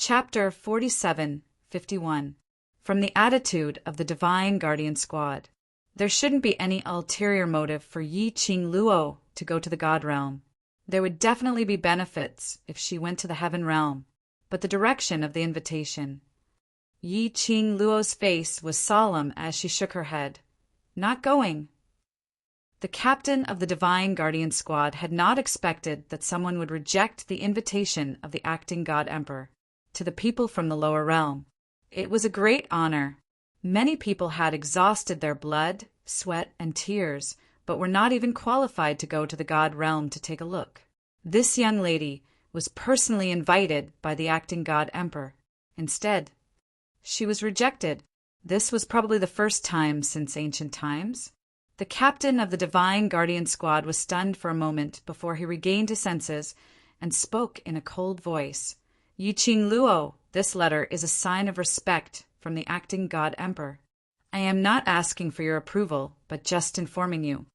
Chapter 47:51. From the attitude of the Divine Guardian Squad. There shouldn't be any ulterior motive for Yi Qing Luo to go to the God Realm. There would definitely be benefits if she went to the Heaven Realm, but the direction of the invitation. Yi Qing Luo's face was solemn as she shook her head. Not going. The captain of the Divine Guardian Squad had not expected that someone would reject the invitation of the acting God Emperor to the people from the lower realm. It was a great honor. Many people had exhausted their blood, sweat, and tears, but were not even qualified to go to the God Realm to take a look. This young lady was personally invited by the acting God Emperor. Instead, she was rejected. This was probably the first time since ancient times. The captain of the Divine Guardian Squad was stunned for a moment before he regained his senses and spoke in a cold voice. Yi Qing Luo, this letter is a sign of respect from the acting God Emperor. I am not asking for your approval, but just informing you.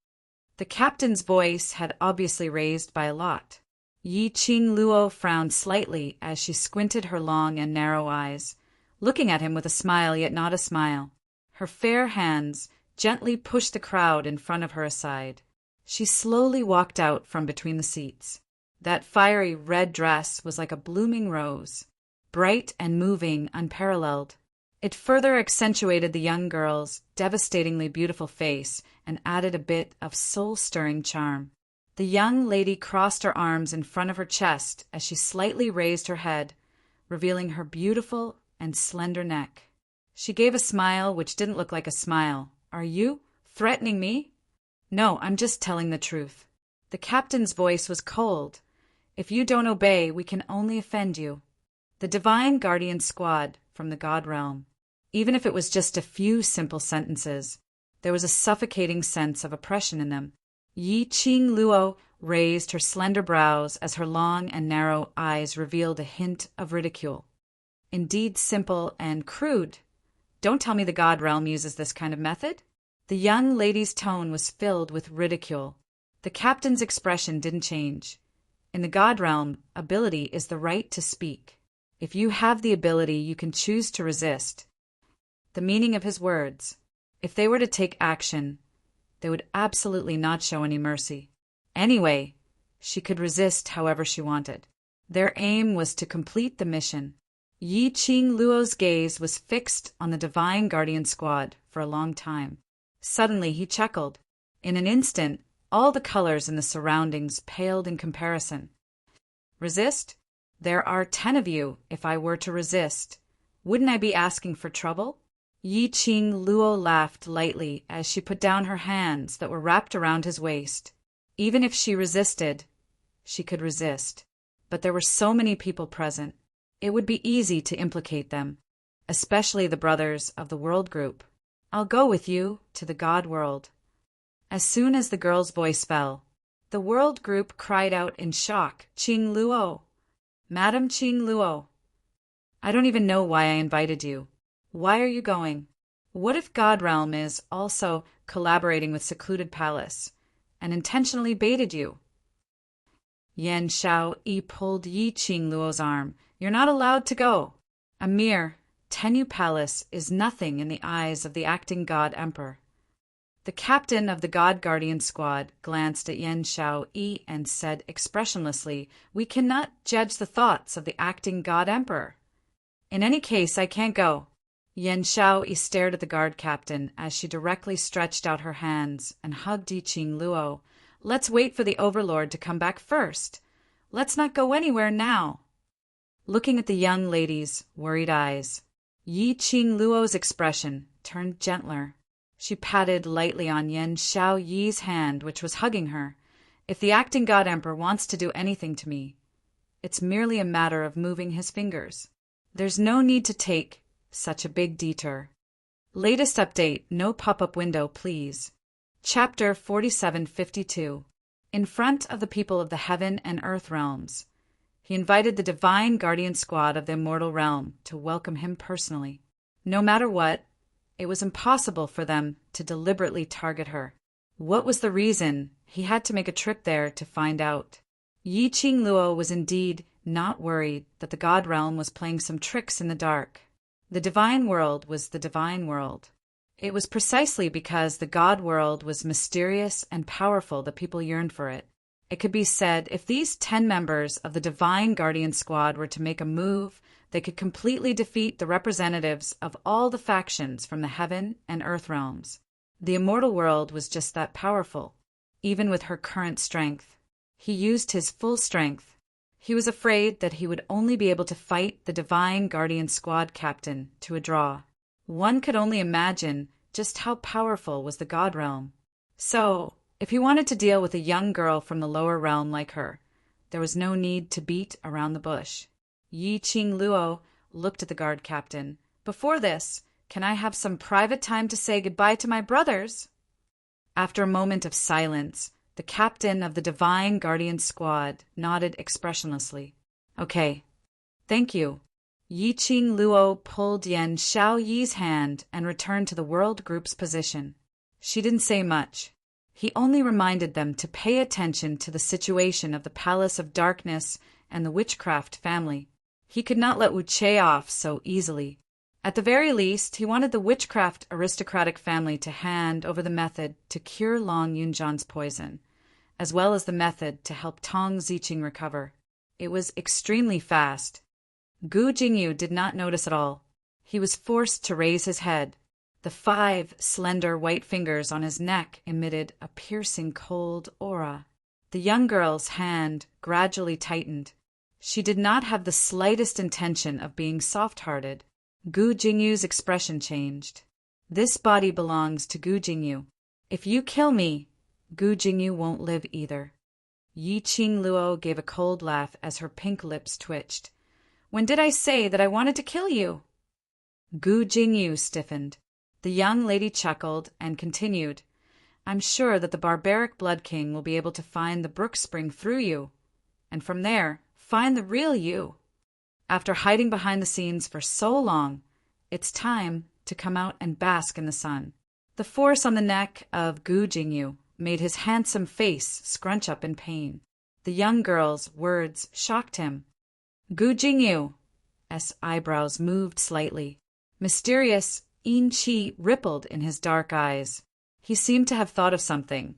The captain's voice had obviously raised by a lot. Yi Qing Luo frowned slightly as she squinted her long and narrow eyes, looking at him with a smile yet not a smile. Her fair hands gently pushed the crowd in front of her aside. She slowly walked out from between the seats. That fiery red dress was like a blooming rose, bright and moving, unparalleled. It further accentuated the young girl's devastatingly beautiful face and added a bit of soul-stirring charm. The young lady crossed her arms in front of her chest as she slightly raised her head, revealing her beautiful and slender neck. She gave a smile which didn't look like a smile. Are you threatening me? No, I'm just telling the truth. The captain's voice was cold. If you don't obey, we can only offend you. The Divine Guardian Squad from the God Realm. Even if it was just a few simple sentences, there was a suffocating sense of oppression in them. Yi Qing Luo raised her slender brows as her long and narrow eyes revealed a hint of ridicule. Indeed simple and crude. Don't tell me the God Realm uses this kind of method? The young lady's tone was filled with ridicule. The captain's expression didn't change. In the God Realm, ability is the right to speak. If you have the ability, you can choose to resist. The meaning of his words. If they were to take action, they would absolutely not show any mercy. Anyway, she could resist however she wanted. Their aim was to complete the mission. Yi Qing Luo's gaze was fixed on the Divine Guardian Squad for a long time. Suddenly he chuckled. In an instant, all the colors in the surroundings paled in comparison. Resist? There are 10 of you. If I were to resist, wouldn't I be asking for trouble? Yi Qing Luo laughed lightly as she put down her hands that were wrapped around his waist. Even if she resisted, she could resist. But there were so many people present. It would be easy to implicate them, especially the brothers of the World Group. I'll go with you to the God World. As soon as the girl's voice fell, the World Group cried out in shock, Qing Luo, Madam Qing Luo, I don't even know why I invited you. Why are you going? What if God Realm is also collaborating with Secluded Palace and intentionally baited you? Yan Shao Yi pulled Yi Qing Luo's arm. You're not allowed to go. A mere Tenyu Palace is nothing in the eyes of the acting God Emperor. The captain of the God Guardian Squad glanced at Yan Shao Yi and said expressionlessly, We cannot judge the thoughts of the acting God Emperor. In any case, I can't go. Yan Shao Yi stared at the guard captain as she directly stretched out her hands and hugged Yi Qing Luo. Let's wait for the Overlord to come back first. Let's not go anywhere now. Looking at the young lady's worried eyes, Yi Qing Luo's expression turned gentler. She patted lightly on Yan Shao Yi's hand, which was hugging her. If the acting God Emperor wants to do anything to me, it's merely a matter of moving his fingers. There's no need to take such a big detour. Latest update, no pop-up window, please. Chapter 47:52. In front of the people of the Heaven and Earth realms, he invited the Divine Guardian Squad of the Immortal Realm to welcome him personally. No matter what, it was impossible for them to deliberately target her. What was the reason? He had to make a trip there to find out. Yi Qing Luo was indeed not worried that the God Realm was playing some tricks in the dark. The divine world was the divine world. It was precisely because the God world was mysterious and powerful that people yearned for it. It could be said if these 10 members of the Divine Guardian Squad were to make a move, they could completely defeat the representatives of all the factions from the heaven and earth realms. The immortal world was just that powerful, even with her current strength. He used his full strength. He was afraid that he would only be able to fight the Divine Guardian Squad captain to a draw. One could only imagine just how powerful was the God Realm. So, if he wanted to deal with a young girl from the lower realm like her, there was no need to beat around the bush. Yi Qing Luo looked at the guard captain. Before this, can I have some private time to say goodbye to my brothers? After a moment of silence, the captain of the Divine Guardian Squad nodded expressionlessly. Okay, thank you. Yi Qing Luo pulled Yan Xiao Yi's hand and returned to the world group's position. She didn't say much. He only reminded them to pay attention to the situation of the Palace of Darkness and the Witchcraft family. He could not let Wu Che off so easily. At the very least, he wanted the Witchcraft aristocratic family to hand over the method to cure Long Yunjan's poison, as well as the method to help Tong Ziqing recover. It was extremely fast. Gu Jingyu did not notice at all. He was forced to raise his head. The 5 slender white fingers on his neck emitted a piercing cold aura. The young girl's hand gradually tightened. She did not have the slightest intention of being soft-hearted. Gu Jingyu's expression changed. This body belongs to Gu Jingyu. If you kill me, Gu Jingyu won't live either. Yi Qing Luo gave a cold laugh as her pink lips twitched. When did I say that I wanted to kill you? Gu Jingyu stiffened. The young lady chuckled and continued, I'm sure that the barbaric Blood King will be able to find the brook spring through you, and from there, find the real you. After hiding behind the scenes for so long, it's time to come out and bask in the sun. The force on the neck of Gu Jingyu made his handsome face scrunch up in pain. The young girl's words shocked him. Gu Jingyu's eyebrows moved slightly. Mysterious Yin Qi rippled in his dark eyes. He seemed to have thought of something,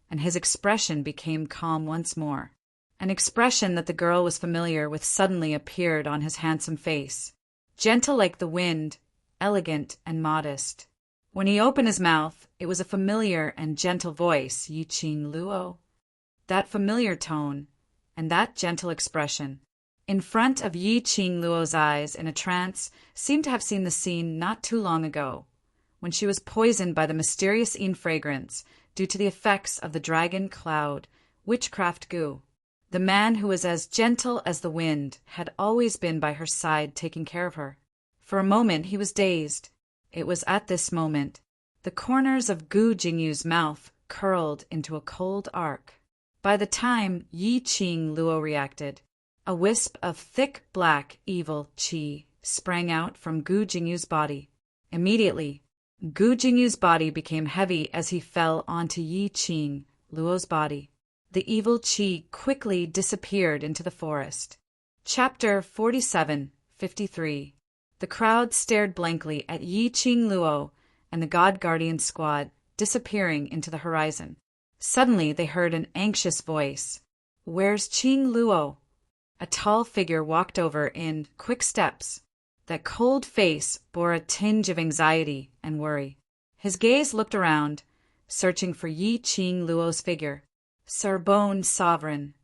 and his expression became calm once more. An expression that the girl was familiar with suddenly appeared on his handsome face. Gentle like the wind, elegant and modest. When he opened his mouth, it was a familiar and gentle voice, Yi Qing Luo. That familiar tone, and that gentle expression, in front of Yi Qing Luo's eyes in a trance, seemed to have seen the scene not too long ago, when she was poisoned by the mysterious Yin fragrance due to the effects of the dragon cloud, witchcraft Gu. The man who was as gentle as the wind had always been by her side taking care of her. For a moment he was dazed. It was at this moment. The corners of Gu Jingyu's mouth curled into a cold arc. By the time Yi Qing Luo reacted, a wisp of thick black evil qi sprang out from Gu Jingyu's body. Immediately, Gu Jingyu's body became heavy as he fell onto Yi Qing Luo's body. The evil qi quickly disappeared into the forest. Chapter 47:53. The crowd stared blankly at Yi Qing Luo and the God Guardian Squad disappearing into the horizon. Suddenly they heard an anxious voice. Where's Qing Luo? A tall figure walked over in quick steps. That cold face bore a tinge of anxiety and worry. His gaze looked around, searching for Yi Qing Luo's figure. Sorbonne Sovereign.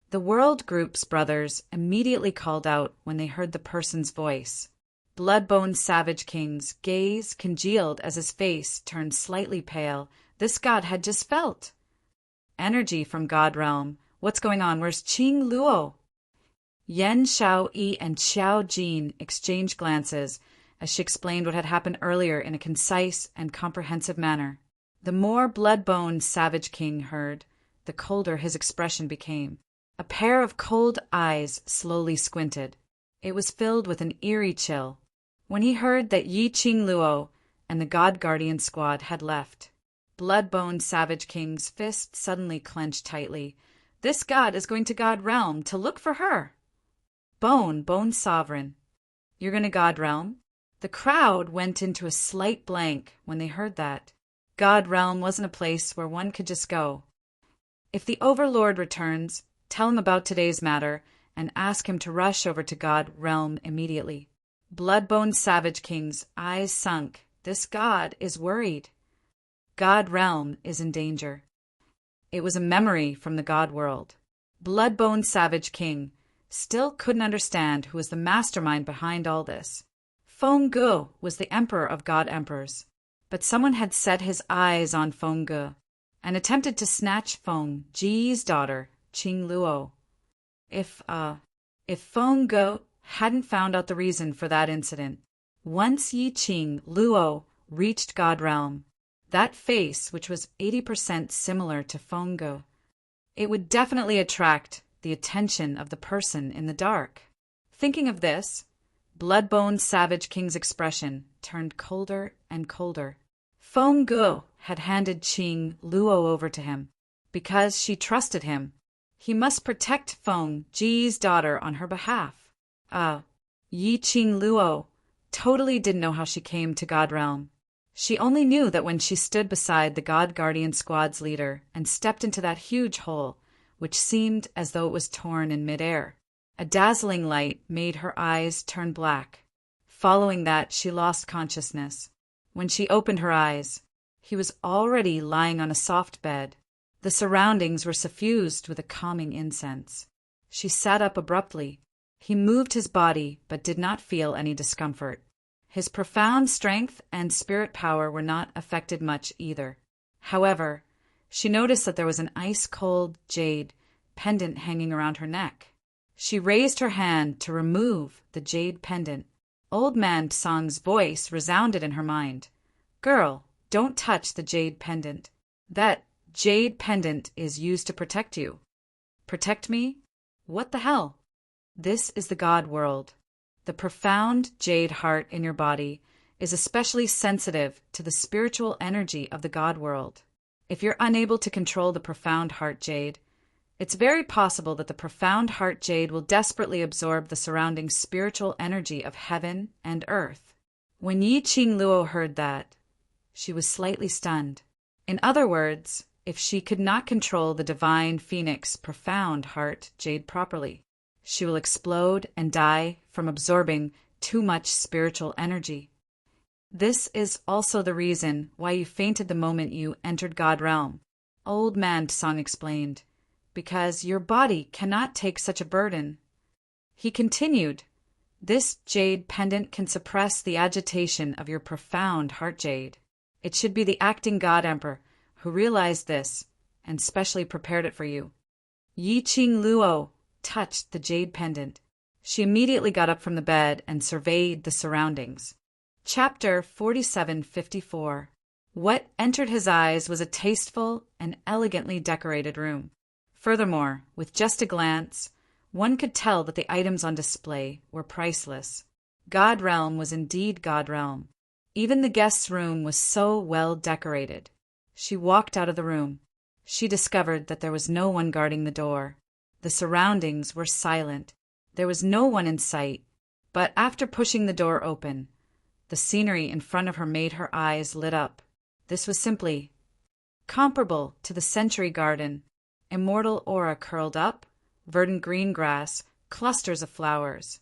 The World Group's brothers immediately called out when they heard the person's voice. Bloodbone Savage King's gaze congealed as his face turned slightly pale. This god had just felt energy from God Realm. What's going on? Where's Qing Luo? Yan Xiao Yi and Xiao Jin exchanged glances as she explained what had happened earlier in a concise and comprehensive manner. The more Bloodbone Savage King heard, the colder his expression became. A pair of cold eyes slowly squinted. It was filled with an eerie chill when he heard that Yi Qing Luo and the God Guardian Squad had left. Bloodbone Savage King's fist suddenly clenched tightly. This god is going to God Realm to look for her. Bone sovereign. You're gonna God realm? The crowd went into a slight blank when they heard that. God realm wasn't a place where one could just go. If the Overlord returns, tell him about today's matter and ask him to rush over to God realm immediately. Bloodbone Savage King's eyes sunk. This god is worried. God realm is in danger. It was a memory from the god world. Bloodbone Savage King still couldn't understand who was the mastermind behind all this. Feng Ge was the emperor of god emperors, but someone had set his eyes on Feng Ge and attempted to snatch Feng Ji's daughter, Qing Luo. If Feng Ge hadn't found out the reason for that incident, once Yi Qing Luo reached God realm, that face, which was 80% similar to Feng Ge, it would definitely attract the attention of the person in the dark. Thinking of this, Bloodbone Savage King's expression turned colder and colder. Feng Ge had handed Qing Luo over to him because she trusted him. He must protect Feng Ji's daughter on her behalf. Yi Qing Luo totally didn't know how she came to God realm. She only knew that when she stood beside the God Guardian Squad's leader and stepped into that huge hole, which seemed as though it was torn in midair, a dazzling light made her eyes turn black. Following that, she lost consciousness. When she opened her eyes, he was already lying on a soft bed. The surroundings were suffused with a calming incense. She sat up abruptly. He moved his body, but did not feel any discomfort. His profound strength and spirit power were not affected much either. However, she noticed that there was an ice-cold jade pendant hanging around her neck. She raised her hand to remove the jade pendant. Old Man Tsang's voice resounded in her mind. "Girl, don't touch the jade pendant. That jade pendant is used to protect you." "Protect me? What the hell?" This is the God world. The profound jade heart in your body is especially sensitive to the spiritual energy of the God world. If you're unable to control the profound heart jade, it's very possible that the profound heart jade will desperately absorb the surrounding spiritual energy of heaven and earth. When Yi Qing Luo heard that, she was slightly stunned. In other words, if she could not control the divine phoenix profound heart jade properly, she will explode and die from absorbing too much spiritual energy. This is also the reason why you fainted the moment you entered God realm, Old Man Tsang explained, because your body cannot take such a burden. He continued, "This jade pendant can suppress the agitation of your profound heart jade. It should be the acting God Emperor who realized this and specially prepared it for you." Yi Qing Luo touched the jade pendant. She immediately got up from the bed and surveyed the surroundings. Chapter 4754. What entered his eyes was a tasteful and elegantly decorated room. Furthermore, with just a glance, one could tell that the items on display were priceless. God realm was indeed God realm. Even the guest's room was so well decorated. She walked out of the room. She discovered that there was no one guarding the door. The surroundings were silent. There was no one in sight. But after pushing the door open, the scenery in front of her made her eyes lit up. This was simply comparable to the Century Garden. Immortal aura curled up, verdant green grass, clusters of flowers.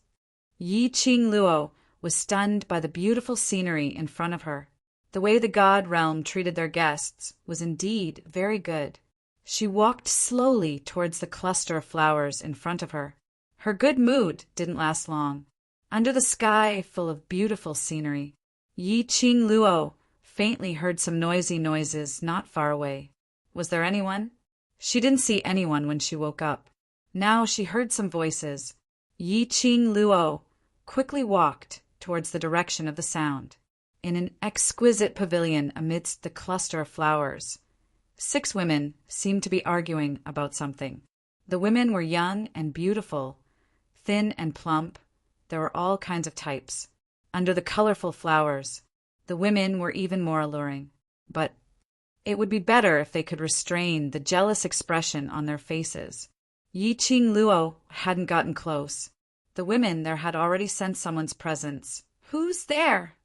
Yi Qing Luo was stunned by the beautiful scenery in front of her. The way the God realm treated their guests was indeed very good. She walked slowly towards the cluster of flowers in front of her. Her good mood didn't last long. Under the sky full of beautiful scenery, Yi Qing Luo faintly heard some noisy noises not far away. Was there anyone? She didn't see anyone when she woke up. Now she heard some voices. Yi Qing Luo quickly walked towards the direction of the sound. In an exquisite pavilion amidst the cluster of flowers, 6 women seemed to be arguing about something. The women were young and beautiful, thin and plump. There were all kinds of types. Under the colorful flowers, the women were even more alluring. But it would be better if they could restrain the jealous expression on their faces. Yi Qing Luo hadn't gotten close. The women there had already sensed someone's presence. "Who's there?"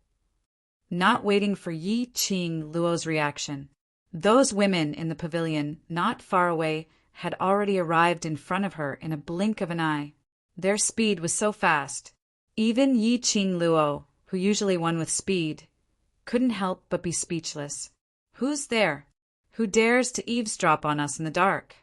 Not waiting for Yi Qing Luo's reaction, those women in the pavilion, not far away, had already arrived in front of her in a blink of an eye. Their speed was so fast. Even Yi Qing Luo, who usually won with speed, couldn't help but be speechless. "Who's there? Who dares to eavesdrop on us in the dark?"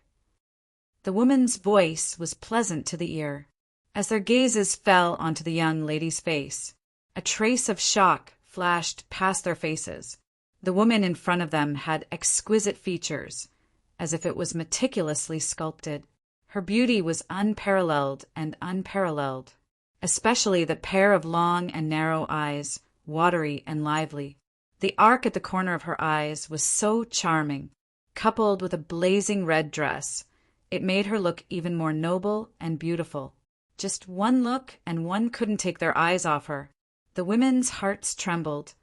The woman's voice was pleasant to the ear. As their gazes fell onto the young lady's face, a trace of shock flashed past their faces. The woman in front of them had exquisite features, as if it was meticulously sculpted. Her beauty was unparalleled, especially the pair of long and narrow eyes, watery and lively. The arc at the corner of her eyes was so charming. Coupled with a blazing red dress, it made her look even more noble and beautiful. Just one look, and one couldn't take their eyes off her. The women's hearts trembled,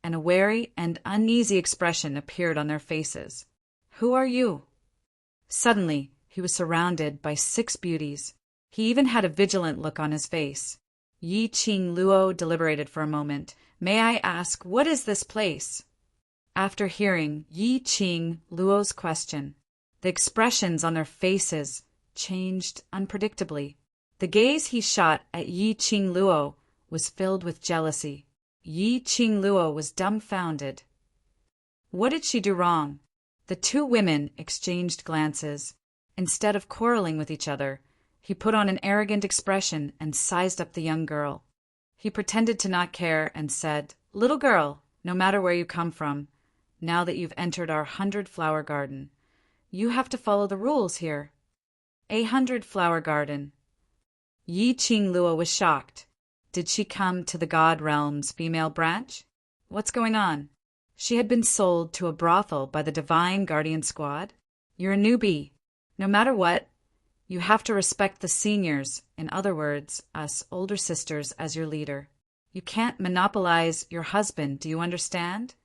and a wary and uneasy expression appeared on their faces. "Who are you?" Suddenly, he was surrounded by 6 beauties. He even had a vigilant look on his face. Yi Qing Luo deliberated for a moment. "May I ask, what is this place?" After hearing Yi Qing Luo's question, the expressions on their faces changed unpredictably. The gaze he shot at Yi Qing Luo was filled with jealousy. Yi Qing Luo was dumbfounded. What did she do wrong? The 2 women exchanged glances. Instead of quarreling with each other, he put on an arrogant expression and sized up the young girl. He pretended to not care and said, "Little girl, no matter where you come from, now that you've entered our 100-flower garden, you have to follow the rules here." A 100-flower garden. Yi Qing Luo was shocked. Did she come to the God Realm's female branch? What's going on? She had been sold to a brothel by the Divine Guardian Squad? You're a newbie. No matter what, you have to respect the seniors, in other words, us older sisters, as your leader. You can't monopolize your husband, do you understand?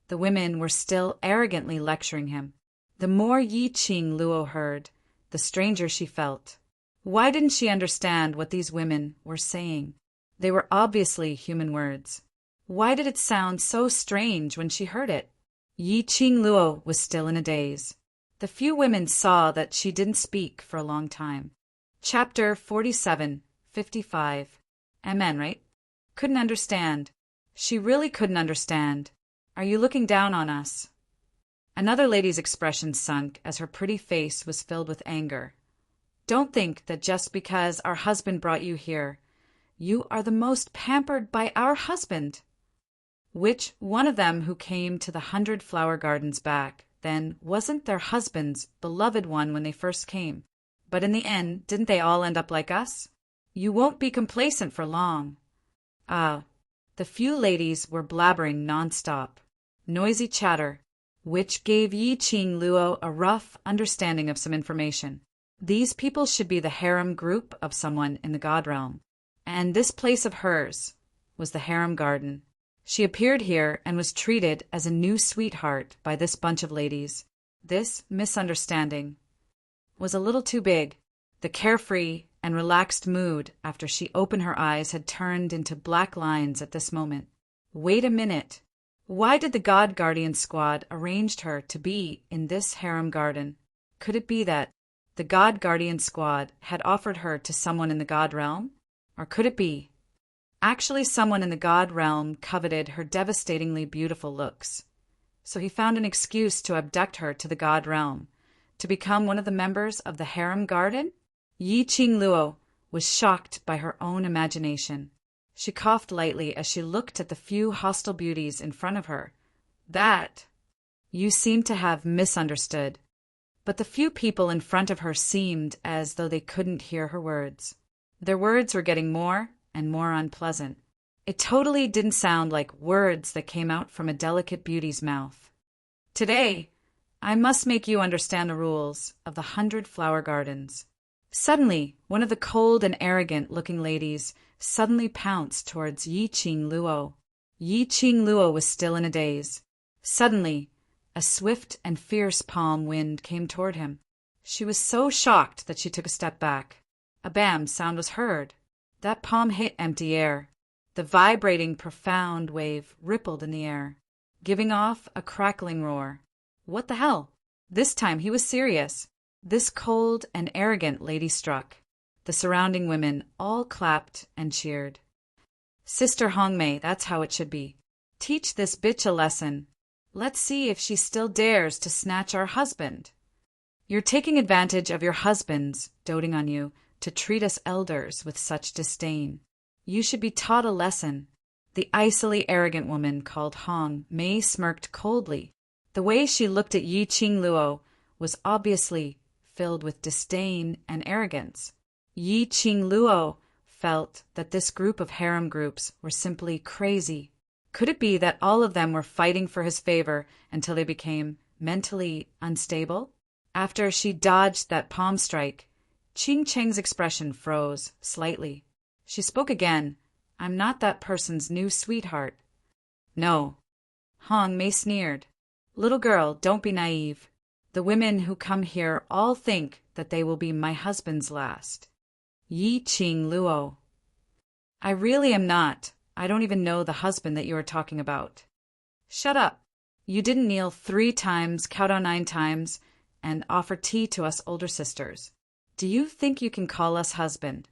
The women were still arrogantly lecturing him. The more Yi Qing Luo heard, the stranger she felt. Why didn't she understand what these women were saying? They were obviously human words. Why did it sound so strange when she heard it? Yi Qing Luo was still in a daze. The few women saw that she didn't speak for a long time. Chapter 47:55. MN, right? Couldn't understand. She really couldn't understand. Are you looking down on us? Another lady's expression sunk as her pretty face was filled with anger. Don't think that just because our husband brought you here, you are the most pampered by our husband. Which one of them who came to the 100-flower gardens back then wasn't their husband's beloved one when they first came? But in the end, didn't they all end up like us? You won't be complacent for long. The few ladies were blabbering nonstop. Noisy chatter, which gave Yi Qing Luo a rough understanding of some information. These people should be the harem group of someone in the God Realm. And this place of hers was the harem garden. She appeared here and was treated as a new sweetheart by this bunch of ladies. This misunderstanding was a little too big. The carefree and relaxed mood after she opened her eyes had turned into black lines at this moment. Wait a minute. Why did the God Guardian Squad arranged her to be in this harem garden? Could it be that the God Guardian Squad had offered her to someone in the God Realm? Or could it be actually someone in the God Realm coveted her devastatingly beautiful looks? So he found an excuse to abduct her to the God Realm, to become one of the members of the harem garden? Yi Qing Luo was shocked by her own imagination. She coughed lightly as she looked at the few hostile beauties in front of her. That you seem to have misunderstood. But the few people in front of her seemed as though they couldn't hear her words. Their words were getting more and more unpleasant. It totally didn't sound like words that came out from a delicate beauty's mouth. Today, I must make you understand the rules of the 100-flower gardens. Suddenly, one of the cold and arrogant-looking ladies suddenly pounced towards Yi Qing Luo. Yi Qing Luo was still in a daze. Suddenly, a swift and fierce palm wind came toward him. She was so shocked that she took a step back. A bam sound was heard. That palm hit empty air. The vibrating, profound wave rippled in the air, giving off a crackling roar. What the hell? This time he was serious. This cold and arrogant lady struck. The surrounding women all clapped and cheered. Sister Hongmei, that's how it should be. Teach this bitch a lesson. Let's see if she still dares to snatch our husband. You're taking advantage of your husbands, doting on you, to treat us elders with such disdain. You should be taught a lesson. The icily arrogant woman called Hong Mei smirked coldly. The way she looked at Yi Qing Luo was obviously filled with disdain and arrogance. Yi Qing Luo felt that this group of harem groups were simply crazy. Could it be that all of them were fighting for his favor until they became mentally unstable? After she dodged that palm strike, Qing Cheng's expression froze slightly. She spoke again. I'm not that person's new sweetheart. No. Hong Mei sneered. Little girl, don't be naive. The women who come here all think that they will be my husband's last. Yi Qing Luo. I really am not. I don't even know the husband that you are talking about. Shut up. You didn't kneel 3 times, kowtow 9 times, and offer tea to us older sisters. Do you think you can call us husband?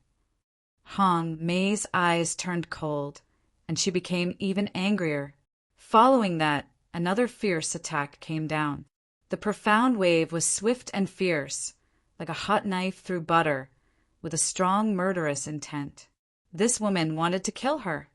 Hong Mei's eyes turned cold, and she became even angrier. Following that, another fierce attack came down. The profound wave was swift and fierce, like a hot knife through butter, with a strong murderous intent. This woman wanted to kill her.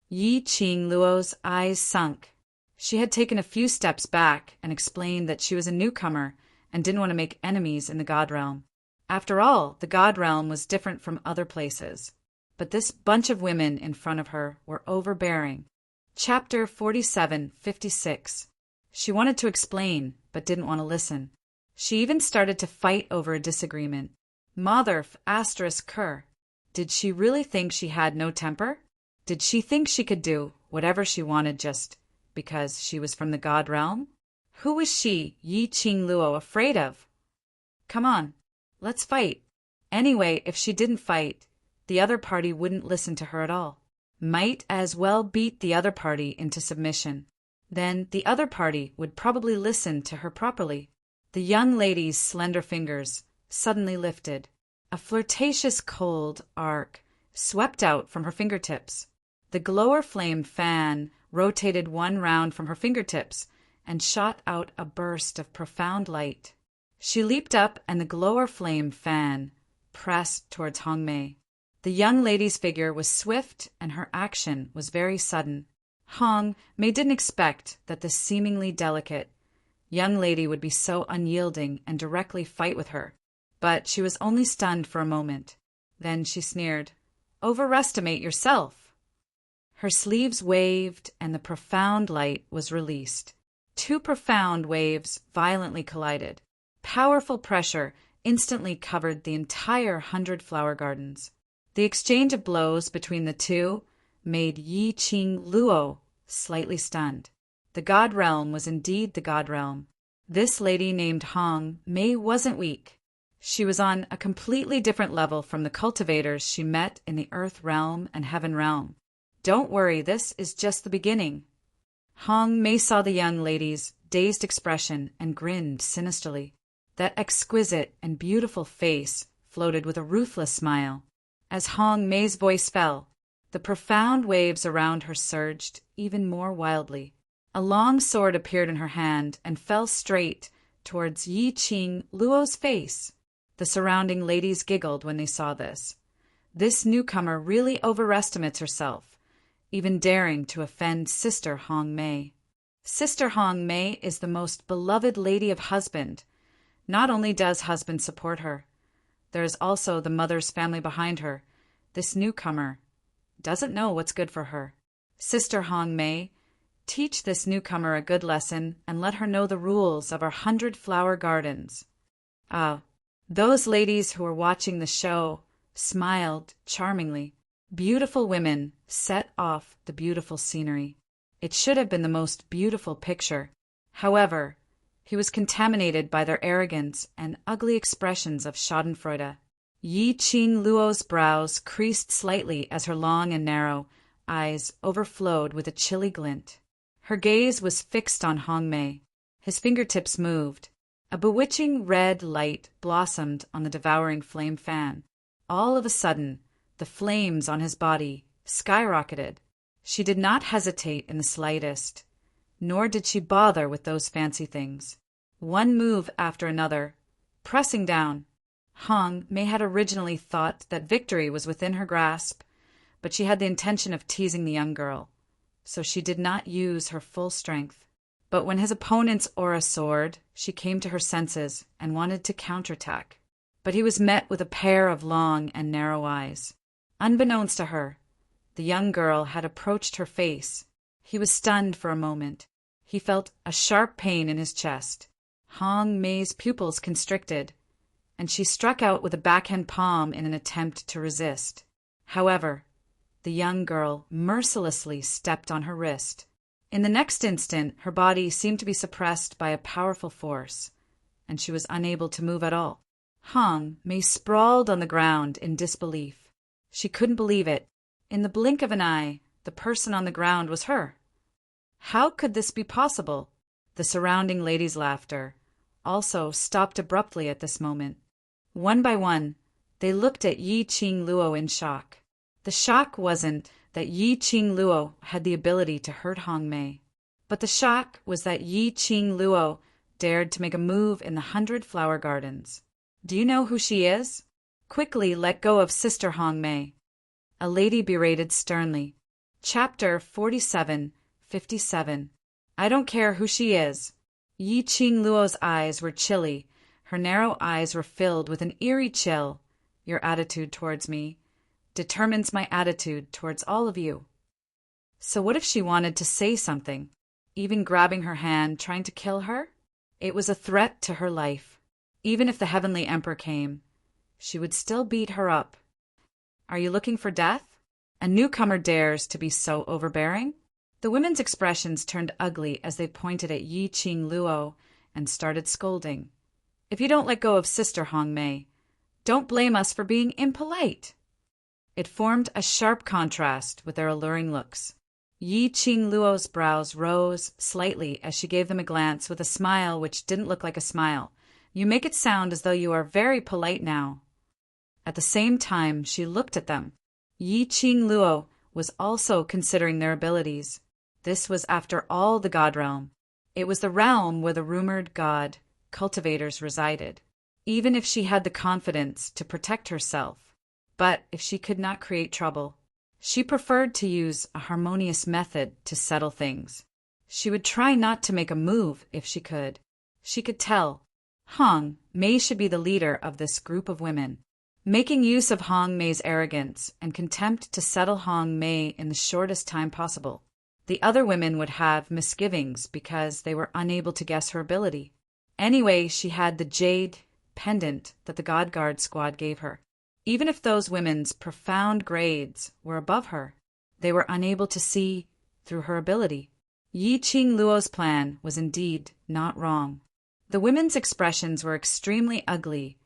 Yi Qing Luo's eyes sunk. She had taken a few steps back and explained that she was a newcomer and didn't want to make enemies in the God Realm. After all, the God Realm was different from other places. But this bunch of women in front of her were overbearing. Chapter 47:56. She wanted to explain, but didn't want to listen. She even started to fight over a disagreement. Motherf asterisk cur. Did she really think she had no temper? Did she think she could do whatever she wanted just because she was from the God Realm? Who was she, Yi Qing Luo, afraid of? Come on, let's fight. Anyway, if she didn't fight, the other party wouldn't listen to her at all. Might as well beat the other party into submission. Then the other party would probably listen to her properly. The young lady's slender fingers suddenly lifted. A flirtatious cold arc swept out from her fingertips. The glower flame fan rotated one round from her fingertips and shot out a burst of profound light. She leaped up, and the glower flame fan pressed towards Hong Mei. The young lady's figure was swift, and her action was very sudden. Hong Mei didn't expect that this seemingly delicate young lady would be so unyielding and directly fight with her, but she was only stunned for a moment. Then she sneered, "Overestimate yourself." Her sleeves waved, and the profound light was released. 2 profound waves violently collided. Powerful pressure instantly covered the entire 100 flower gardens. The exchange of blows between the two made Yi Qing Luo slightly stunned. The God Realm was indeed the God Realm. This lady named Hong Mei wasn't weak. She was on a completely different level from the cultivators she met in the Earth Realm and Heaven Realm. Don't worry, this is just the beginning. Hong Mei saw the young lady's dazed expression and grinned sinisterly. That exquisite and beautiful face floated with a ruthless smile. As Hong Mei's voice fell, the profound waves around her surged even more wildly. A long sword appeared in her hand and fell straight towards Yi Qing Luo's face. The surrounding ladies giggled when they saw this. This newcomer really overestimates herself, even daring to offend Sister Hong Mei. Sister Hong Mei is the most beloved lady of husband. Not only does husband support her, there is also the mother's family behind her. This newcomer doesn't know what's good for her. Sister Hong Mei, teach this newcomer a good lesson and let her know the rules of our 100 flower gardens. Those ladies who were watching the show smiled charmingly. Beautiful women set off the beautiful scenery. It should have been the most beautiful picture. However, he was contaminated by their arrogance and ugly expressions of schadenfreude. Yi Qing Luo's brows creased slightly as her long and narrow eyes overflowed with a chilly glint. Her gaze was fixed on Hong Mei. His fingertips moved. A bewitching red light blossomed on the devouring flame fan. All of a sudden, the flames on his body skyrocketed. She did not hesitate in the slightest, nor did she bother with those fancy things. One move after another, pressing down. Hong Mei had originally thought that victory was within her grasp, but she had the intention of teasing the young girl, so she did not use her full strength. But when his opponent's aura soared, she came to her senses and wanted to counterattack. But he was met with a pair of long and narrow eyes. Unbeknownst to her, the young girl had approached her face. He was stunned for a moment. He felt a sharp pain in his chest. Hong Mei's pupils constricted, and she struck out with a backhand palm in an attempt to resist. However, the young girl mercilessly stepped on her wrist. In the next instant, her body seemed to be suppressed by a powerful force, and she was unable to move at all. Hong Mei sprawled on the ground in disbelief. She couldn't believe it. In the blink of an eye, the person on the ground was her. How could this be possible? The surrounding ladies' laughter also stopped abruptly at this moment. One by one, they looked at Yi Qing Luo in shock. The shock wasn't that Yi Qing Luo had the ability to hurt Hong Mei, but the shock was that Yi Qing Luo dared to make a move in the 100 Flower Gardens. Do you know who she is? Quickly let go of Sister Hong Mei. A lady berated sternly. Chapter 47:57. I don't care who she is. Yi Qing Luo's eyes were chilly. Her narrow eyes were filled with an eerie chill. Your attitude towards me determines my attitude towards all of you. So what if she wanted to say something, even grabbing her hand, trying to kill her? It was a threat to her life. Even if the Heavenly Emperor came, she would still beat her up. Are you looking for death? A newcomer dares to be so overbearing? The women's expressions turned ugly as they pointed at Yi Qing Luo and started scolding. If you don't let go of Sister Hong Mei, don't blame us for being impolite. It formed a sharp contrast with their alluring looks. Yi Qing Luo's brows rose slightly as she gave them a glance with a smile which didn't look like a smile. You make it sound as though you are very polite now. At the same time, she looked at them. Yi Qing Luo was also considering their abilities. This was, after all, the God Realm. It was the realm where the rumored god cultivators resided. Even if she had the confidence to protect herself, but if she could not create trouble, she preferred to use a harmonious method to settle things. She would try not to make a move if she could. She could tell Hong Mei should be the leader of this group of women, making use of Hong Mei's arrogance and contempt to settle Hong Mei in the shortest time possible. The other women would have misgivings because they were unable to guess her ability. Anyway, she had the jade pendant that the God Guard squad gave her. Even if those women's profound grades were above her, they were unable to see through her ability. Yi Qing Luo's plan was indeed not wrong. The women's expressions were extremely ugly,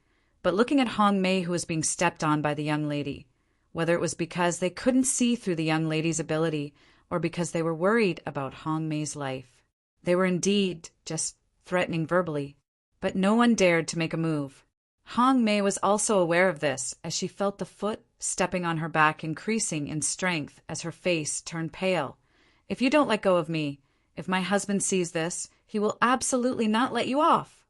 but looking at Hong Mei, who was being stepped on by the young lady, whether it was because they couldn't see through the young lady's ability or because they were worried about Hong Mei's life, they were indeed just threatening verbally, but no one dared to make a move. Hong Mei was also aware of this as she felt the foot stepping on her back increasing in strength as her face turned pale. If you don't let go of me, if my husband sees this, he will absolutely not let you off.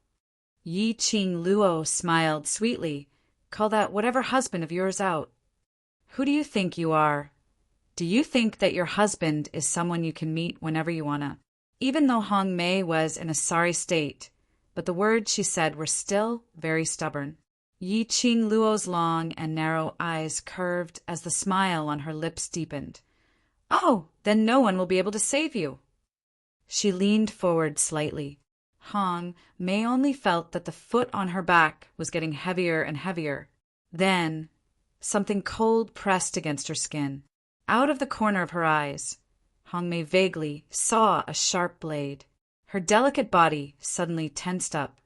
Yi Qing Luo smiled sweetly. Call that whatever husband of yours out. Who do you think you are? Do you think that your husband is someone you can meet whenever you wanna? Even though Hong Mei was in a sorry state, but the words she said were still very stubborn. Yi Qing Luo's long and narrow eyes curved as the smile on her lips deepened. Oh, then no one will be able to save you. She leaned forward slightly. Hong Mei only felt that the foot on her back was getting heavier and heavier. Then, something cold pressed against her skin. Out of the corner of her eyes, Hong Mei vaguely saw a sharp blade. Her delicate body suddenly tensed up.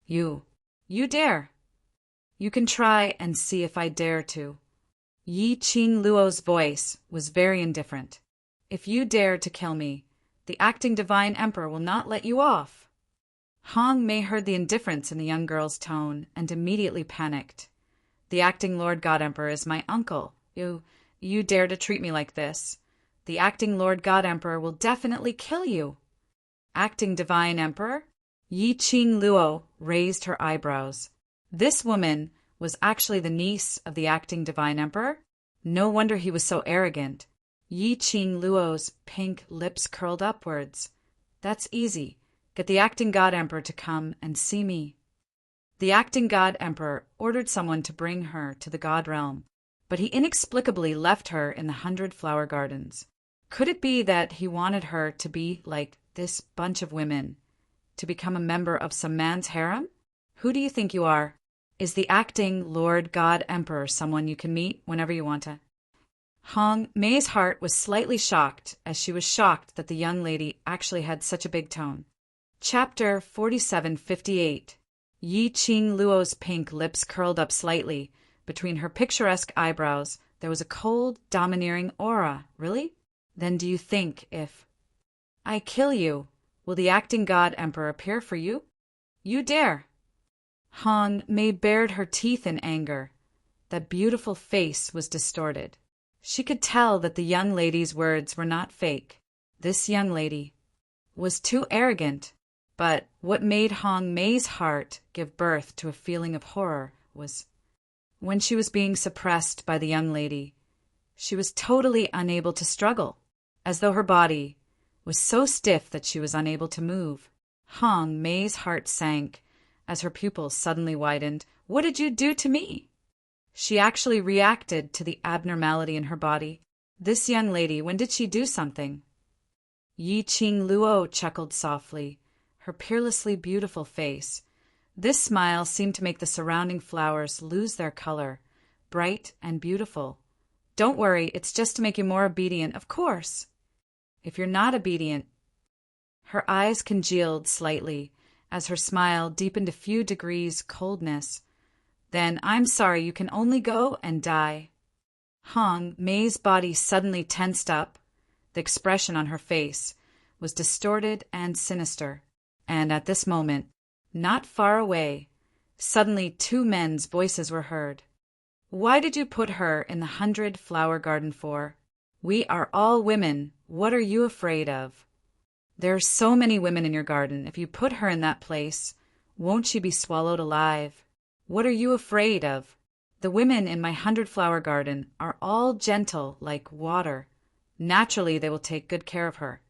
You dare. You can try and see if I dare to. Yi Qing Luo's voice was very indifferent. If you dare to kill me, the acting divine emperor will not let you off. Hong Mei heard the indifference in the young girl's tone and immediately panicked. The acting Lord God Emperor is my uncle. You dare to treat me like this. The acting Lord God Emperor will definitely kill you. Acting divine emperor? Yi Qing Luo raised her eyebrows. This woman was actually the niece of the acting divine emperor? No wonder he was so arrogant. Yi Qing Luo's pink lips curled upwards. That's easy. Get the acting god emperor to come and see me. The acting god emperor ordered someone to bring her to the god realm, but he inexplicably left her in the 100 Flower Gardens. Could it be that he wanted her to be like this bunch of women, to become a member of some man's harem? Who do you think you are? Is the acting Lord God Emperor someone you can meet whenever you want to? Hong Mei's heart was slightly shocked, as she was shocked that the young lady actually had such a big tone. Chapter 4758. Yi Qing Luo's pink lips curled up slightly. Between her picturesque eyebrows, there was a cold, domineering aura. Really? Then do you think if I kill you, will the acting god emperor appear for you? You dare. Hong Mei bared her teeth in anger. That beautiful face was distorted. She could tell that the young lady's words were not fake. This young lady was too arrogant. But what made Hong Mei's heart give birth to a feeling of horror was when she was being suppressed by the young lady. She was totally unable to struggle, as though her body was so stiff that she was unable to move. Hong Mei's heart sank as her pupils suddenly widened. What did you do to me? She actually reacted to the abnormality in her body. This young lady, when did she do something? Yi Qing Luo chuckled softly, her peerlessly beautiful face. This smile seemed to make the surrounding flowers lose their color, bright and beautiful. Don't worry, it's just to make you more obedient, of course. If you're not obedient. Her eyes congealed slightly as her smile deepened a few degrees coldness. Then I'm sorry, you can only go and die. Hong Mei's body suddenly tensed up. The expression on her face was distorted and sinister. And at this moment, not far away, suddenly 2 men's voices were heard. Why did you put her in the 100 Flower Garden for? We are all women. What are you afraid of? There are so many women in your garden. If you put her in that place, won't she be swallowed alive? What are you afraid of? The women in my 100 Flower Garden are all gentle like water. Naturally, they will take good care of her.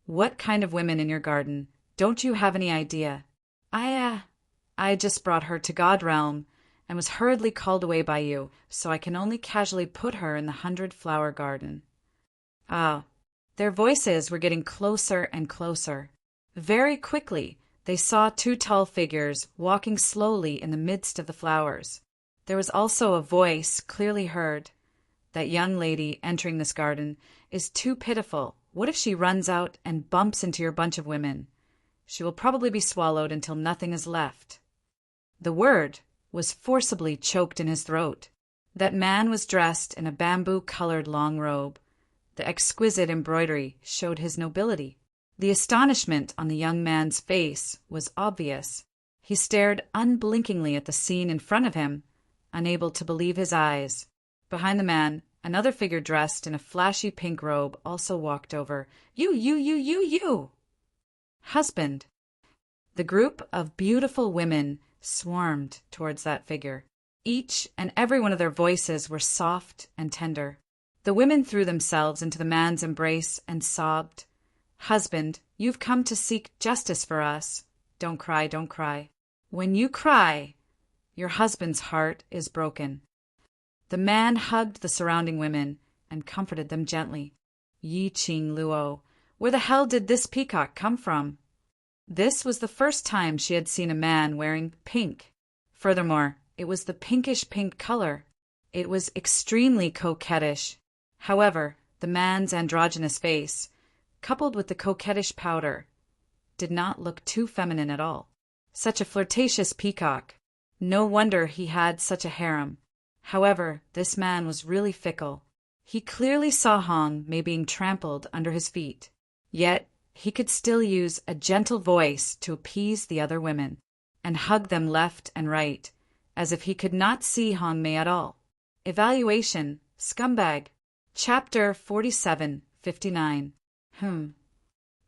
What kind of women in your garden? Don't you have any idea? I just brought her to God Realm and was hurriedly called away by you, so I can only casually put her in the 100 Flower Garden. Ah, their voices were getting closer and closer. Very quickly, they saw 2 tall figures walking slowly in the midst of the flowers. There was also a voice clearly heard. That young lady entering this garden is too pitiful. What if she runs out and bumps into your bunch of women? She will probably be swallowed until nothing is left. The word was forcibly choked in his throat. That man was dressed in a bamboo-colored long robe. The exquisite embroidery showed his nobility. The astonishment on the young man's face was obvious. He stared unblinkingly at the scene in front of him, unable to believe his eyes. Behind the man, another figure dressed in a flashy pink robe also walked over. You! Husband. The group of beautiful women swarmed towards that figure. Each and every one of their voices were soft and tender. The women threw themselves into the man's embrace and sobbed. Husband, you've come to seek justice for us. Don't cry, don't cry. When you cry, your husband's heart is broken. The man hugged the surrounding women and comforted them gently. Yi Qing Luo, where the hell did this peacock come from? This was the first time she had seen a man wearing pink. Furthermore, it was the pinkish pink color. It was extremely coquettish. However, the man's androgynous face, coupled with the coquettish powder, did not look too feminine at all. Such a flirtatious peacock No wonder he had such a harem. However, this man was really fickle. He clearly saw Hong Mei being trampled under his feet. Yet, he could still use a gentle voice to appease the other women, and hug them left and right, as if he could not see Hong Mei at all. Evaluation, scumbag. Chapter 47:59.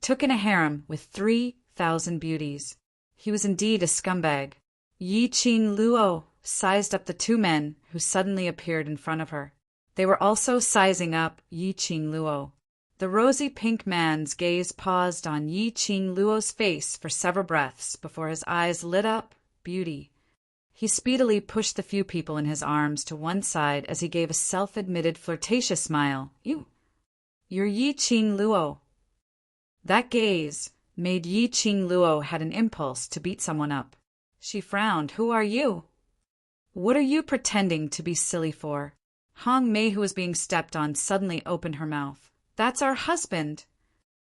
Took in a harem with 3,000 beauties. He was indeed a scumbag. Yi Qing Luo sized up the two men who suddenly appeared in front of her. They were also sizing up Yi Qing Luo. The rosy pink man's gaze paused on Yi Qing Luo's face for several breaths before his eyes lit up beauty. He speedily pushed the few people in his arms to one side as he gave a self-admitted flirtatious smile. You're Yi Qing Luo. That gaze made Yi Qing Luo had an impulse to beat someone up. She frowned. Who are you? What are you pretending to be silly for? Hong Mei, who was being stepped on, suddenly opened her mouth. That's our husband.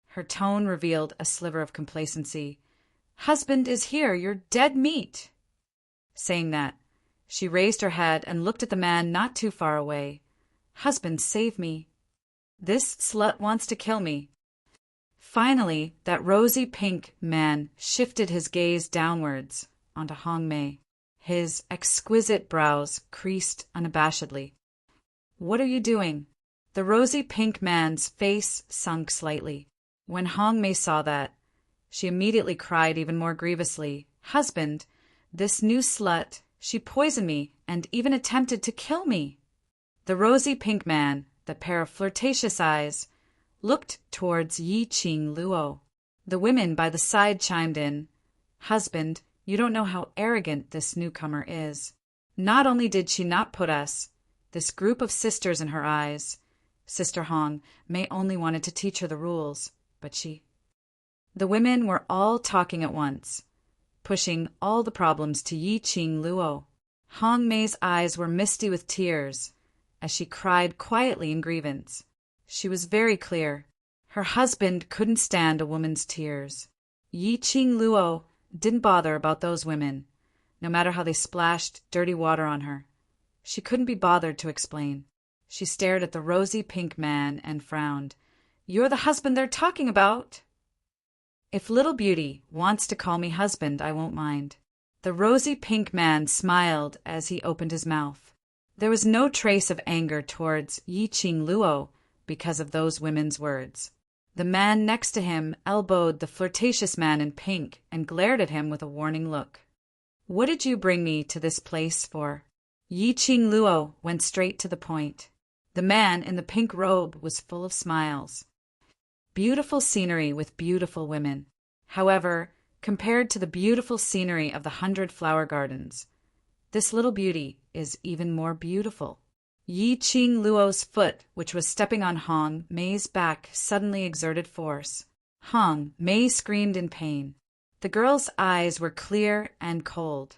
Her tone revealed a sliver of complacency. Husband is here. You're dead meat. Saying that, she raised her head and looked at the man not too far away. Husband, save me. This slut wants to kill me. Finally, that rosy pink man shifted his gaze downwards onto Hong Mei. His exquisite brows creased unabashedly. What are you doing? The rosy pink man's face sunk slightly. When Hong Mei saw that, she immediately cried even more grievously. Husband, this new slut, she poisoned me and even attempted to kill me. The rosy pink man, that pair of flirtatious eyes, looked towards Yi Qing Luo. The women by the side chimed in. Husband, you don't know how arrogant this newcomer is. Not only did she not put us, this group of sisters, in her eyes. Sister Hong Mei only wanted to teach her the rules, but she... The women were all talking at once, pushing all the problems to Yi Qing Luo. Hong Mei's eyes were misty with tears as she cried quietly in grievance. She was very clear. Her husband couldn't stand a woman's tears. Yi Qing Luo didn't bother about those women, no matter how they splashed dirty water on her. She couldn't be bothered to explain. She stared at the rosy pink man and frowned. You're the husband they're talking about. If little beauty wants to call me husband, I won't mind. The rosy pink man smiled as he opened his mouth. There was no trace of anger towards Yi Qing Luo because of those women's words. The man next to him elbowed the flirtatious man in pink and glared at him with a warning look. What did you bring me to this place for? Yi Qing Luo went straight to the point. The man in the pink robe was full of smiles. Beautiful scenery with beautiful women. However, compared to the beautiful scenery of the 100 flower gardens, this little beauty is even more beautiful. Yi Qing Luo's foot, which was stepping on Hong Mei's back, suddenly exerted force. Hong Mei screamed in pain. The girl's eyes were clear and cold.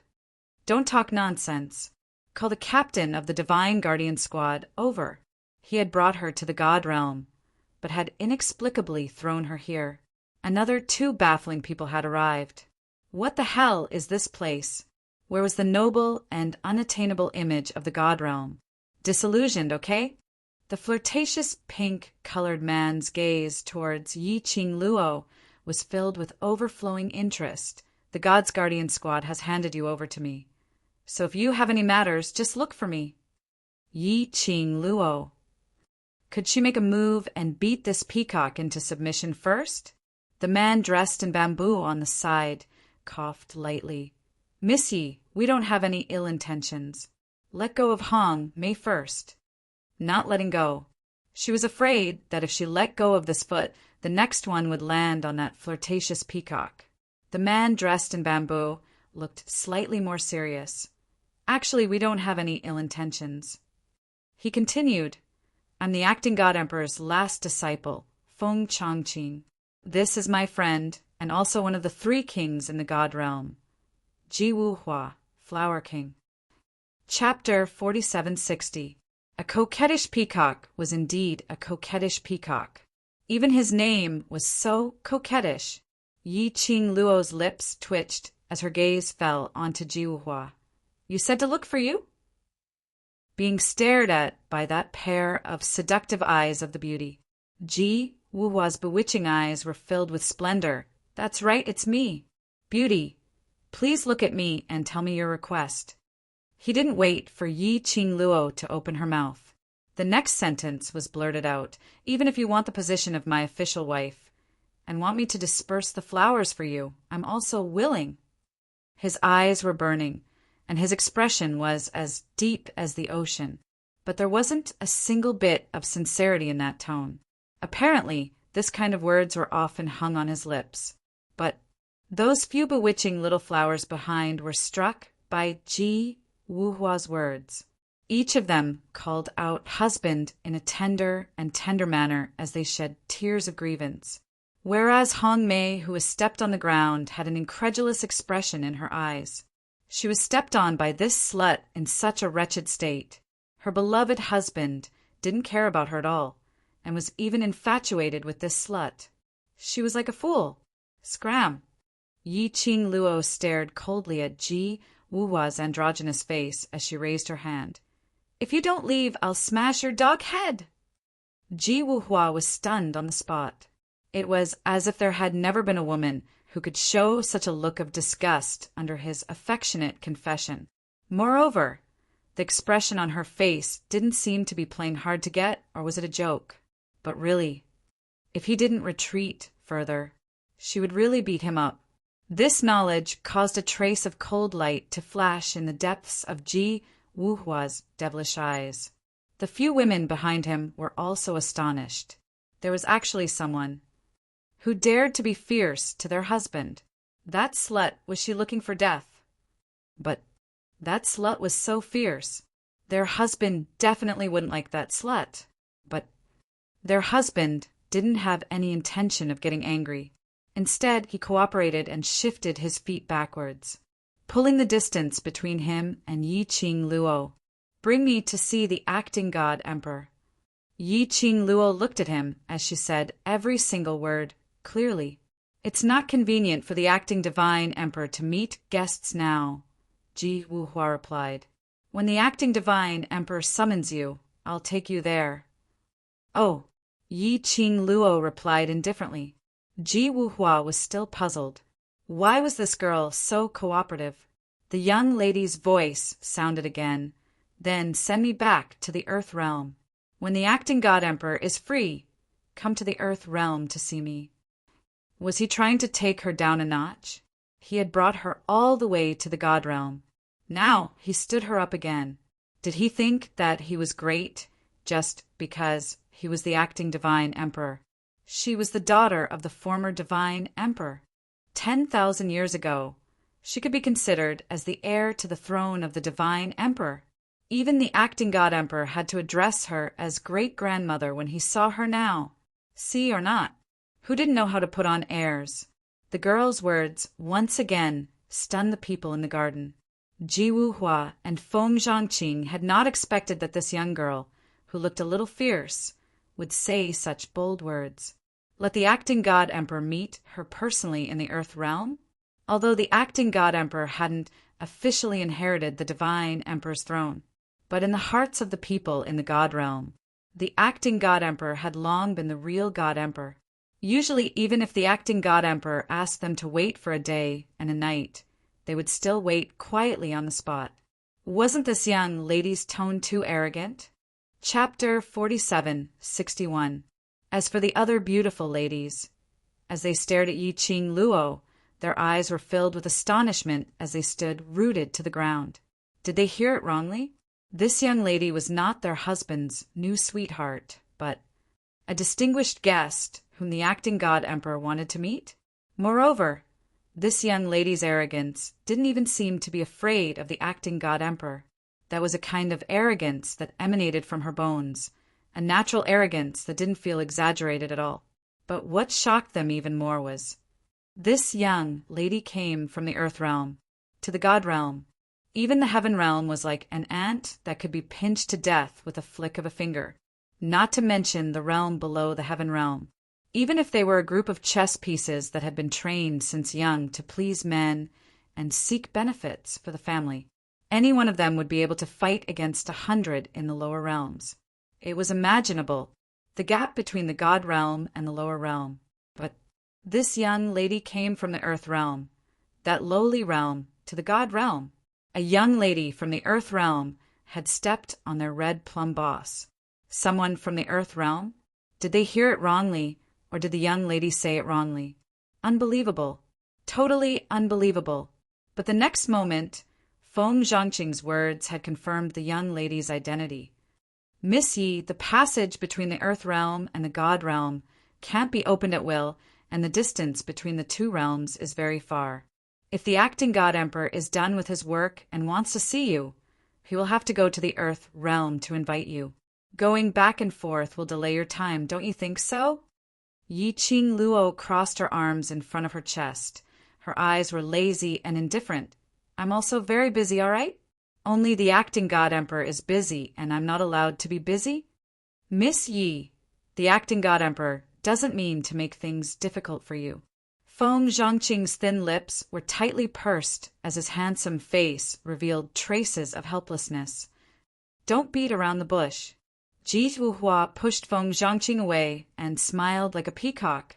Don't talk nonsense. Call the captain of the Divine Guardian Squad over. He had brought her to the God Realm, but had inexplicably thrown her here. Another 2 baffling people had arrived. What the hell is this place? Where was the noble and unattainable image of the God Realm? Disillusioned, okay? The flirtatious pink-colored man's gaze towards Yi Qing Luo was filled with overflowing interest. The God's Guardian Squad has handed you over to me. So if you have any matters, just look for me. Yi Qing Luo. Could she make a move and beat this peacock into submission first? The man dressed in bamboo on the side coughed lightly. Miss Yi, we don't have any ill intentions. Let go of Hong Mei first. Not letting go. She was afraid that if she let go of this foot, the next one would land on that flirtatious peacock. The man dressed in bamboo looked slightly more serious. Actually, we don't have any ill intentions. He continued, I'm the acting God Emperor's last disciple, Feng Changqing. This is my friend, and also one of the 3 kings in the God Realm. Ji Wuhua, Flower King. Chapter 4760. A coquettish peacock was indeed a coquettish peacock. Even his name was so coquettish. Yi Qing Luo's lips twitched as her gaze fell onto Ji Wuhua. You said to look for you? Being stared at by that pair of seductive eyes of the beauty. Ji Wuhua's bewitching eyes were filled with splendor. That's right, it's me. Beauty, please look at me and tell me your request. He didn't wait for Yi Qingluo to open her mouth. The next sentence was blurted out. Even if you want the position of my official wife and want me to disperse the flowers for you, I'm also willing. His eyes were burning, and his expression was as deep as the ocean. But there wasn't a single bit of sincerity in that tone. Apparently, this kind of words were often hung on his lips. But those few bewitching little flowers behind were struck by Ji Wuhua's words. Each of them called out husband in a tender manner as they shed tears of grievance. Whereas Hong Mei, who was stepped on the ground, had an incredulous expression in her eyes. She was stepped on by this slut in such a wretched state. Her beloved husband didn't care about her at all, and was even infatuated with this slut. She was like a fool. Scram! Yi Qingluo stared coldly at Ji Wuhua's androgynous face as she raised her hand. If you don't leave, I'll smash your dog head! Ji Wuhua was stunned on the spot. It was as if there had never been a woman who could show such a look of disgust under his affectionate confession. Moreover, the expression on her face didn't seem to be plain hard to get, or was it a joke? But really, if he didn't retreat further, she would really beat him up. This knowledge caused a trace of cold light to flash in the depths of Ji Wuhua's devilish eyes. The few women behind him were also astonished. There was actually someone who dared to be fierce to their husband. That slut, was she looking for death? But that slut was so fierce. Their husband definitely wouldn't like that slut. But their husband didn't have any intention of getting angry. Instead, he cooperated and shifted his feet backwards, pulling the distance between him and Yi Qingluo. Bring me to see the acting god emperor. Yi Qingluo looked at him as she said every single word clearly. It's not convenient for the acting divine emperor to meet guests now, Ji Wuhua replied. When the acting divine emperor summons you, I'll take you there. Oh, Yi Qingluo replied indifferently. Ji Wuhua was still puzzled. Why was this girl so cooperative? The young lady's voice sounded again. Then send me back to the Earth realm. When the acting god emperor is free, come to the Earth realm to see me. Was he trying to take her down a notch? He had brought her all the way to the god realm. Now he stood her up again. Did he think that he was great just because he was the acting divine emperor? She was the daughter of the former divine emperor. 10,000 years ago, she could be considered as the heir to the throne of the divine emperor. Even the acting god emperor had to address her as great-grandmother when he saw her now. See or not, who didn't know how to put on airs? The girl's words once again stunned the people in the garden. Ji Wuhua and Feng Zhangqing had not expected that this young girl, who looked a little fierce, would say such bold words. Let the acting god emperor meet her personally in the Earth realm? Although the acting god emperor hadn't officially inherited the divine emperor's throne, but in the hearts of the people in the god realm, the acting god emperor had long been the real god emperor. Usually, even if the acting god emperor asked them to wait for a day and a night, they would still wait quietly on the spot. Wasn't this young lady's tone too arrogant? Chapter 47:61. As for the other beautiful ladies, as they stared at Yi Qingluo, their eyes were filled with astonishment as they stood rooted to the ground. Did they hear it wrongly? This young lady was not their husband's new sweetheart, but a distinguished guest whom the acting god emperor wanted to meet. Moreover, this young lady's arrogance didn't even seem to be afraid of the acting god emperor. That was a kind of arrogance that emanated from her bones, a natural arrogance that didn't feel exaggerated at all. But what shocked them even more was, this young lady came from the Earth realm to the god realm. Even the heaven realm was like an ant that could be pinched to death with a flick of a finger, not to mention the realm below the heaven realm. Even if they were a group of chess pieces that had been trained since young to please men and seek benefits for the family, Any one of them would be able to fight against 100 in the lower realms. It was imaginable, the gap between the God realm and the lower realm. But this young lady came from the earth realm, that lowly realm, to the God realm. A young lady from the earth realm had stepped on their red plum boss. Someone from the earth realm? Did they hear it wrongly, or did the young lady say it wrongly? Unbelievable. Totally unbelievable. But the next moment, Feng Zhangqing's words had confirmed the young lady's identity. Miss Yi, the passage between the earth realm and the God realm can't be opened at will, and the distance between the two realms is very far. If the acting God Emperor is done with his work and wants to see you, he will have to go to the earth realm to invite you. Going back and forth will delay your time, don't you think so? Yi Qing Luo crossed her arms in front of her chest. Her eyes were lazy and indifferent. I'm also very busy, all right? Only the acting God Emperor is busy, and I'm not allowed to be busy? Miss Yi, the acting God Emperor, doesn't mean to make things difficult for you. Feng Zhangqing's thin lips were tightly pursed as his handsome face revealed traces of helplessness. Don't beat around the bush. Ji Wuhua pushed Feng Zhangqing away and smiled like a peacock.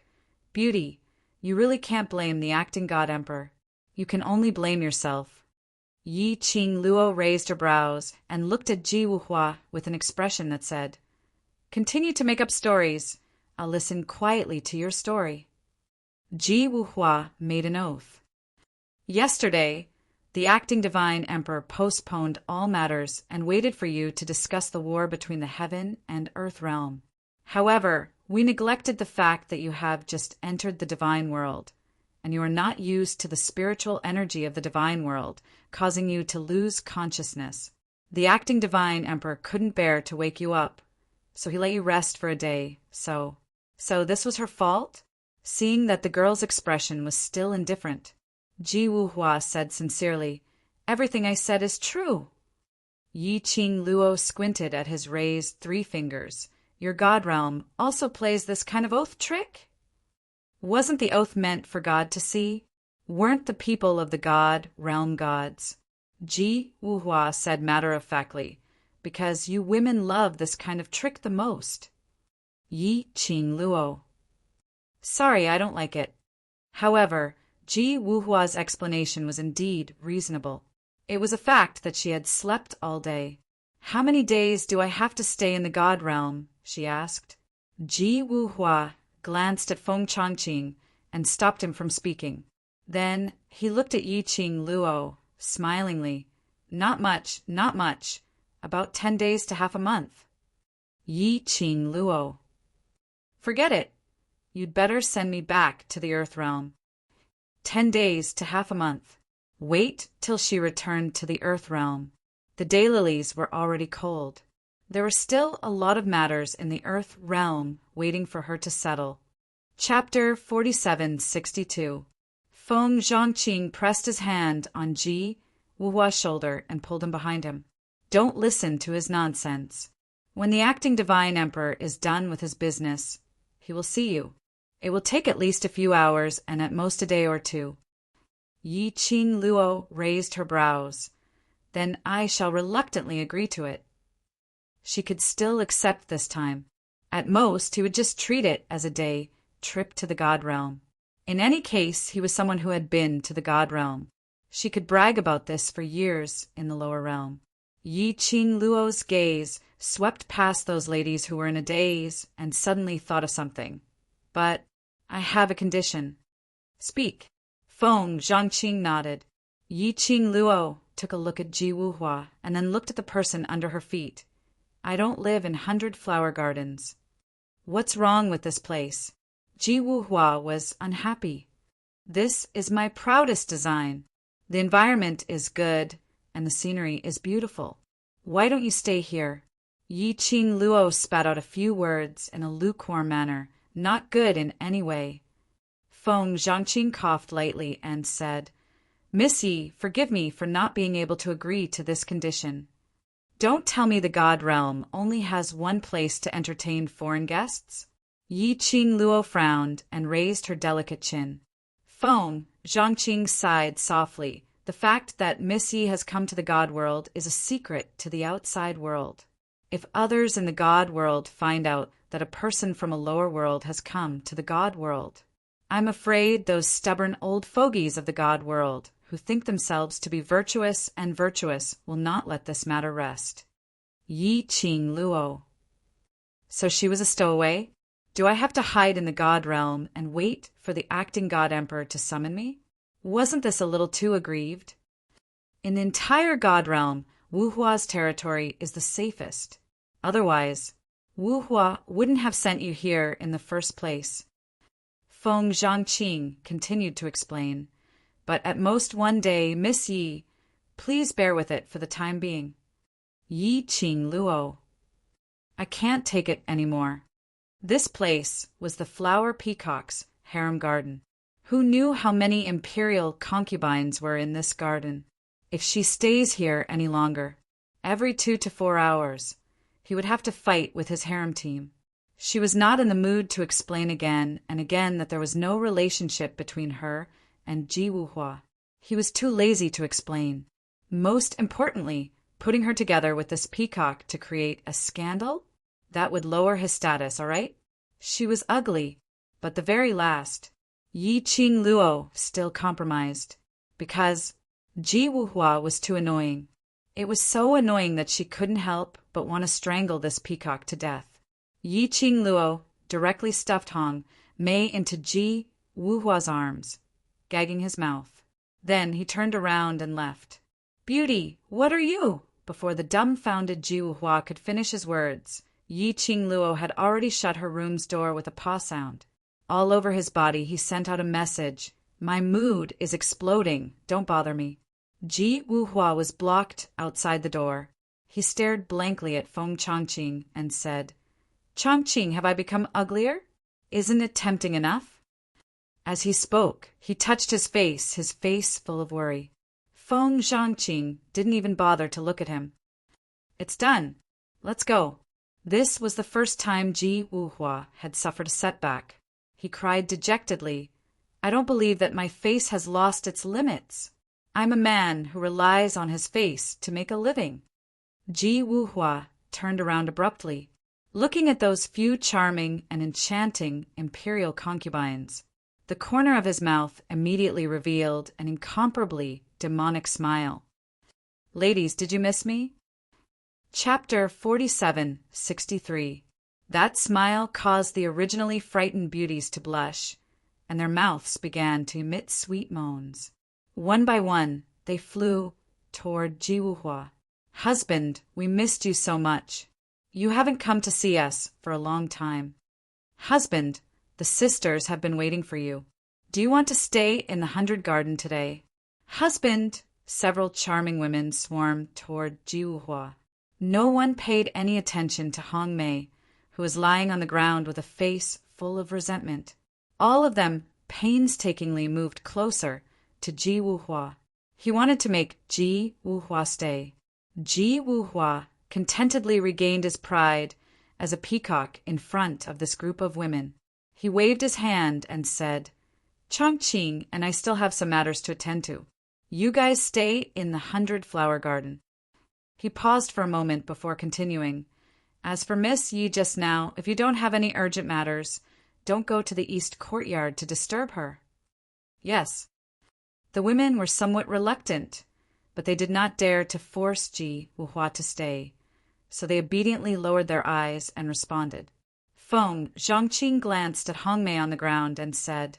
Beauty, you really can't blame the acting God Emperor. You can only blame yourself. Yi Qing Luo raised her brows and looked at Ji Wuhua with an expression that said, "Continue to make up stories. I'll listen quietly to your story." Ji Wuhua made an oath. Yesterday, the acting divine emperor postponed all matters and waited for you to discuss the war between the heaven and earth realm. However, we neglected the fact that you have just entered the divine world, and you are not used to the spiritual energy of the divine world, causing you to lose consciousness. The acting divine emperor couldn't bear to wake you up, so he let you rest for a day. So this was her fault? Seeing that the girl's expression was still indifferent, Ji Wuhua said sincerely, "Everything I said is true." Yi Qing Luo squinted at his raised 3 fingers. "Your God realm also plays this kind of oath trick? Wasn't the oath meant for God to see? Weren't the people of the God realm gods?" Ji Wuhua said matter-of-factly, "Because you women love this kind of trick the most." Yi Qing Luo: "Sorry, I don't like it." However, Ji Wuhua's explanation was indeed reasonable. It was a fact that she had slept all day. "How many days do I have to stay in the God realm?" she asked. Ji Wuhua glanced at Feng Zhangqing and stopped him from speaking. Then he looked at Yi Qing Luo, smilingly. Not much. About 10 days to half a month." Yi Qing Luo: "Forget it. You'd better send me back to the earth realm." 10 days to half a month. Wait till she returned to the earth realm. The daylilies were already cold. There were still a lot of matters in the earth realm waiting for her to settle. Chapter 4762. Feng Zhangqing pressed his hand on Ji Wuhua's shoulder and pulled him behind him. "Don't listen to his nonsense. When the acting divine emperor is done with his business, he will see you. It will take at least a few hours and at most a day or 2. Yi Qing Luo raised her brows. "Then I shall reluctantly agree to it." She could still accept this time. At most, he would just treat it as a day trip to the God realm. In any case, he was someone who had been to the God realm. She could brag about this for years in the lower realm. Yi Qing Luo's gaze swept past those ladies who were in a daze and suddenly thought of something. "But I have a condition." "Speak." Feng Zhangqing nodded. Yi Qing Luo took a look at Ji Wuhua and then looked at the person under her feet. "I don't live in 100 flower gardens." "What's wrong with this place?" Ji Wuhua was unhappy. "This is my proudest design. The environment is good and the scenery is beautiful. Why don't you stay here?" Yi Qing Luo spat out a few words in a lukewarm manner, not good in any way. Feng Zhangqing coughed lightly and said, "Miss Yi, forgive me for not being able to agree to this condition. Don't tell me the God realm only has one place to entertain foreign guests?" Yi Qing Luo frowned and raised her delicate chin. Feng Zhangqing sighed softly, The fact that Miss Yi has come to the God world is a secret to the outside world. If others in the God world find out that a person from a lower world has come to the God world, I'm afraid those stubborn old fogies of the God world, who think themselves to be virtuous and virtuous, will not let this matter rest. Yi Qing Luo. So she was a stowaway? Do I have to hide in the God realm and wait for the acting God Emperor to summon me? Wasn't this a little too aggrieved? In the entire God realm, Wu Hua's territory is the safest. Otherwise, Wu Hua wouldn't have sent you here in the first place. Feng Zhangqing continued to explain, but at most one day, Miss Yi, please bear with it for the time being. Yi Qing Luo. I can't take it anymore. This place was the Flower Peacock's harem garden. Who knew how many imperial concubines were in this garden? If she stays here any longer, every 2 to 4 hours, he would have to fight with his harem team. She was not in the mood to explain again and again that there was no relationship between her and Ji Wuhua. He was too lazy to explain. Most importantly, putting her together with this peacock to create a scandal? That would lower his status, all right? She was ugly, but the very last, Yi Qing Luo still compromised, because Ji Wuhua was too annoying. It was so annoying that she couldn't help but want to strangle this peacock to death. Yi Qing Luo directly stuffed Hong Mei into Ji Wuhua's arms, gagging his mouth. Then he turned around and left. Beauty, what are you? Before the dumbfounded Ji Wuhua could finish his words, Yi Qing Luo had already shut her room's door with a paw sound. All over his body he sent out a message. My mood is exploding. Don't bother me. Ji Wuhua was blocked outside the door. He stared blankly at Feng Chongqing and said, Chongqing, have I become uglier? Isn't it tempting enough? As he spoke, he touched his face full of worry. Feng Zhangqing didn't even bother to look at him. It's done. Let's go. This was the first time Ji Wuhua had suffered a setback. He cried dejectedly, I don't believe that my face has lost its limits. I'm a man who relies on his face to make a living. Ji Wuhua turned around abruptly, looking at those few charming and enchanting imperial concubines. The corner of his mouth immediately revealed an incomparably demonic smile. Ladies, did you miss me? Chapter 4763. That smile caused the originally frightened beauties to blush, and their mouths began to emit sweet moans. One by one, they flew toward Ji Wuhua. Husband, we missed you so much. You haven't come to see us for a long time. Husband, the sisters have been waiting for you. Do you want to stay in the 100 Garden today? Husband, several charming women swarmed toward Ji Wuhua. No one paid any attention to Hong Mei, who was lying on the ground with a face full of resentment. All of them painstakingly moved closer to Ji Wuhua. He wanted to make Ji Wuhua stay. Ji Wuhua contentedly regained his pride as a peacock in front of this group of women. He waved his hand and said, Chongqing and I still have some matters to attend to. You guys stay in the 100 Flower Garden. He paused for a moment before continuing. As for Miss Yi just now, if you don't have any urgent matters, don't go to the east courtyard to disturb her. Yes. The women were somewhat reluctant, but they did not dare to force Ji Wuhua to stay, so they obediently lowered their eyes and responded. Feng Zhangqing glanced at Hong Mei on the ground and said,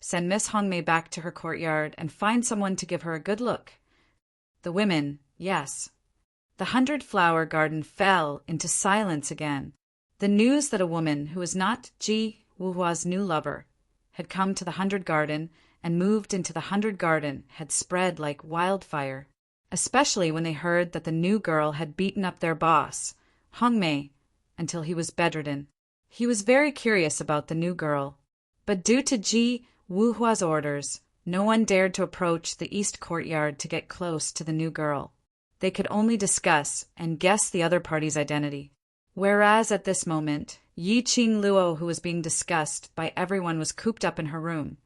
Send Miss Hong Mei back to her courtyard and find someone to give her a good look. The women, yes. The 100 Flower Garden fell into silence again. The news that a woman who was not Ji Wuhua's new lover had come to the 100 Garden and moved into the 100 Garden had spread like wildfire, especially when they heard that the new girl had beaten up their boss, Hong Mei, until he was bedridden. He was very curious about the new girl, but due to Ji Wuhua's orders, no one dared to approach the east courtyard to get close to the new girl. They could only discuss and guess the other party's identity. Whereas at this moment, Yi Qing Luo, who was being discussed by everyone, was cooped up in her room,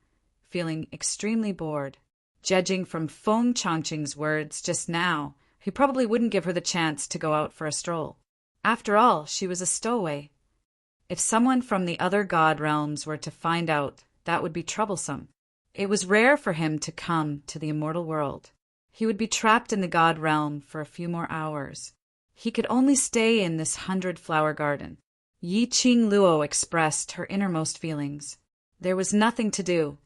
feeling extremely bored. Judging from Feng Changqing's words just now, he probably wouldn't give her the chance to go out for a stroll. After all, she was a stowaway. If someone from the other god realms were to find out, that would be troublesome. It was rare for him to come to the immortal world. He would be trapped in the god realm for a few more hours. He could only stay in this 100-flower garden. Yi Qing Luo expressed her innermost feelings. There was nothing to do.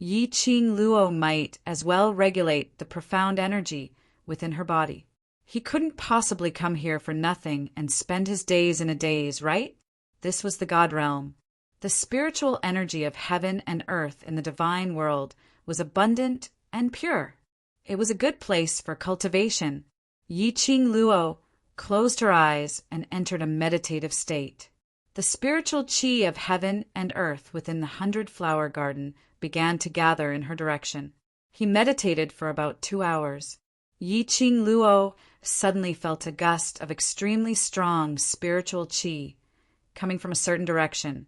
Yi Qing Luo might as well regulate the profound energy within her body. He couldn't possibly come here for nothing and spend his days in a daze, right? This was the God realm. The spiritual energy of heaven and earth in the divine world was abundant and pure. It was a good place for cultivation. Yi Qing Luo closed her eyes and entered a meditative state. The spiritual qi of heaven and earth within the 100-flower garden began to gather in her direction. He meditated for about 2 hours. Yi Qing Luo suddenly felt a gust of extremely strong spiritual qi coming from a certain direction,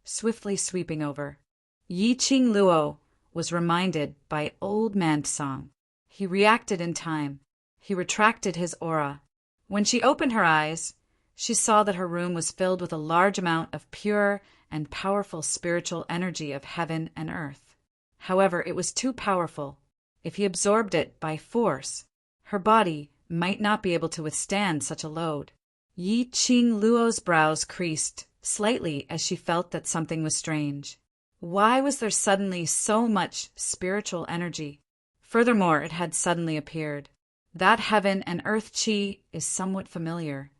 swiftly sweeping over. Yi Qing Luo was reminded by Old Man Song. He reacted in time. He retracted his aura. When she opened her eyes, she saw that her room was filled with a large amount of pure and powerful spiritual energy of heaven and earth. However, it was too powerful. If he absorbed it by force, her body might not be able to withstand such a load. Yi Qing Luo's brows creased slightly as she felt that something was strange. Why was there suddenly so much spiritual energy? Furthermore, it had suddenly appeared. That heaven and earth qi is somewhat familiar.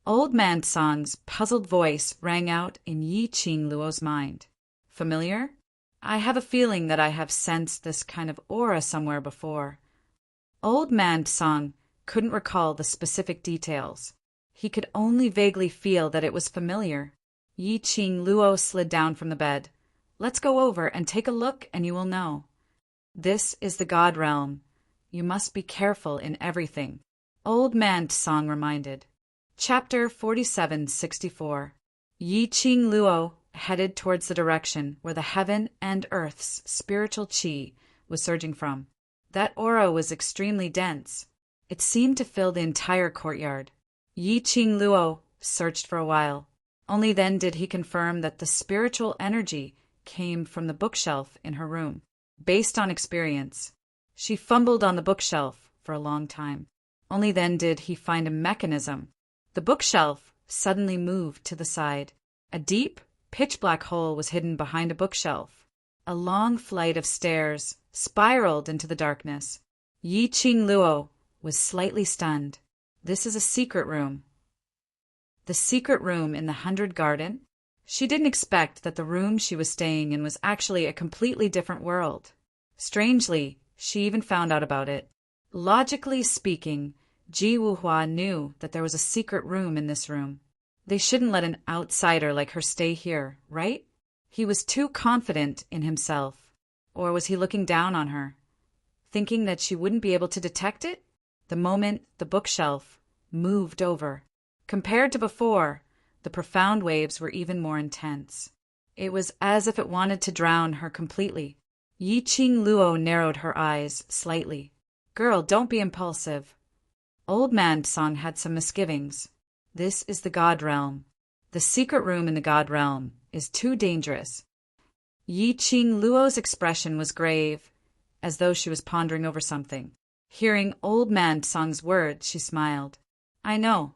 Old Man Song's puzzled voice rang out in Yi Qing Luo's mind. Familiar? I have a feeling that I have sensed this kind of aura somewhere before. Old Man Song couldn't recall the specific details. He could only vaguely feel that it was familiar. Yi Qing Luo slid down from the bed. Let's go over and take a look and you will know. This is the God realm. You must be careful in everything. Old Man Song reminded. Chapter 4764. Yi Qing Luo headed towards the direction where the heaven and earth's spiritual qi was surging from. That aura was extremely dense. It seemed to fill the entire courtyard. Yi Qing Luo searched for a while. Only then did he confirm that the spiritual energy came from the bookshelf in her room. Based on experience, she fumbled on the bookshelf for a long time. Only then did he find a mechanism. The bookshelf suddenly moved to the side. A deep, pitch-black hole was hidden behind a bookshelf. A long flight of stairs spiraled into the darkness. Yi Qing Luo was slightly stunned. This is a secret room. The secret room in the 100 Garden? She didn't expect that the room she was staying in was actually a completely different world. Strangely, she even found out about it. Logically speaking, Ji Wuhua knew that there was a secret room in this room. They shouldn't let an outsider like her stay here, right? He was too confident in himself. Or was he looking down on her, thinking that she wouldn't be able to detect it? The moment the bookshelf moved over. Compared to before, the profound waves were even more intense. It was as if it wanted to drown her completely. Yi Qing Luo narrowed her eyes slightly. Girl, don't be impulsive. Old Man Song had some misgivings. This is the God realm. The secret room in the God realm is too dangerous. Yi Qing Luo's expression was grave, as though she was pondering over something. Hearing Old Man Song's words, she smiled. I know.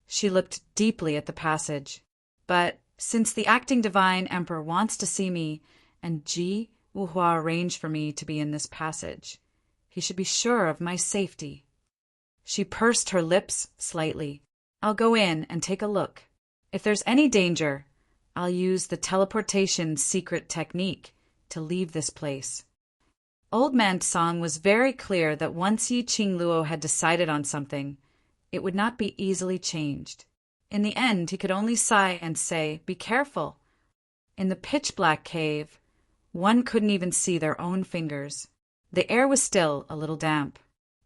She looked deeply at the passage. But since the acting divine emperor wants to see me, and Ji Wuhua arranged for me to be in this passage, he should be sure of my safety. She pursed her lips slightly. I'll go in and take a look. If there's any danger, I'll use the teleportation secret technique to leave this place. Old Man Song was very clear that once Yi Qing Luo had decided on something, it would not be easily changed. In the end, he could only sigh and say, be careful. In the pitch-black cave, one couldn't even see their own fingers. The air was still a little damp.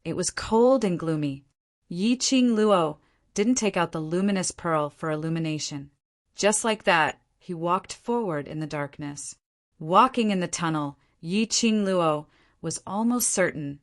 It was cold and gloomy. Yi Qing Luo didn't take out the luminous pearl for illumination. Just like that, he walked forward in the darkness. Walking in the tunnel, Yi Qing Luo was almost certain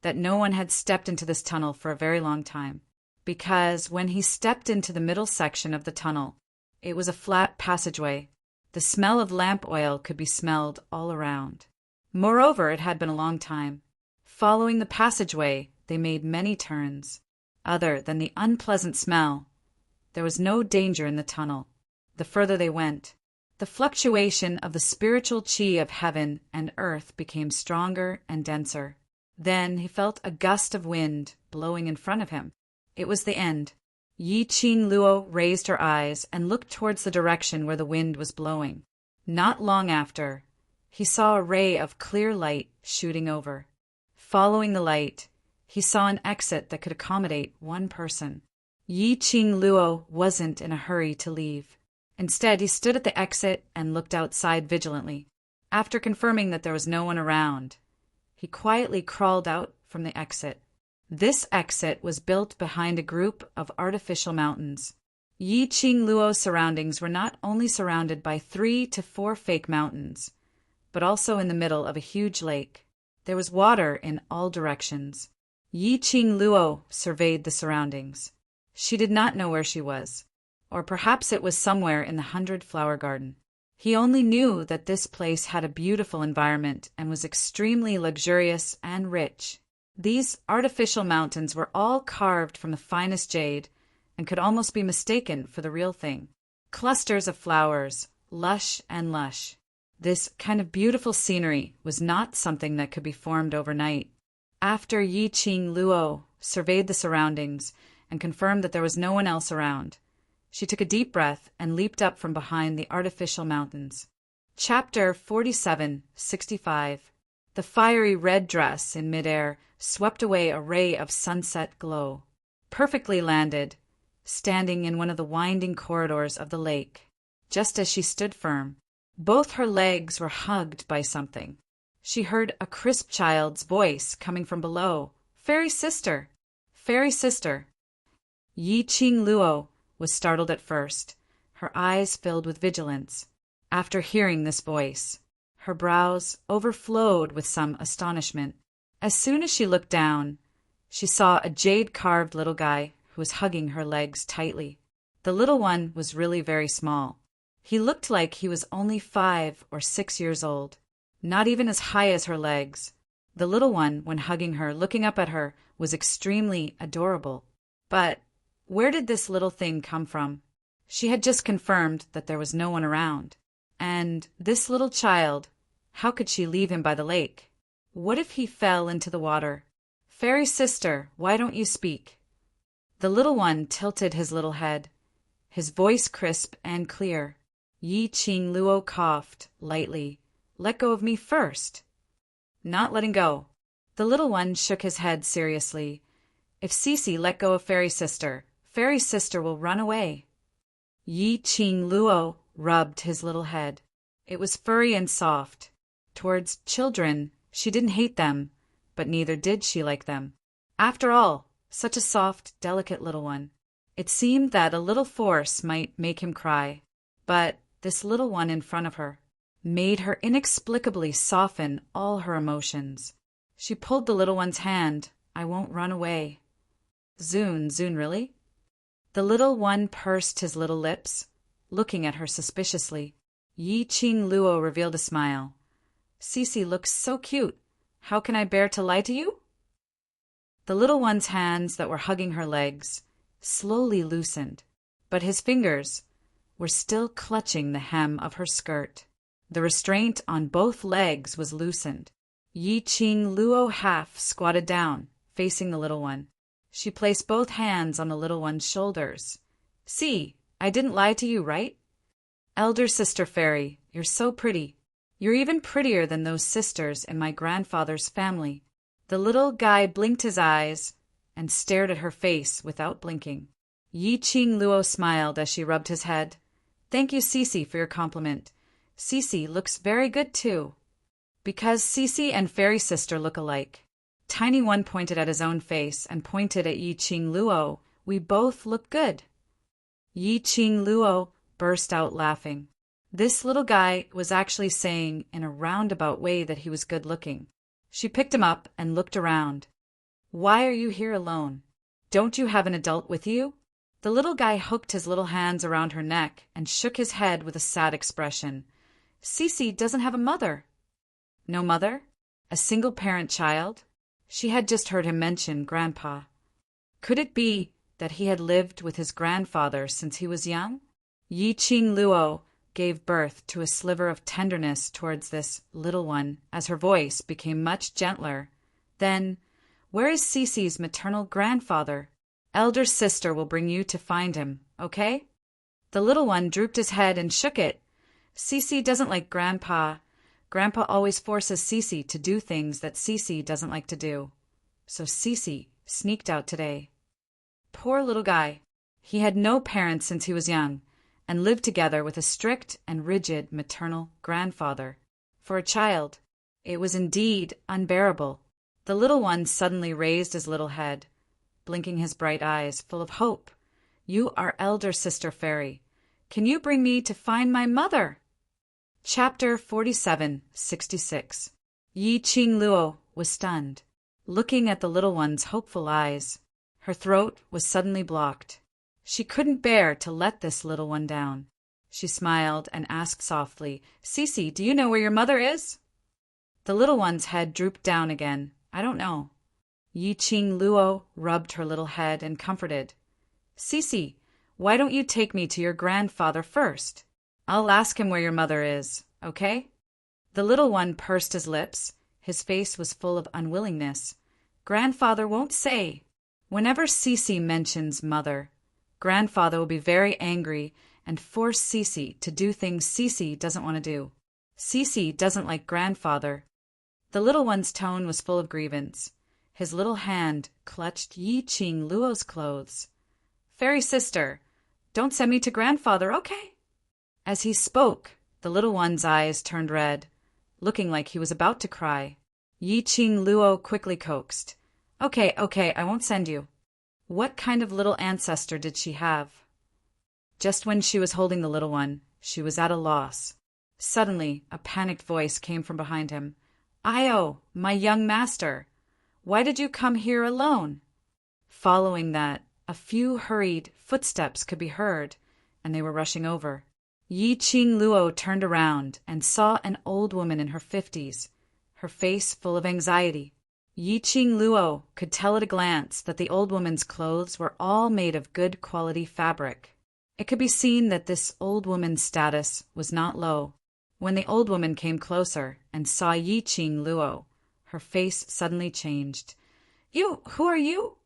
that no one had stepped into this tunnel for a very long time, because when he stepped into the middle section of the tunnel, it was a flat passageway. The smell of lamp oil could be smelled all around. Moreover, it had been a long time. Following the passageway, they made many turns. Other than the unpleasant smell, there was no danger in the tunnel. The further they went, the fluctuation of the spiritual chi of heaven and earth became stronger and denser. Then he felt a gust of wind blowing in front of him. It was the end. Yi Qing Luo raised her eyes and looked towards the direction where the wind was blowing. Not long after, he saw a ray of clear light shooting over. Following the light, he saw an exit that could accommodate one person. Yi Qing Luo wasn't in a hurry to leave. Instead, he stood at the exit and looked outside vigilantly. After confirming that there was no one around, he quietly crawled out from the exit. This exit was built behind a group of artificial mountains. Yi Qing Luo's surroundings were not only surrounded by 3 to 4 fake mountains, but also in the middle of a huge lake. There was water in all directions. Yi Qing Luo surveyed the surroundings. She did not know where she was, or perhaps it was somewhere in the 100-flower garden. He only knew that this place had a beautiful environment and was extremely luxurious and rich. These artificial mountains were all carved from the finest jade and could almost be mistaken for the real thing. Clusters of flowers, lush and lush. This kind of beautiful scenery was not something that could be formed overnight. After Yi Qing Luo surveyed the surroundings and confirmed that there was no one else around, she took a deep breath and leaped up from behind the artificial mountains. Chapter 47:65. The fiery red dress in midair swept away a ray of sunset glow. Perfectly landed, standing in one of the winding corridors of the lake. Just as she stood firm, both her legs were hugged by something. She heard a crisp child's voice coming from below. "Fairy sister! Fairy sister!" Yi Qing Luo was startled at first, her eyes filled with vigilance. After hearing this voice, her brows overflowed with some astonishment. As soon as she looked down, she saw a jade-carved little guy who was hugging her legs tightly. The little one was really very small. He looked like he was only 5 or 6 years old, not even as high as her legs. The little one, when hugging her, looking up at her, was extremely adorable. But where did this little thing come from? She had just confirmed that there was no one around. And this little child, how could she leave him by the lake? What if he fell into the water? "Fairy sister, why don't you speak?" The little one tilted his little head, his voice crisp and clear. Yi Qing Luo coughed lightly. "Let go of me first." Not letting go. The little one shook his head seriously. "If Cece let go of Fairy sister will run away." Yi Qing Luo rubbed his little head. It was furry and soft. Towards children, she didn't hate them, but neither did she like them. After all, such a soft, delicate little one. It seemed that a little force might make him cry, but this little one in front of her made her inexplicably soften all her emotions. She pulled the little one's hand. "I won't run away." "Zun, really?" The little one pursed his little lips, looking at her suspiciously. Yi Qing Luo revealed a smile. "Cece looks so cute. How can I bear to lie to you?" The little one's hands that were hugging her legs slowly loosened, but his fingers were still clutching the hem of her skirt. The restraint on both legs was loosened. Yi Qing Luo half squatted down, facing the little one. She placed both hands on the little one's shoulders. "See, I didn't lie to you, right? Elder sister fairy, you're so pretty. You're even prettier than those sisters in my grandfather's family." The little guy blinked his eyes and stared at her face without blinking. Yi Qing Luo smiled as she rubbed his head. "Thank you, Cece, for your compliment. Cece looks very good too." Because Cece and Fairy Sister look alike. Tiny One pointed at his own face and pointed at Yi Qing Luo. "We both look good." Yi Qing Luo burst out laughing. This little guy was actually saying in a roundabout way that he was good-looking. She picked him up and looked around. Why are you here alone? Don't you have an adult with you? The little guy hooked his little hands around her neck and shook his head with a sad expression. Cece doesn't have a mother. No mother? A single-parent child? She had just heard him mention Grandpa. Could it be that he had lived with his grandfather since he was young? Yi-Ching Luo gave birth to a sliver of tenderness towards this little one as her voice became much gentler. Then, where is Cece's maternal grandfather? Elder sister will bring you to find him, okay? The little one drooped his head and shook it. Cece doesn't like Grandpa. Grandpa always forces Cece to do things that Cece doesn't like to do. So Cece sneaked out today. Poor little guy. He had no parents since he was young, and lived together with a strict and rigid maternal grandfather. For a child, it was indeed unbearable. The little one suddenly raised his little head, blinking his bright eyes full of hope. You are elder sister fairy. Can you bring me to find my mother? Chapter 47:66. Yi-Ching Luo was stunned, looking at the little one's hopeful eyes. Her throat was suddenly blocked. She couldn't bear to let this little one down. She smiled and asked softly, Cece, do you know where your mother is? The little one's head drooped down again. I don't know. Yi-Ching Luo rubbed her little head and comforted. Cece, why don't you take me to your grandfather first? I'll ask him where your mother is, okay? The little one pursed his lips. His face was full of unwillingness. Grandfather won't say. Whenever Cece mentions mother, Grandfather will be very angry and force Cece to do things Cece doesn't want to do. Cece doesn't like Grandfather. The little one's tone was full of grievance. His little hand clutched Yi-Ching Luo's clothes. Fairy sister, don't send me to Grandfather, okay? As he spoke, the little one's eyes turned red, looking like he was about to cry. Yi-Ching Luo quickly coaxed. Okay, I won't send you. What kind of little ancestor did she have? Just when she was holding the little one, she was at a loss. Suddenly, a panicked voice came from behind him. Io, my young master, why did you come here alone? Following that, a few hurried footsteps could be heard, and they were rushing over. Yi-Ching Luo turned around and saw an old woman in her 50s, her face full of anxiety. Yi-Ching Luo could tell at a glance that the old woman's clothes were all made of good quality fabric. It could be seen that this old woman's status was not low. When the old woman came closer and saw Yi-Ching Luo, her face suddenly changed. Who are you?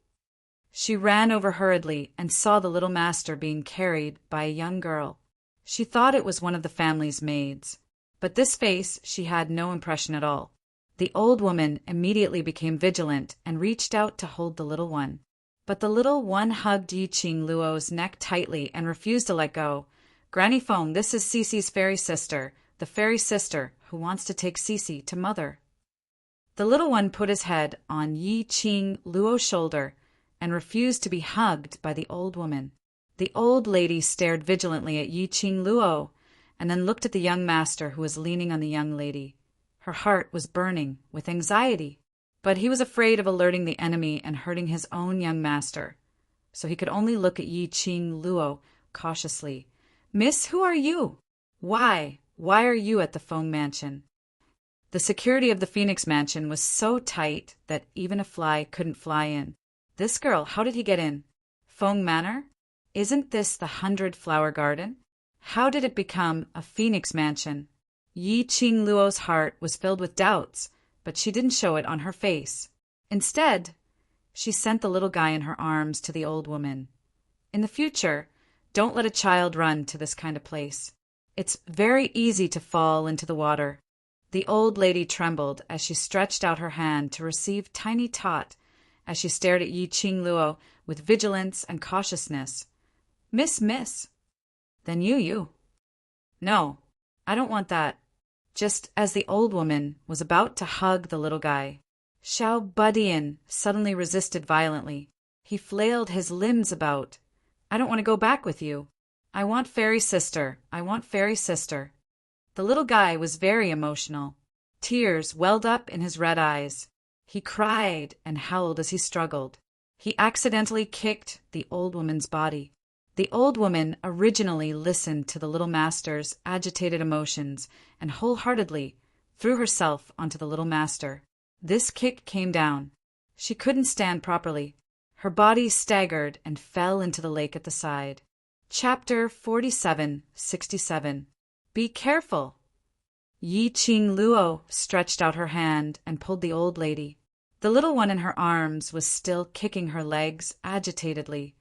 She ran over hurriedly and saw the little master being carried by a young girl. She thought it was one of the family's maids, but this face she had no impression at all. The old woman immediately became vigilant and reached out to hold the little one. But the little one hugged Yi-Ching Luo's neck tightly and refused to let go. Granny Feng, this is Cece's fairy sister, the fairy sister who wants to take Cece to mother. The little one put his head on Yi-Ching Luo's shoulder and refused to be hugged by the old woman. The old lady stared vigilantly at Yi-Ching Luo and then looked at the young master who was leaning on the young lady. Her heart was burning with anxiety, but he was afraid of alerting the enemy and hurting his own young master, so he could only look at Yi-Ching Luo cautiously. Miss, who are you? Why are you at the Feng Mansion? The security of the Phoenix Mansion was so tight that even a fly couldn't fly in. This girl, how did he get in? Feng Manor? Isn't this the 100-flower garden? How did it become a Phoenix Mansion? Yi-Ching Luo's heart was filled with doubts, but she didn't show it on her face. Instead, she sent the little guy in her arms to the old woman. In the future, don't let a child run to this kind of place. It's very easy to fall into the water. The old lady trembled as she stretched out her hand to receive tiny Tot as she stared at Yi-Ching Luo with vigilance and cautiousness. Miss. Then you. No, I don't want that. Just as the old woman was about to hug the little guy, Xiao Budian suddenly resisted violently. He flailed his limbs about. I don't want to go back with you. I want fairy sister. The little guy was very emotional. Tears welled up in his red eyes. He cried and howled as he struggled. He accidentally kicked the old woman's body. The old woman originally listened to the little master's agitated emotions and wholeheartedly threw herself onto the little master. This kick came down. She couldn't stand properly. Her body staggered and fell into the lake at the side. Chapter 47:67. Be careful. Yi Qing Luo stretched out her hand and pulled the old lady. The little one in her arms was still kicking her legs agitatedly,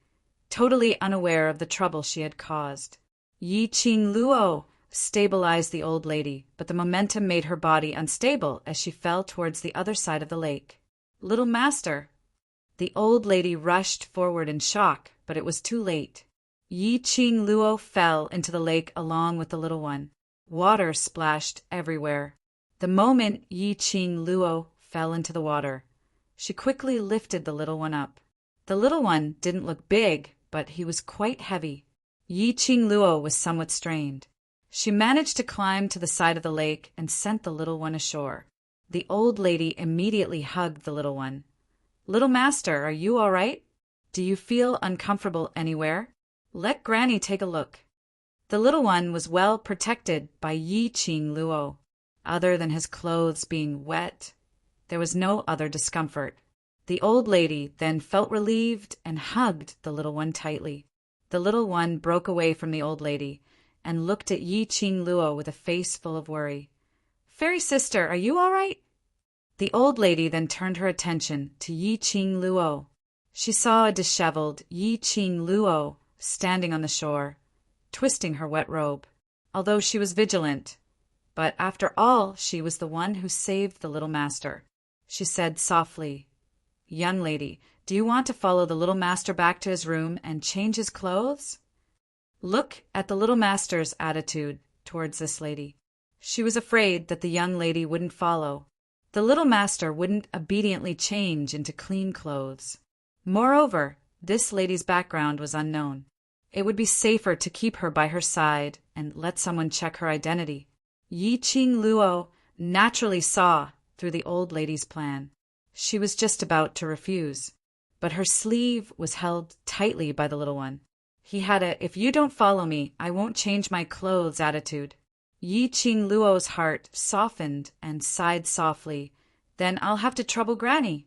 totally unaware of the trouble she had caused. Yi Qing Luo stabilized the old lady, but the momentum made her body unstable as she fell towards the other side of the lake. Little master! The old lady rushed forward in shock, but it was too late. Yi Qing Luo fell into the lake along with the little one. Water splashed everywhere. The moment Yi Qing Luo fell into the water, she quickly lifted the little one up. The little one didn't look big, but he was quite heavy. Yi Qing Luo was somewhat strained. She managed to climb to the side of the lake and sent the little one ashore. The old lady immediately hugged the little one. Little master, are you all right? Do you feel uncomfortable anywhere? Let Granny take a look. The little one was well protected by Yi Qing Luo. Other than his clothes being wet, there was no other discomfort. The old lady then felt relieved and hugged the little one tightly. The little one broke away from the old lady and looked at Yi Qing Luo with a face full of worry. Fairy sister, are you all right? The old lady then turned her attention to Yi Qing Luo. She saw a disheveled Yi Qing Luo standing on the shore, twisting her wet robe, although she was vigilant. But after all, she was the one who saved the little master. She said softly, Young lady, do you want to follow the little master back to his room and change his clothes? Look at the little master's attitude towards this lady. She was afraid that the young lady wouldn't follow. The little master wouldn't obediently change into clean clothes. Moreover, this lady's background was unknown. It would be safer to keep her by her side and let someone check her identity. Yi Qing Luo naturally saw through the old lady's plan. She was just about to refuse, but her sleeve was held tightly by the little one. He had a "if you don't follow me, I won't change my clothes" attitude. Yi Qing Luo's heart softened and sighed softly. Then I'll have to trouble Granny.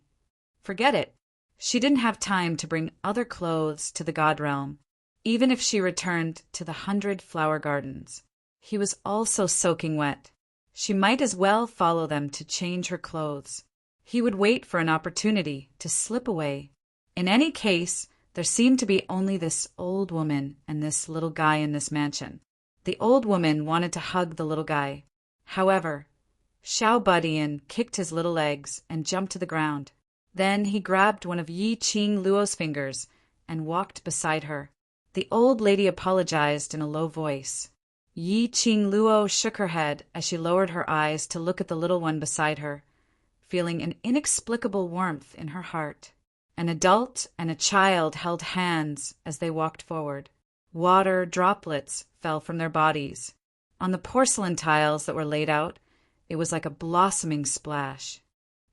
Forget it. She didn't have time to bring other clothes to the God realm, even if she returned to the 100 flower gardens. He was also soaking wet. She might as well follow them to change her clothes. He would wait for an opportunity to slip away. In any case, there seemed to be only this old woman and this little guy in this mansion. The old woman wanted to hug the little guy. However, Xiao Budian kicked his little legs and jumped to the ground. Then he grabbed one of Yi Qing Luo's fingers and walked beside her. The old lady apologized in a low voice. Yi Qing Luo shook her head as she lowered her eyes to look at the little one beside her, feeling an inexplicable warmth in her heart. An adult and a child held hands as they walked forward. Water droplets fell from their bodies. On the porcelain tiles that were laid out, it was like a blossoming splash.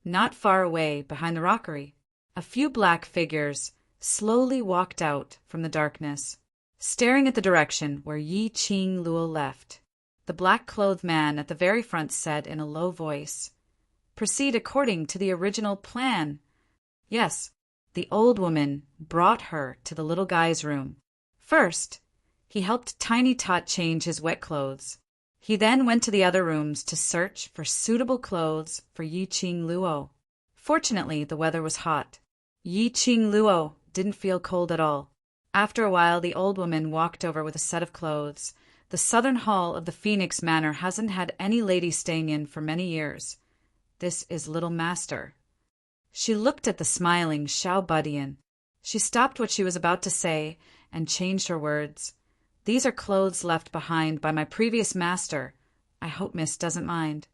Not far away, behind the rockery, a few black figures slowly walked out from the darkness, staring at the direction where Yi Qing Luo left. The black-clothed man at the very front said in a low voice, "Proceed according to the original plan." Yes, the old woman brought her to the little guy's room. First, he helped Tiny Tot change his wet clothes. He then went to the other rooms to search for suitable clothes for Yi Qing Luo. Fortunately, the weather was hot. Yi Qing Luo didn't feel cold at all. After a while, the old woman walked over with a set of clothes. The southern hall of the Phoenix Manor hasn't had any lady staying in for many years. This is Little Master. She looked at the smiling Xiao Budian. She stopped what she was about to say and changed her words. "These are clothes left behind by my previous master. I hope Miss doesn't mind."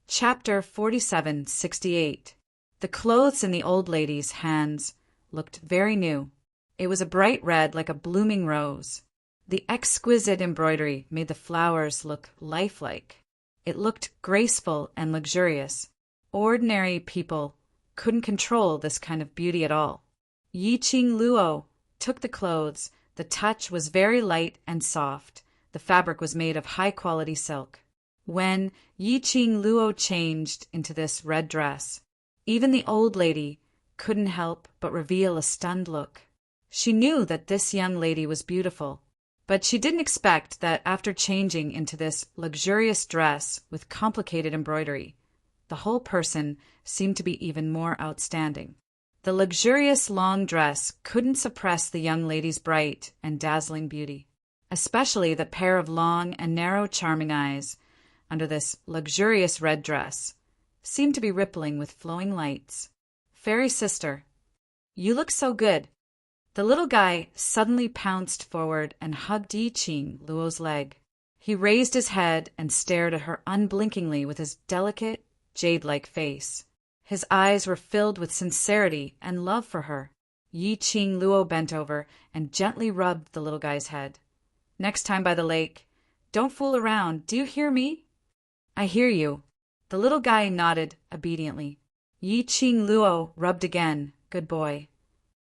Chapter 47:68. The clothes in the old lady's hands looked very new. It was a bright red like a blooming rose. The exquisite embroidery made the flowers look lifelike. It looked graceful and luxurious. Ordinary people couldn't control this kind of beauty at all. Yi Qing Luo took the clothes. The touch was very light and soft. The fabric was made of high-quality silk. When Yi Qing Luo changed into this red dress, even the old lady couldn't help but reveal a stunned look. She knew that this young lady was beautiful, but she didn't expect that after changing into this luxurious dress with complicated embroidery, the whole person seemed to be even more outstanding. The luxurious long dress couldn't suppress the young lady's bright and dazzling beauty, especially the pair of long and narrow charming eyes under this luxurious red dress seemed to be rippling with flowing lights. "Fairy sister, you look so good." The little guy suddenly pounced forward and hugged Yi Qing Luo's leg. He raised his head and stared at her unblinkingly with his delicate, jade-like face. His eyes were filled with sincerity and love for her. Yi Qing Luo bent over and gently rubbed the little guy's head. "Next time by the lake, don't fool around, do you hear me?" "I hear you." The little guy nodded obediently. Yi Qing Luo rubbed again. "Good boy."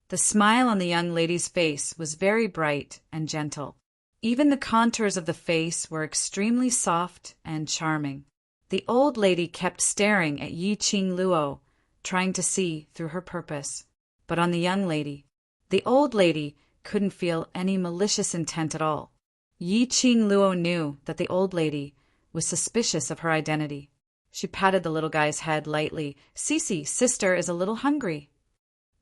The smile on the young lady's face was very bright and gentle. Even the contours of the face were extremely soft and charming. The old lady kept staring at Yi Qing Luo, trying to see through her purpose. But on the young lady, the old lady couldn't feel any malicious intent at all. Yi Qing Luo knew that the old lady was suspicious of her identity. She patted the little guy's head lightly. "Cece, sister is a little hungry."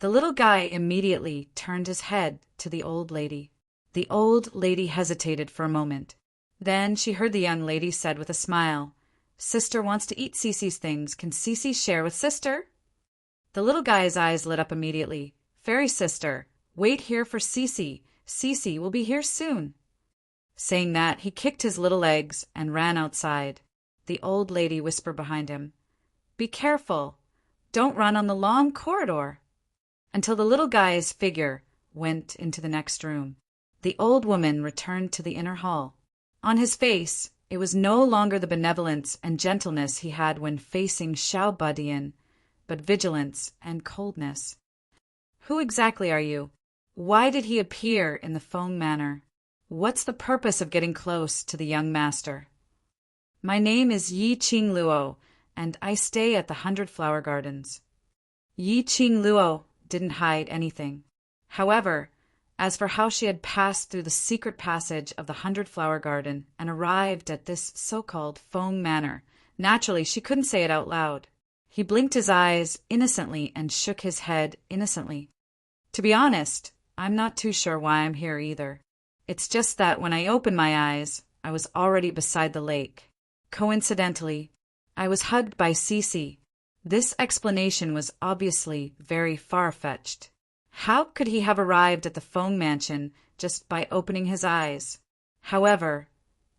The little guy immediately turned his head to the old lady. The old lady hesitated for a moment. Then she heard the young lady said with a smile, "Sister wants to eat Cece's things. Can Cece share with sister?" The little guy's eyes lit up immediately. "Fairy sister, wait here for Cece. Cece will be here soon." Saying that, he kicked his little legs and ran outside. The old lady whispered behind him, "Be careful. Don't run on the long corridor," until the little guy's figure went into the next room. The old woman returned to the inner hall. On his face, it was no longer the benevolence and gentleness he had when facing Xiao Badian, but vigilance and coldness. "Who exactly are you? Why did he appear in the Feng manner? What's the purpose of getting close to the young master?" "My name is Yi Qing Luo, and I stay at the 100 Flower Gardens." Yi Qing Luo didn't hide anything. However, as for how she had passed through the secret passage of the 100 Flower Garden and arrived at this so-called Feng manor, naturally she couldn't say it out loud. He blinked his eyes innocently and shook his head innocently. "To be honest, I'm not too sure why I'm here either. It's just that when I opened my eyes, I was already beside the lake. Coincidentally, I was hugged by Cece." This explanation was obviously very far-fetched. How could he have arrived at the Feng mansion just by opening his eyes? However,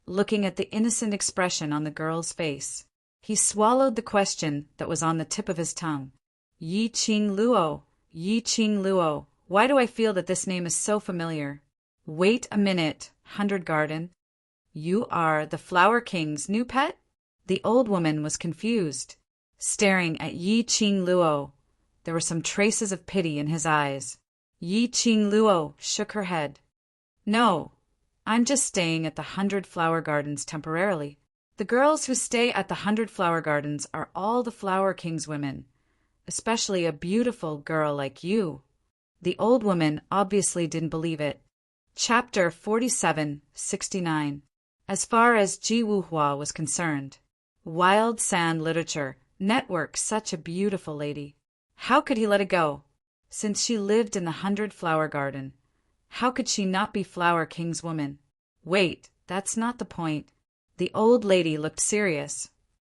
looking at the innocent expression on the girl's face, he swallowed the question that was on the tip of his tongue. "Yi Qing Luo, Yi Qing Luo, why do I feel that this name is so familiar? Wait a minute, 100 Garden. You are the Flower King's new pet?" The old woman was confused. Staring at Yi Qing Luo, there were some traces of pity in his eyes. Yi Qing Luo shook her head. "No, I'm just staying at the 100 Flower Gardens temporarily. The girls who stay at the 100 Flower Gardens are all the Flower King's women, especially a beautiful girl like you." The old woman obviously didn't believe it. Chapter 4769. As far as Ji Wuhua was concerned, Wild Sand Literature networked such a beautiful lady. How could he let it go? Since she lived in the 100 Flower Garden, how could she not be Flower King's woman? Wait, that's not the point. The old lady looked serious.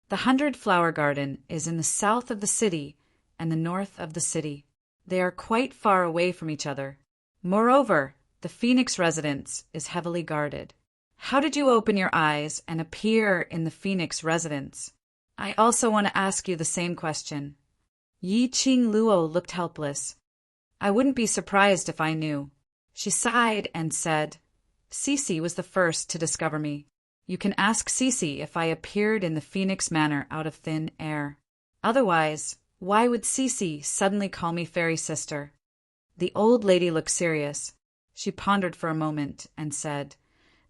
The 100 Flower Garden is in the south of the city and the north of the city. They are quite far away from each other. Moreover, the Phoenix residence is heavily guarded. How did you open your eyes and appear in the Phoenix residence? I also want to ask you the same question. Yi Qing Luo looked helpless. "I wouldn't be surprised if I knew." She sighed and said, "Cece was the first to discover me." You can ask Cece if I appeared in the Phoenix Manor out of thin air. Otherwise, why would Cece suddenly call me fairy sister?" The old lady looked serious. She pondered for a moment and said,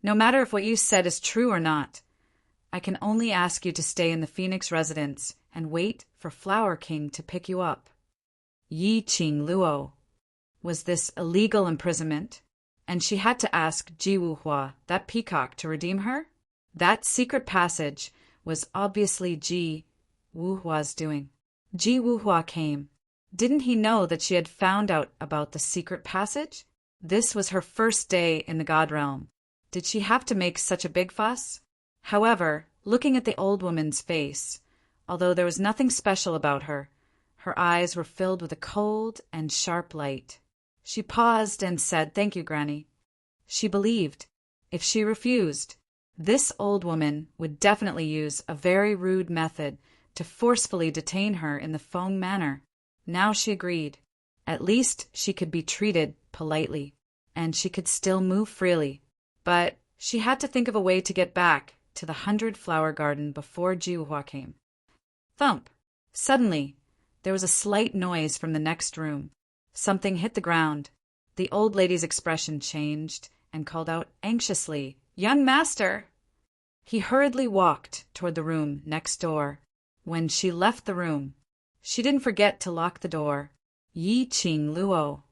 "No matter if what you said is true or not, I can only ask you to stay in the Phoenix residence and wait for Flower King to pick you up." Yi Qing Luo. Was this illegal imprisonment? And she had to ask Ji Wuhua, that peacock, to redeem her? That secret passage was obviously Ji Wuhua's doing. Ji Wuhua came. Didn't he know that she had found out about the secret passage? This was her first day in the God Realm. Did she have to make such a big fuss? However, looking at the old woman's face, although there was nothing special about her, her eyes were filled with a cold and sharp light. She paused and said, "Thank you, Granny." She believed, if she refused, this old woman would definitely use a very rude method to forcefully detain her in the Feng Manor. Now she agreed. At least she could be treated politely, and she could still move freely. But she had to think of a way to get back to the 100-flower garden before Jiuhua came. Thump! Suddenly, there was a slight noise from the next room. Something hit the ground. The old lady's expression changed and called out anxiously, "Young master!" He hurriedly walked toward the room next door. When she left the room, she didn't forget to lock the door. Yi Qing Luo.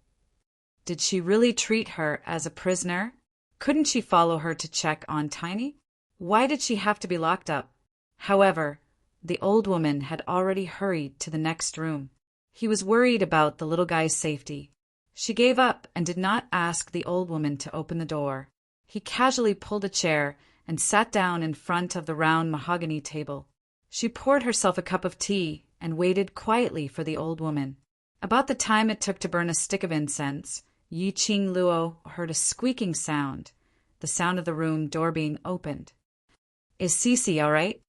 Did she really treat her as a prisoner? Couldn't she follow her to check on Tiny? Why did she have to be locked up? However, the old woman had already hurried to the next room. He was worried about the little guy's safety. She gave up and did not ask the old woman to open the door. He casually pulled a chair and sat down in front of the round mahogany table. She poured herself a cup of tea and waited quietly for the old woman. About the time it took to burn a stick of incense, Yi Qing Luo heard a squeaking sound, the sound of the room door being opened. "Is Cece all right?"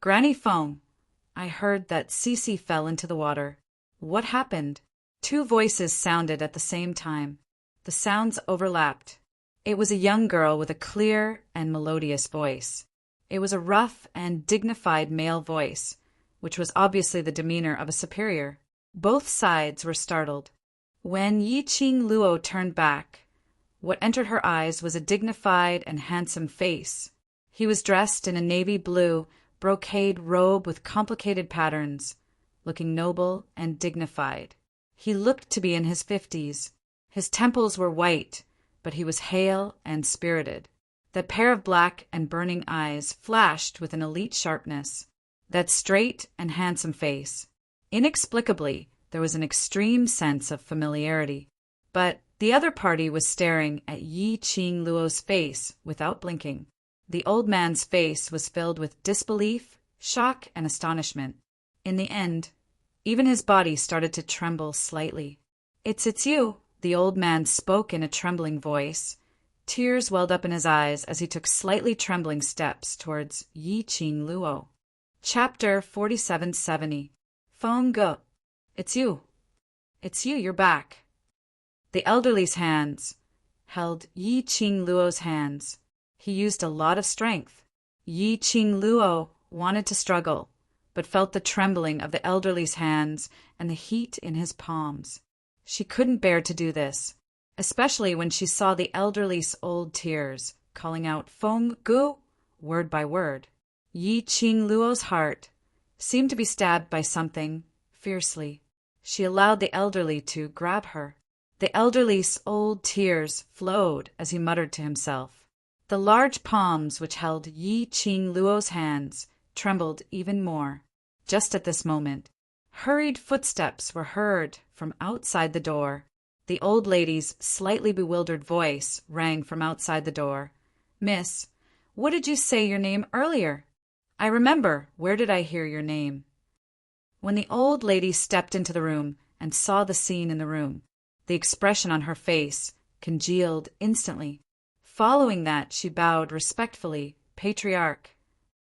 "Granny Feng, I heard that Cece fell into the water. What happened?" Two voices sounded at the same time. The sounds overlapped. It was a young girl with a clear and melodious voice. It was a rough and dignified male voice, which was obviously the demeanor of a superior. Both sides were startled. When Yi Qing Luo turned back, what entered her eyes was a dignified and handsome face. He was dressed in a navy blue brocade robe with complicated patterns, looking noble and dignified. He looked to be in his 50s. His temples were white, but he was hale and spirited. That pair of black and burning eyes flashed with an elite sharpness. That straight and handsome face. Inexplicably, there was an extreme sense of familiarity. But the other party was staring at Yi Qing Luo's face without blinking. The old man's face was filled with disbelief, shock, and astonishment. In the end, even his body started to tremble slightly. It's you," the old man spoke in a trembling voice. Tears welled up in his eyes as he took slightly trembling steps towards Yi Qing Luo. Chapter 4770. Feng Ge. It's you. It's you, you're back. The elderly's hands held Yi Qing Luo's hands. He used a lot of strength. Yi Qing Luo wanted to struggle, but felt the trembling of the elderly's hands and the heat in his palms. She couldn't bear to do this, especially when she saw the elderly's old tears, calling out "Feng Gu" word by word. Yi Qing Luo's heart seemed to be stabbed by something fiercely. She allowed the elderly to grab her. The elderly's old tears flowed as he muttered to himself. The large palms which held Yi Qing Luo's hands trembled even more. Just at this moment, hurried footsteps were heard from outside the door. The old lady's slightly bewildered voice rang from outside the door. "Miss, what did you say your name earlier? I remember. Where did I hear your name?" When the old lady stepped into the room and saw the scene in the room, the expression on her face congealed instantly. Following that, she bowed respectfully, "Patriarch."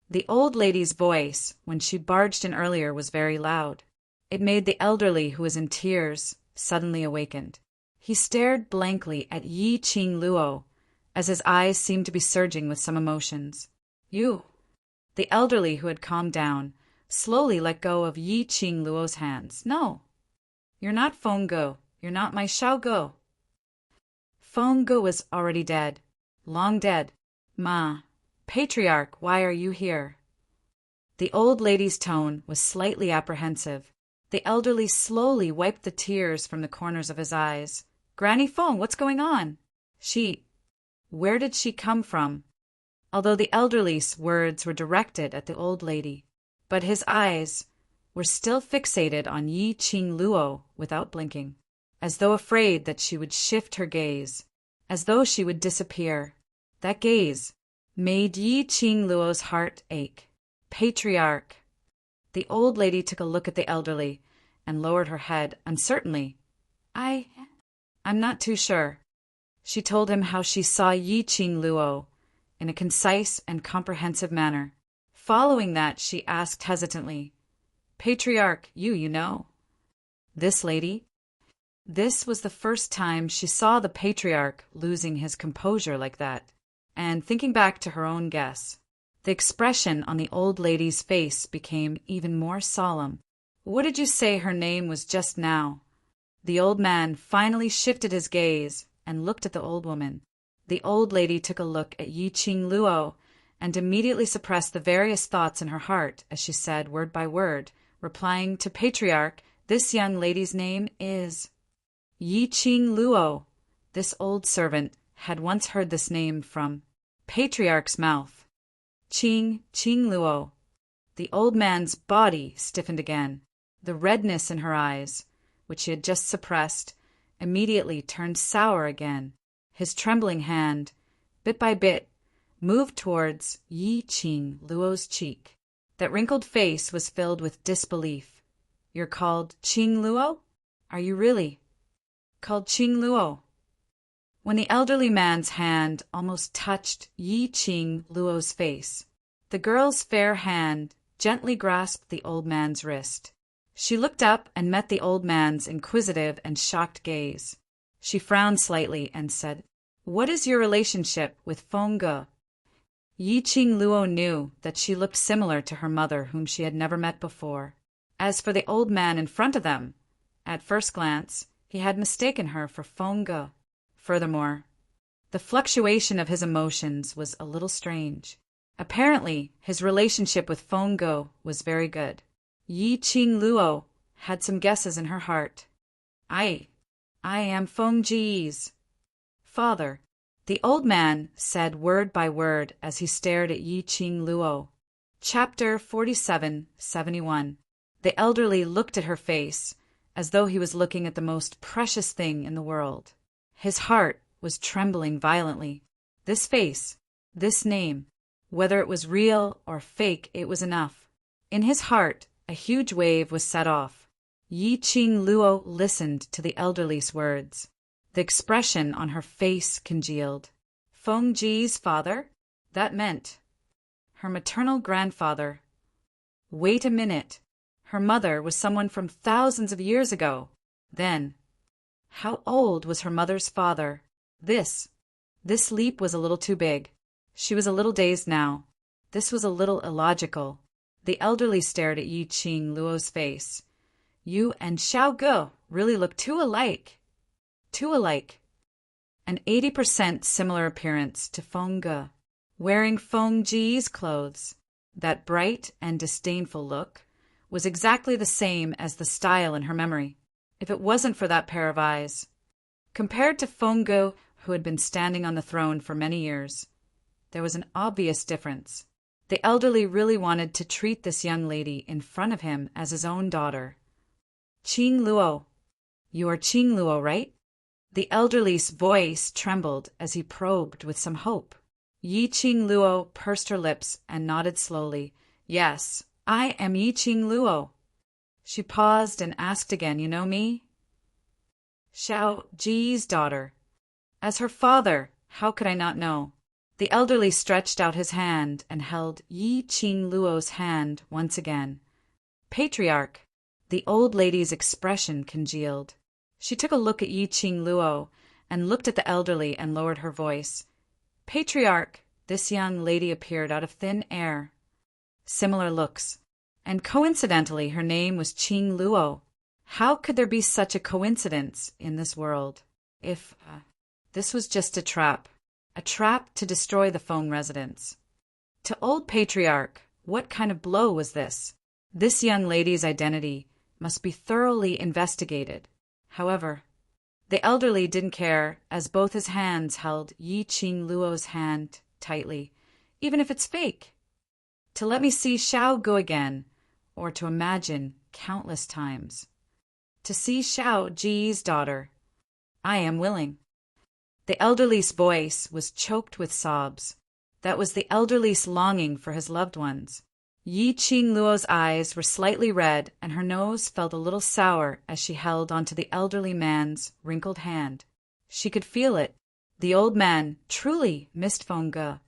The old lady's voice, when she barged in earlier, was very loud. It made the elderly, who was in tears, suddenly awakened. He stared blankly at Yi Qing Luo, as his eyes seemed to be surging with some emotions. You. The elderly, who had calmed down, slowly let go of Yi Qing Luo's hands. No. You're not Feng Ge. You're not my Xiao Ge. Feng Ge was already dead. Long dead. Ma. Patriarch, why are you here? The old lady's tone was slightly apprehensive. The elderly slowly wiped the tears from the corners of his eyes. Granny Feng, what's going on? Where did she come from? Although the elderly's words were directed at the old lady, but his eyes were still fixated on Yi Qing Luo without blinking, as though afraid that she would shift her gaze, as though she would disappear. That gaze made Yi Qing Luo's heart ache. Patriarch. The old lady took a look at the elderly and lowered her head uncertainly. I'm not too sure. She told him how she saw Yi Qing Luo in a concise and comprehensive manner. Following that, she asked hesitantly, Patriarch, you know. This lady? This was the first time she saw the patriarch losing his composure like that, and thinking back to her own guess, the expression on the old lady's face became even more solemn. What did you say her name was just now? The old man finally shifted his gaze and looked at the old woman. The old lady took a look at Yi Qing Luo and immediately suppressed the various thoughts in her heart as she said word by word, replying to Patriarch, this young lady's name is Yi Qing Luo. This old servant had once heard this name from Patriarch's mouth. Qing Luo. The old man's body stiffened again. The redness in her eyes, which he had just suppressed, immediately turned sour again. His trembling hand, bit by bit, moved towards Yi Qing Luo's cheek. That wrinkled face was filled with disbelief. You're called Qing Luo? Are you really called Qing Luo? When the elderly man's hand almost touched Yi Qing Luo's face, the girl's fair hand gently grasped the old man's wrist. She looked up and met the old man's inquisitive and shocked gaze. She frowned slightly and said, What is your relationship with Feng Ge? Yi Qing Luo knew that she looked similar to her mother, whom she had never met before. As for the old man in front of them, at first glance, he had mistaken her for Feng Ge. Furthermore, the fluctuation of his emotions was a little strange. Apparently, his relationship with Feng Ge was very good. Yi Qing Luo had some guesses in her heart. I am Feng Ge's father, the old man said word by word as he stared at Yi Qing Luo. Chapter 47:71. The elderly looked at her face as though he was looking at the most precious thing in the world. His heart was trembling violently. This face, this name, whether it was real or fake, it was enough. In his heart, a huge wave was set off. Yi Qing Luo listened to the elderly's words. The expression on her face congealed. Feng Ge's father? That meant her maternal grandfather. Wait a minute. Her mother was someone from thousands of years ago. Then, how old was her mother's father? This leap was a little too big. She was a little dazed now. This was a little illogical. The elderly stared at Yi Qing Luo's face. You and Xiao Ge really look too alike. Too alike. An 80% similar appearance to Feng Ge, wearing Feng Ge's clothes. That bright and disdainful look was exactly the same as the style in her memory, if it wasn't for that pair of eyes. Compared to Feng Ge, who had been standing on the throne for many years, there was an obvious difference. The elderly really wanted to treat this young lady in front of him as his own daughter. Qing Luo. You are Qing Luo, right? The elderly's voice trembled as he probed with some hope. Yi Qing Luo pursed her lips and nodded slowly. Yes, I am Yi Qing Luo. She paused and asked again, You know me? Xiao Ji's daughter. As her father, how could I not know? The elderly stretched out his hand and held Yi Qing Luo's hand once again. Patriarch. The old lady's expression congealed. She took a look at Yi Qing Luo and looked at the elderly and lowered her voice. Patriarch, this young lady appeared out of thin air. Similar looks. And coincidentally, her name was Qing Luo. How could there be such a coincidence in this world? If this was just a trap to destroy the Feng residence. To old patriarch, what kind of blow was this? This young lady's identity must be thoroughly investigated. However, the elderly didn't care, as both his hands held Yi Qing Luo's hand tightly, even if it's fake. To let me see Xiao go again, or to imagine countless times. To see Xiao Ji's daughter. I am willing. The elderly's voice was choked with sobs. That was the elderly's longing for his loved ones. Yi Qing Luo's eyes were slightly red, and her nose felt a little sour as she held onto the elderly man's wrinkled hand. She could feel it. The old man truly missed Feng Ge.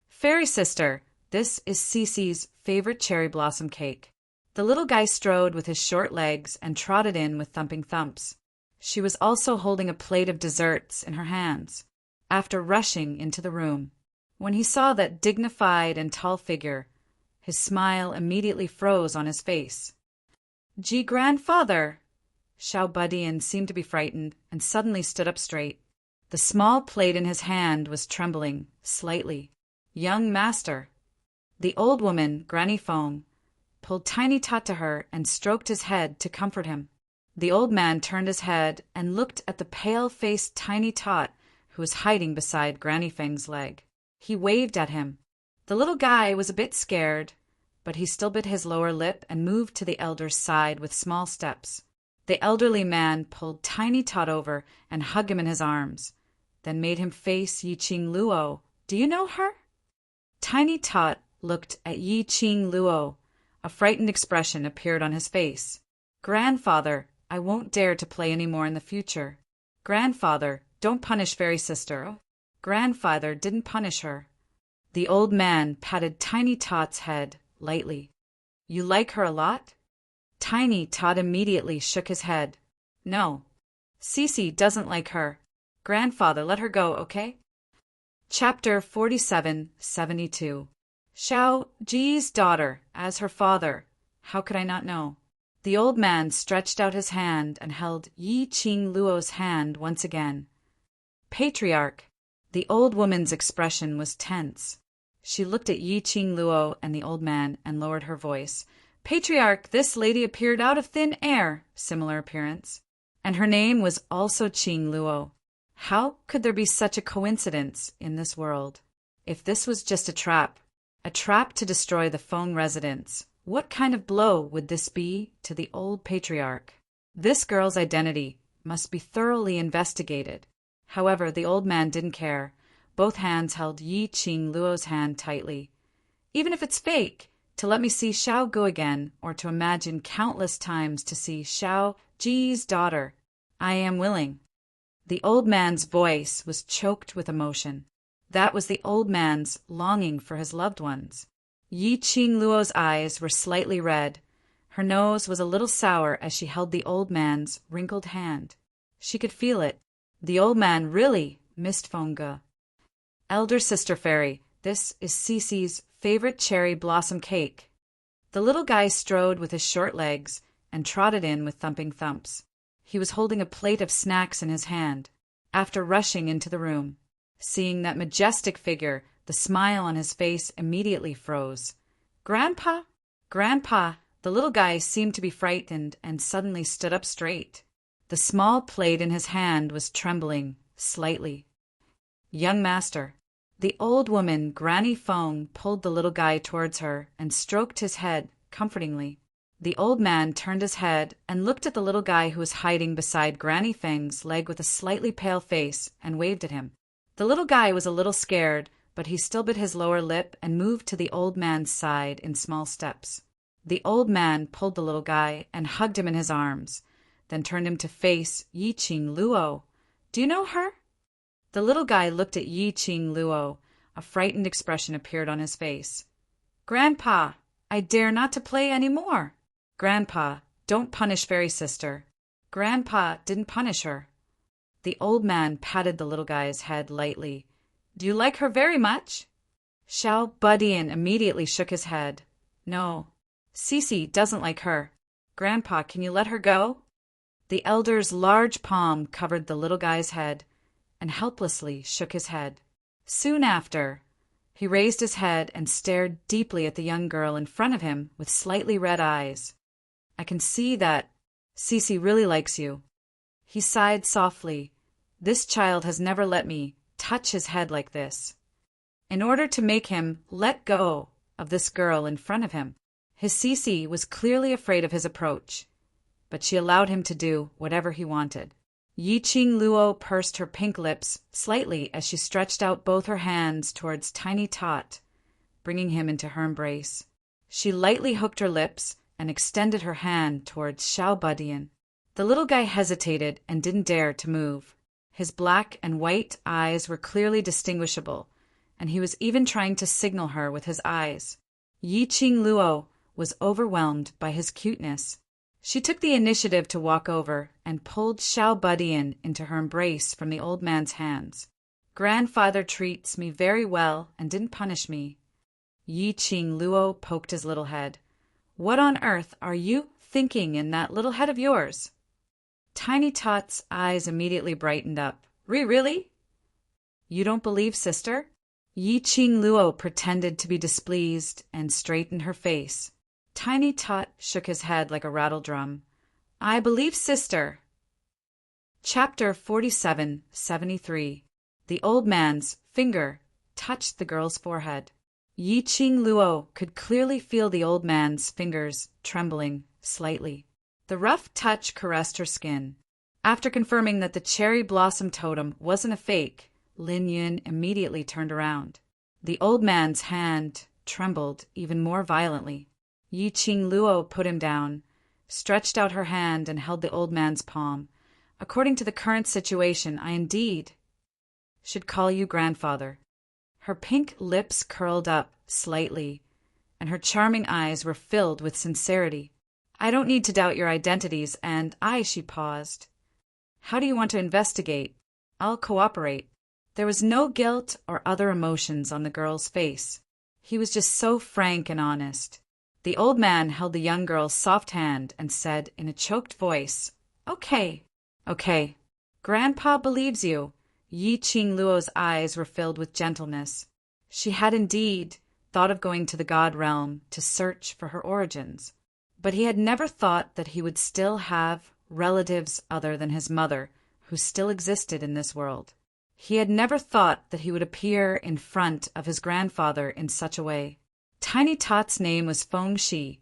Fairy sister, this is Cece's favorite cherry blossom cake. The little guy strode with his short legs and trotted in with thumping thumps. She was also holding a plate of desserts in her hands. After rushing into the room, when he saw that dignified and tall figure, his smile immediately froze on his face. "Gee, grandfather!" Xiao Budian seemed to be frightened and suddenly stood up straight. The small plate in his hand was trembling slightly. "Young master." The old woman, Granny Feng, pulled Tiny Tot to her and stroked his head to comfort him. The old man turned his head and looked at the pale-faced Tiny Tot who was hiding beside Granny Feng's leg. He waved at him. The little guy was a bit scared, but he still bit his lower lip and moved to the elder's side with small steps. The elderly man pulled Tiny Tot over and hugged him in his arms, then made him face Yi Qing Luo. "Do you know her?" Tiny Tot looked at Yi Qing Luo. A frightened expression appeared on his face. "Grandfather, I won't dare to play any more in the future. Grandfather, don't punish Fairy Sister." Grandfather didn't punish her. The old man patted Tiny Tot's head lightly. "You like her a lot?" Tiny Tot immediately shook his head. "No. Cece doesn't like her. Grandfather, let her go, okay?" Chapter 4772. Xiao Ji's daughter, as her father. How could I not know? The old man stretched out his hand and held Yi Qing Luo's hand once again. "Patriarch." The old woman's expression was tense. She looked at Yi Qing Luo and the old man and lowered her voice. "Patriarch, this lady appeared out of thin air," similar appearance. And her name was also Qing Luo. How could there be such a coincidence in this world? If this was just a trap to destroy the Feng residence, what kind of blow would this be to the old patriarch? This girl's identity must be thoroughly investigated. However, the old man didn't care. Both hands held Yi Qing Luo's hand tightly. "Even if it's fake, to let me see Xiao go again, or to imagine countless times to see Xiao Ji's daughter. I am willing." The old man's voice was choked with emotion. That was the old man's longing for his loved ones. Yi Qing Luo's eyes were slightly red. Her nose was a little sour as she held the old man's wrinkled hand. She could feel it. The old man really missed Feng Ge. "Elder sister fairy, this is Cece's favorite cherry blossom cake." The little guy strode with his short legs and trotted in with thumping thumps. He was holding a plate of snacks in his hand. After rushing into the room, seeing that majestic figure, the smile on his face immediately froze. "Grandpa? Grandpa!" The little guy seemed to be frightened and suddenly stood up straight. The small plate in his hand was trembling slightly. "Young master." The old woman, Granny Feng, pulled the little guy towards her and stroked his head comfortingly. The old man turned his head and looked at the little guy who was hiding beside Granny Feng's leg with a slightly pale face and waved at him. The little guy was a little scared, but he still bit his lower lip and moved to the old man's side in small steps. The old man pulled the little guy and hugged him in his arms, then turned him to face Yi Qing Luo. "Do you know her?" The little guy looked at Yi Qing Luo. A frightened expression appeared on his face. "Grandpa, I dare not to play any more." "Grandpa, don't punish Fairy Sister." Grandpa didn't punish her. The old man patted the little guy's head lightly. "Do you like her very much?" Xiao Budian immediately shook his head. No. Cece doesn't like her. Grandpa, can you let her go? The elder's large palm covered the little guy's head and helplessly shook his head. Soon after, he raised his head and stared deeply at the young girl in front of him with slightly red eyes. I can see that Cece really likes you. He sighed softly. This child has never let me touch his head like this. In order to make him let go of this girl in front of him, his Cece was clearly afraid of his approach, but she allowed him to do whatever he wanted. Yiqing Luo pursed her pink lips slightly as she stretched out both her hands towards Tiny Tot, bringing him into her embrace. She lightly hooked her lips and extended her hand towards Xiao Budian. The little guy hesitated and didn't dare to move. His black and white eyes were clearly distinguishable, and he was even trying to signal her with his eyes. Yiqing Luo was overwhelmed by his cuteness. She took the initiative to walk over and pulled Xiao Budian into her embrace from the old man's hands. Grandfather treats me very well and didn't punish me. Yiqing Luo poked his little head. What on earth are you thinking in that little head of yours? Tiny Tot's eyes immediately brightened up. Really? You don't believe, sister? Yiqing Luo pretended to be displeased and straightened her face. Tiny Tot shook his head like a rattle drum. I believe, sister. Chapter 47-73. The old man's finger touched the girl's forehead. Yiqing Luo could clearly feel the old man's fingers trembling slightly. The rough touch caressed her skin. After confirming that the cherry blossom totem wasn't a fake, Lin Yun immediately turned around. The old man's hand trembled even more violently. Yiqing Luo put him down, stretched out her hand and held the old man's palm. According to the current situation, I indeed should call you grandfather. Her pink lips curled up slightly, and her charming eyes were filled with sincerity. I don't need to doubt your identities, and she paused. How do you want to investigate? I'll cooperate. There was no guilt or other emotions on the girl's face. He was just so frank and honest. The old man held the young girl's soft hand and said in a choked voice, Okay. Grandpa believes you. Yiqing Luo's eyes were filled with gentleness. She had indeed thought of going to the God realm to search for her origins, but he had never thought that he would still have relatives other than his mother who still existed in this world. He had never thought that he would appear in front of his grandfather in such a way. Tiny Tot's name was Feng Shi,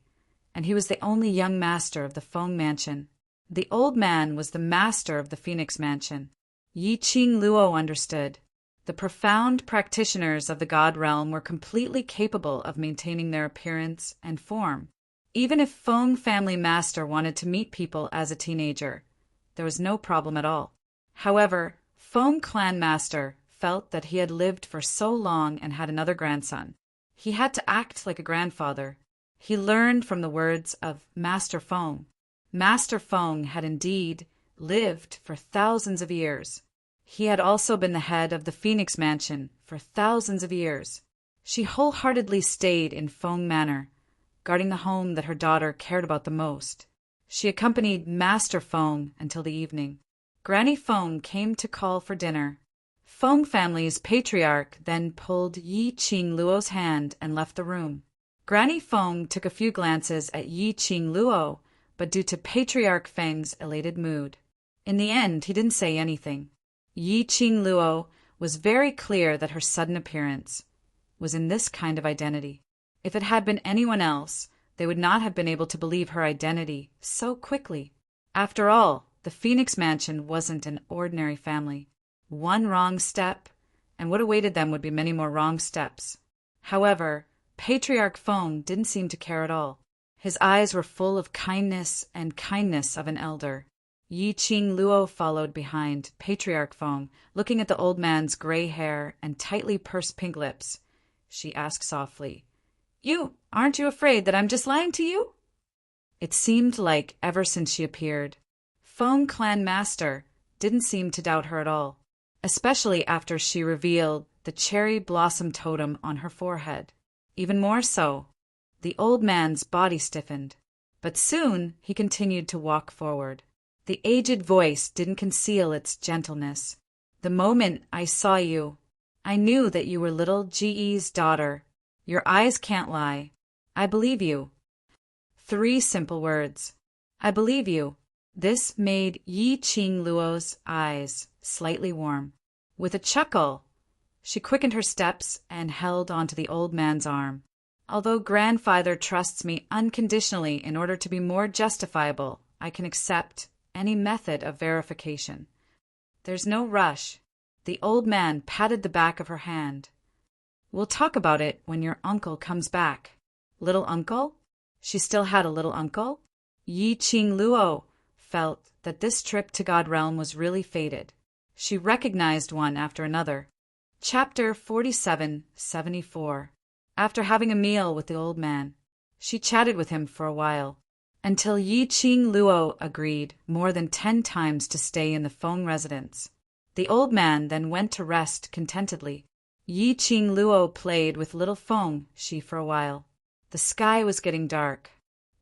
and he was the only young master of the Feng Mansion. The old man was the master of the Phoenix Mansion. Yiqing Luo understood. The profound practitioners of the God realm were completely capable of maintaining their appearance and form. Even if Feng family master wanted to meet people as a teenager, there was no problem at all. However, Feng clan master felt that he had lived for so long and had another grandson. He had to act like a grandfather. He learned from the words of Master Feng. Master Feng had indeed lived for thousands of years. He had also been the head of the Phoenix Mansion for thousands of years. She wholeheartedly stayed in Feng Manor, guarding the home that her daughter cared about the most. She accompanied Master Feng until the evening. Granny Feng came to call for dinner. Feng family's patriarch then pulled Yiqing Luo's hand and left the room. Granny Feng took a few glances at Yiqing Luo, but due to Patriarch Feng's elated mood, in the end he didn't say anything. Yiqing Luo was very clear that her sudden appearance was in this kind of identity. If it had been anyone else, they would not have been able to believe her identity so quickly. After all, the Phoenix Mansion wasn't an ordinary family. One wrong step, and what awaited them would be many more wrong steps. However, Patriarch Feng didn't seem to care at all. His eyes were full of kindness and kindness of an elder. Yiqing Luo followed behind Patriarch Feng, looking at the old man's gray hair and tightly pursed pink lips. She asked softly, Aren't you afraid that I'm just lying to you? It seemed like ever since she appeared, Feng clan master didn't seem to doubt her at all, especially after she revealed that the cherry blossom totem on her forehead. Even more so, the old man's body stiffened. But soon he continued to walk forward. The aged voice didn't conceal its gentleness. "The moment I saw you, I knew that you were little Ge's daughter. Your eyes can't lie. I believe you." 3 simple words. "I believe you." This made Yi Qing Luo's eyes slightly warm. With a chuckle, she quickened her steps and held onto the old man's arm. "Although grandfather trusts me unconditionally in order to be more justifiable, I can accept any method of verification. There's no rush." The old man patted the back of her hand. "We'll talk about it when your uncle comes back." Little uncle? She still had a little uncle? Yi Qing Luo felt that this trip to God Realm was really fated. She recognized one after another. Chapter 47-74. After having a meal with the old man, she chatted with him for a while, until Yi Qing Luo agreed more than 10 times to stay in the Feng residence. The old man then went to rest contentedly. Yi Qing Luo played with little Feng Shi for a while. The sky was getting dark.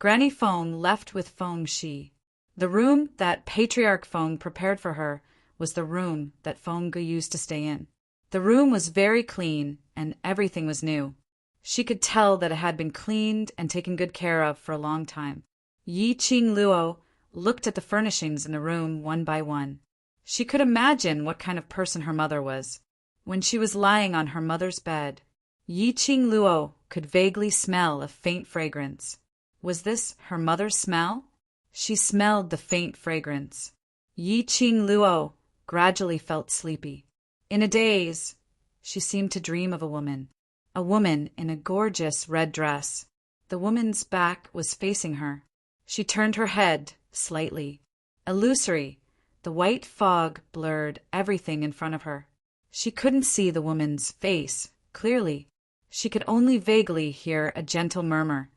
Granny Feng left with Feng Shi. The room that Patriarch Feng prepared for her was the room that Feng Gu used to stay in. The room was very clean, and everything was new. She could tell that it had been cleaned and taken good care of for a long time. Yi Qing Luo looked at the furnishings in the room one by one. She could imagine what kind of person her mother was. When she was lying on her mother's bed, Yi Qing Luo could vaguely smell a faint fragrance. Was this her mother's smell? She smelled the faint fragrance. Yi Qing Luo gradually felt sleepy. In a daze, she seemed to dream of a woman in a gorgeous red dress. The woman's back was facing her. She turned her head slightly. Illusory, the white fog blurred everything in front of her. She couldn't see the woman's face clearly. She could only vaguely hear a gentle murmur,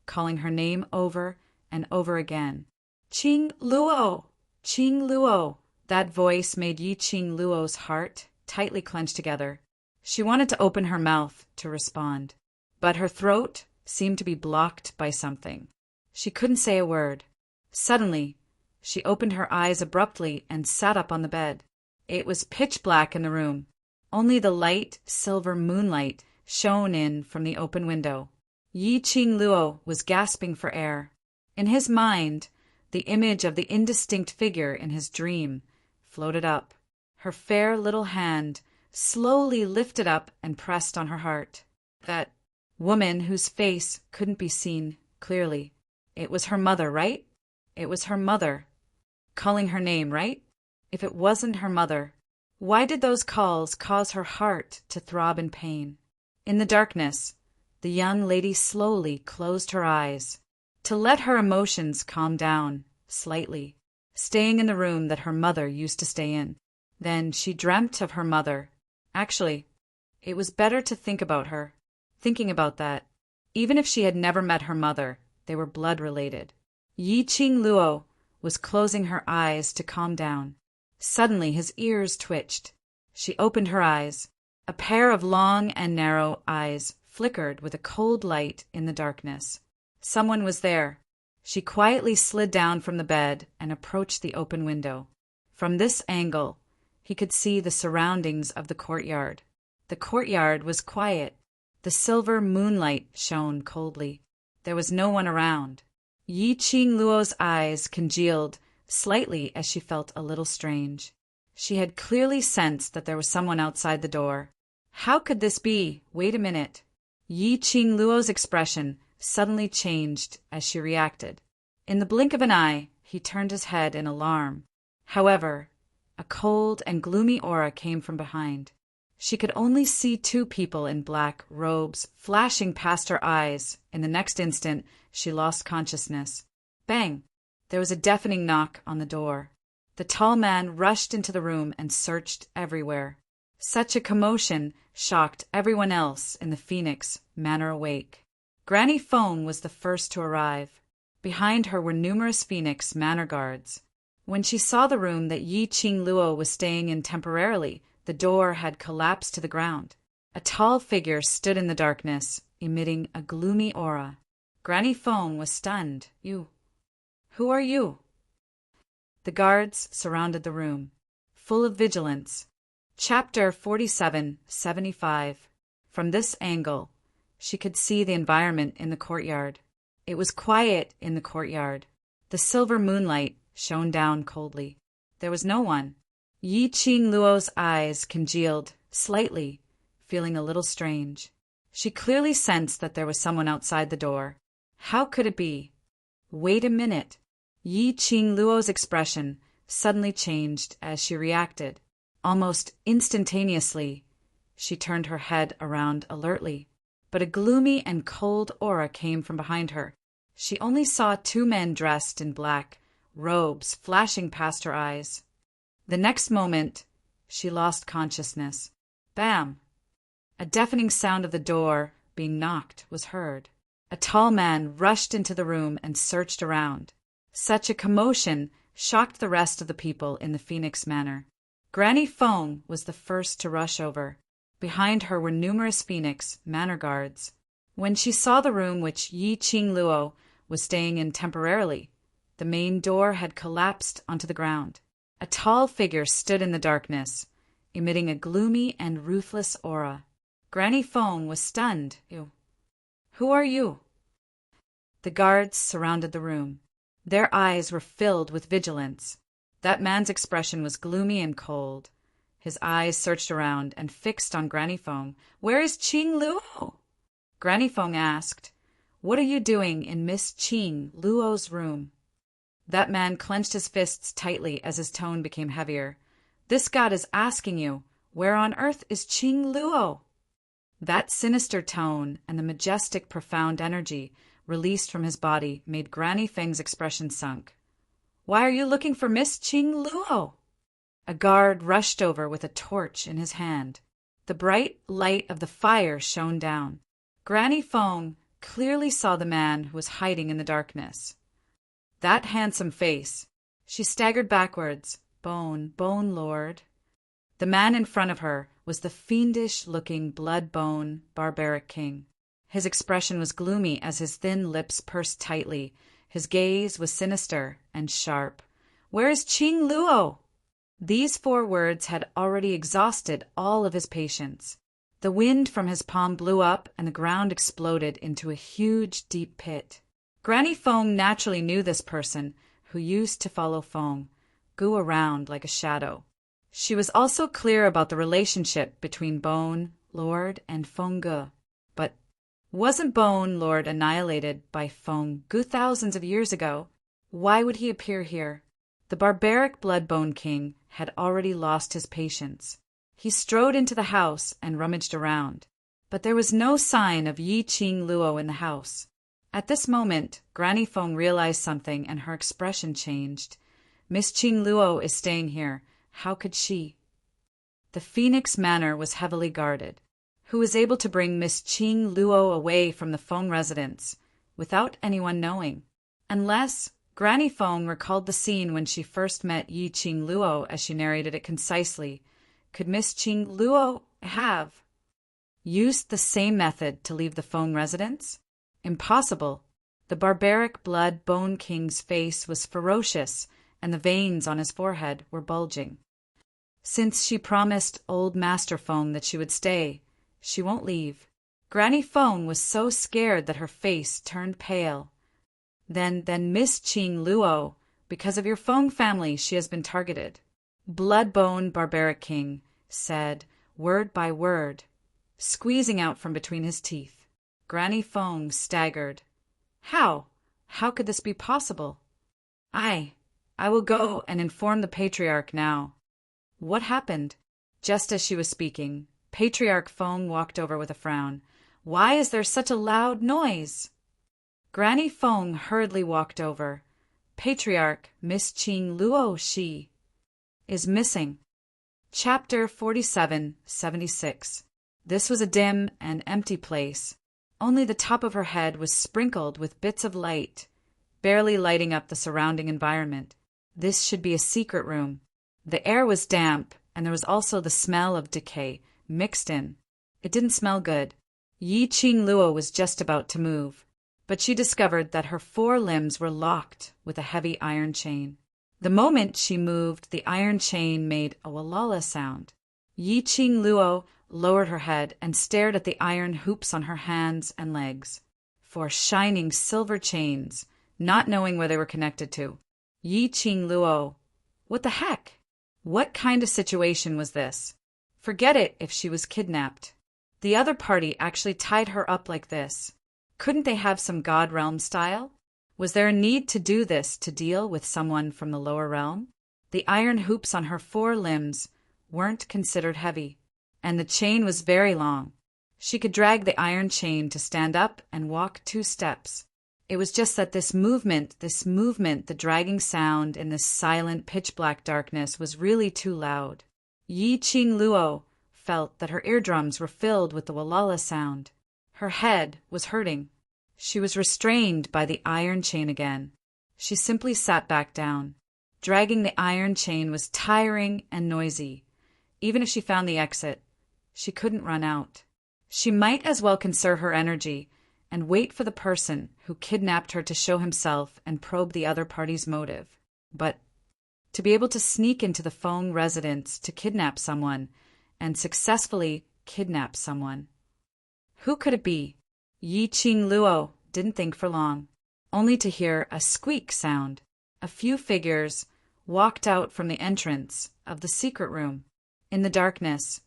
calling her name over and over again. "Qing Luo! Qing Luo!" That voice made Yi Qing Luo's heart tightly clenched together. She wanted to open her mouth to respond, but her throat seemed to be blocked by something. She couldn't say a word. Suddenly, she opened her eyes abruptly and sat up on the bed. It was pitch black in the room. Only the light silver moonlight shone in from the open window. Yi Qing Luo was gasping for air. In his mind, the image of the indistinct figure in his dream floated up. Her fair little hand slowly lifted up and pressed on her heart. That woman whose face couldn't be seen clearly. It was her mother, right? It was her mother. Calling her name, right? If it wasn't her mother, why did those calls cause her heart to throb in pain? In the darkness, the young lady slowly closed her eyes to let her emotions calm down slightly, staying in the room that her mother used to stay in. Then she dreamt of her mother. Actually, it was better to think about her. Thinking about that, even if she had never met her mother, they were blood related. Yi Qing Luo was closing her eyes to calm down. Suddenly his ears twitched. She opened her eyes. A pair of long and narrow eyes flickered with a cold light in the darkness. Someone was there. She quietly slid down from the bed and approached the open window. From this angle, he could see the surroundings of the courtyard. The courtyard was quiet. The silver moonlight shone coldly. There was no one around. Yi Qing Luo's eyes congealed slightly as she felt a little strange. She had clearly sensed that there was someone outside the door. How could this be? Wait a minute. Yi Qing Luo's expression suddenly changed as she reacted. In the blink of an eye, he turned his head in alarm. However, a cold and gloomy aura came from behind. She could only see 2 people in black robes flashing past her eyes. In the next instant, she lost consciousness. Bang! There was a deafening knock on the door. The tall man rushed into the room and searched everywhere. Such a commotion shocked everyone else in the Phoenix Manor awake. Granny Feng was the first to arrive. Behind her were numerous Phoenix Manor guards. When she saw the room that Yi Qing Luo was staying in temporarily, the door had collapsed to the ground. A tall figure stood in the darkness, emitting a gloomy aura. Granny Fong was stunned. Who are you? The guards surrounded the room, full of vigilance. Chapter 4775. From this angle, she could see the environment in the courtyard. It was quiet in the courtyard. The silver moonlight shone down coldly. There was no one. Yi Qing Luo's eyes congealed slightly, feeling a little strange. She clearly sensed that there was someone outside the door. How could it be? Wait a minute. Yi Qing Luo's expression suddenly changed as she reacted. Almost instantaneously, she turned her head around alertly, but a gloomy and cold aura came from behind her. She only saw two men dressed in black robes flashing past her eyes. The next moment, she lost consciousness. Bam! A deafening sound of the door being knocked was heard. A tall man rushed into the room and searched around. Such a commotion shocked the rest of the people in the Phoenix Manor. Granny Fong was the first to rush over. Behind her were numerous Phoenix Manor guards. When she saw the room which Yi Qing Luo was staying in temporarily, the main door had collapsed onto the ground. A tall figure stood in the darkness, emitting a gloomy and ruthless aura. Granny Fong was stunned. Who are you? The guards surrounded the room. Their eyes were filled with vigilance. That man's expression was gloomy and cold. His eyes searched around and fixed on Granny Fong. Where is Qing Luo? Granny Fong asked, What are you doing in Miss Qing Luo's room? That man clenched his fists tightly as his tone became heavier. This god is asking you, where on earth is Qing Luo? That sinister tone and the majestic, profound energy released from his body made Granny Feng's expression sunk. Why are you looking for Miss Qing Luo? A guard rushed over with a torch in his hand. The bright light of the fire shone down. Granny Fong clearly saw the man who was hiding in the darkness. That handsome face. She staggered backwards. Bone, Lord. The man in front of her was the fiendish-looking blood-bone barbaric king. His expression was gloomy as his thin lips pursed tightly. His gaze was sinister and sharp. Where is Qing Luo? These 4 words had already exhausted all of his patience. The wind from his palm blew up and the ground exploded into a huge, deep pit. Granny Fong naturally knew this person, who used to follow Fong, go around like a shadow. She was also clear about the relationship between Bone Lord and Fong Ge. But wasn't Bone Lord annihilated by Fong Ge thousands of years ago? Why would he appear here? The barbaric Bloodbone King had already lost his patience. He strode into the house and rummaged around, but there was no sign of Yi Qing Luo in the house. At this moment, Granny Fong realized something and her expression changed. Miss Qing Luo is staying here. How could she? The Phoenix Manor was heavily guarded. Who was able to bring Miss Qing Luo away from the Fong residence without anyone knowing? Unless Granny Fong recalled the scene when she first met Yi Qing Luo as she narrated it concisely. Could Miss Qing Luo have used the same method to leave the Fong residence? Impossible. The barbaric Blood-Bone King's face was ferocious, and the veins on his forehead were bulging. Since she promised old Master Fong that she would stay, she won't leave. Granny Fong was so scared that her face turned pale. Then Miss Qing Luo, because of your Fong family, she has been targeted. Bloodbone Barbaric King said, word by word, squeezing out from between his teeth. Granny Fong staggered. How? How could this be possible? I will go and inform the Patriarch now. What happened? Just as she was speaking, Patriarch Fong walked over with a frown. Why is there such a loud noise? Granny Fong hurriedly walked over. Patriarch Miss Qing Luo Shi is missing. Chapter 4776. This was a dim and empty place. Only the top of her head was sprinkled with bits of light, barely lighting up the surrounding environment. This should be a secret room. The air was damp, and there was also the smell of decay mixed in. It didn't smell good. Yi Qing Luo was just about to move, but she discovered that her 4 limbs were locked with a heavy iron chain. The moment she moved, the iron chain made a walala sound. Yi Qing Luo lowered her head and stared at the iron hoops on her hands and legs. 4 shining silver chains, not knowing where they were connected to. Yi Qing Luo. What the heck? What kind of situation was this? Forget it if she was kidnapped. The other party actually tied her up like this. Couldn't they have some God realm style? Was there a need to do this to deal with someone from the lower realm? The iron hoops on her 4 limbs weren't considered heavy, and the chain was very long. She could drag the iron chain to stand up and walk 2 steps. It was just that this movement, the dragging sound in this silent, pitch-black darkness was really too loud. Yi Qing Luo felt that her eardrums were filled with the walala sound. Her head was hurting. She was restrained by the iron chain again. She simply sat back down. Dragging the iron chain was tiring and noisy. Even if she found the exit, she couldn't run out. She might as well conserve her energy and wait for the person who kidnapped her to show himself and probe the other party's motive. But to be able to sneak into the Feng residence to kidnap someone and successfully kidnap someone. Who could it be? Yi Qing Luo didn't think for long, only to hear a squeak sound. A few figures walked out from the entrance of the secret room. In the darkness,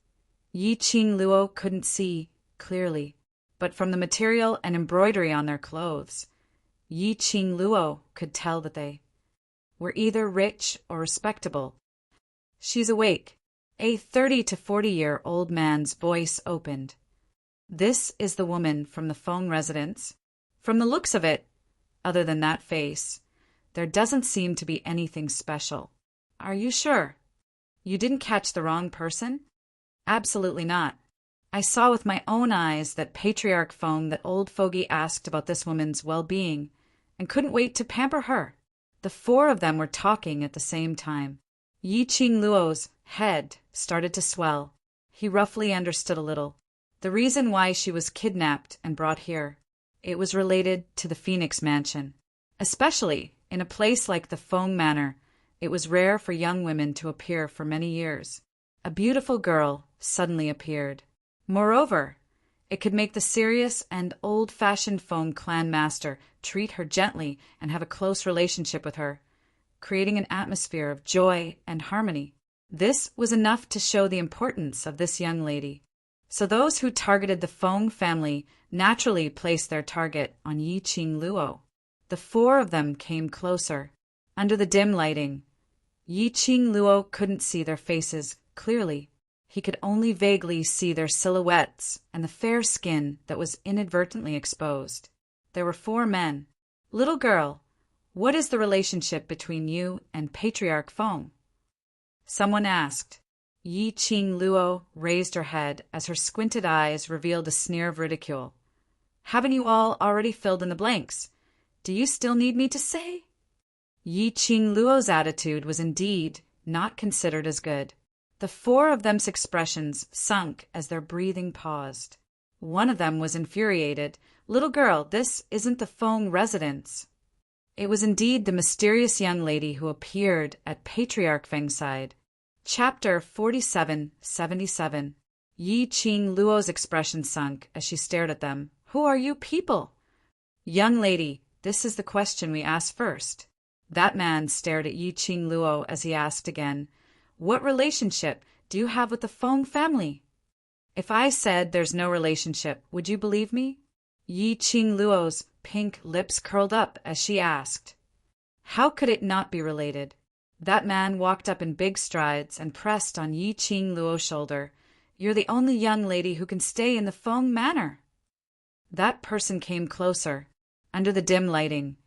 Yi Qing Luo couldn't see clearly, but from the material and embroidery on their clothes, Yi Qing Luo could tell that they were either rich or respectable. She's awake. A 30 to 40-year-old man's voice opened. This is the woman from the Feng residence. From the looks of it, other than that face, there doesn't seem to be anything special. Are you sure? You didn't catch the wrong person? Absolutely not. I saw with my own eyes that Patriarch Feng that old fogey asked about this woman's well-being and couldn't wait to pamper her. The 4 of them were talking at the same time. Yi Qing Luo's head started to swell. He roughly understood a little. The reason why she was kidnapped and brought here, it was related to the Phoenix Mansion. Especially in a place like the Feng Manor, it was rare for young women to appear for many years. A beautiful girl suddenly appeared. Moreover, it could make the serious and old-fashioned Feng clan master treat her gently and have a close relationship with her, creating an atmosphere of joy and harmony. This was enough to show the importance of this young lady. So those who targeted the Feng family naturally placed their target on Yi Qing Luo. The 4 of them came closer. Under the dim lighting, Yi Qing Luo couldn't see their faces clearly. He could only vaguely see their silhouettes and the fair skin that was inadvertently exposed. There were 4 men. Little girl, what is the relationship between you and Patriarch Feng? Someone asked. Yi Qing Luo raised her head as her squinted eyes revealed a sneer of ridicule. Haven't you all already filled in the blanks? Do you still need me to say? Yi Qing Luo's attitude was indeed not considered as good. The 4 of them's expressions sunk as their breathing paused. One of them was infuriated. Little girl, this isn't the Feng residence. It was indeed the mysterious young lady who appeared at Patriarch Feng's side. Chapter 4777. Yi Qing Luo's expression sunk as she stared at them. Who are you people? Young lady, this is the question we asked first. That man stared at Yi Qing Luo as he asked again, what relationship do you have with the Feng family? If I said there's no relationship, would you believe me? Yi Qing Luo's pink lips curled up as she asked. How could it not be related? That man walked up in big strides and pressed on Yi Qing Luo's shoulder. You're the only young lady who can stay in the Feng Manor. That person came closer. Under the dim lighting,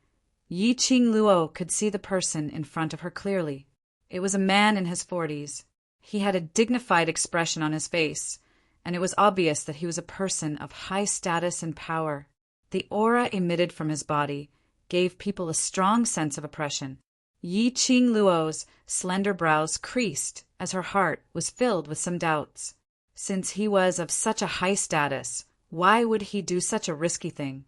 Yi Qing Luo could see the person in front of her clearly. It was a man in his 40s. He had a dignified expression on his face, and it was obvious that he was a person of high status and power. The aura emitted from his body gave people a strong sense of oppression. Yi Qing Luo's slender brows creased as her heart was filled with some doubts. Since he was of such a high status, why would he do such a risky thing?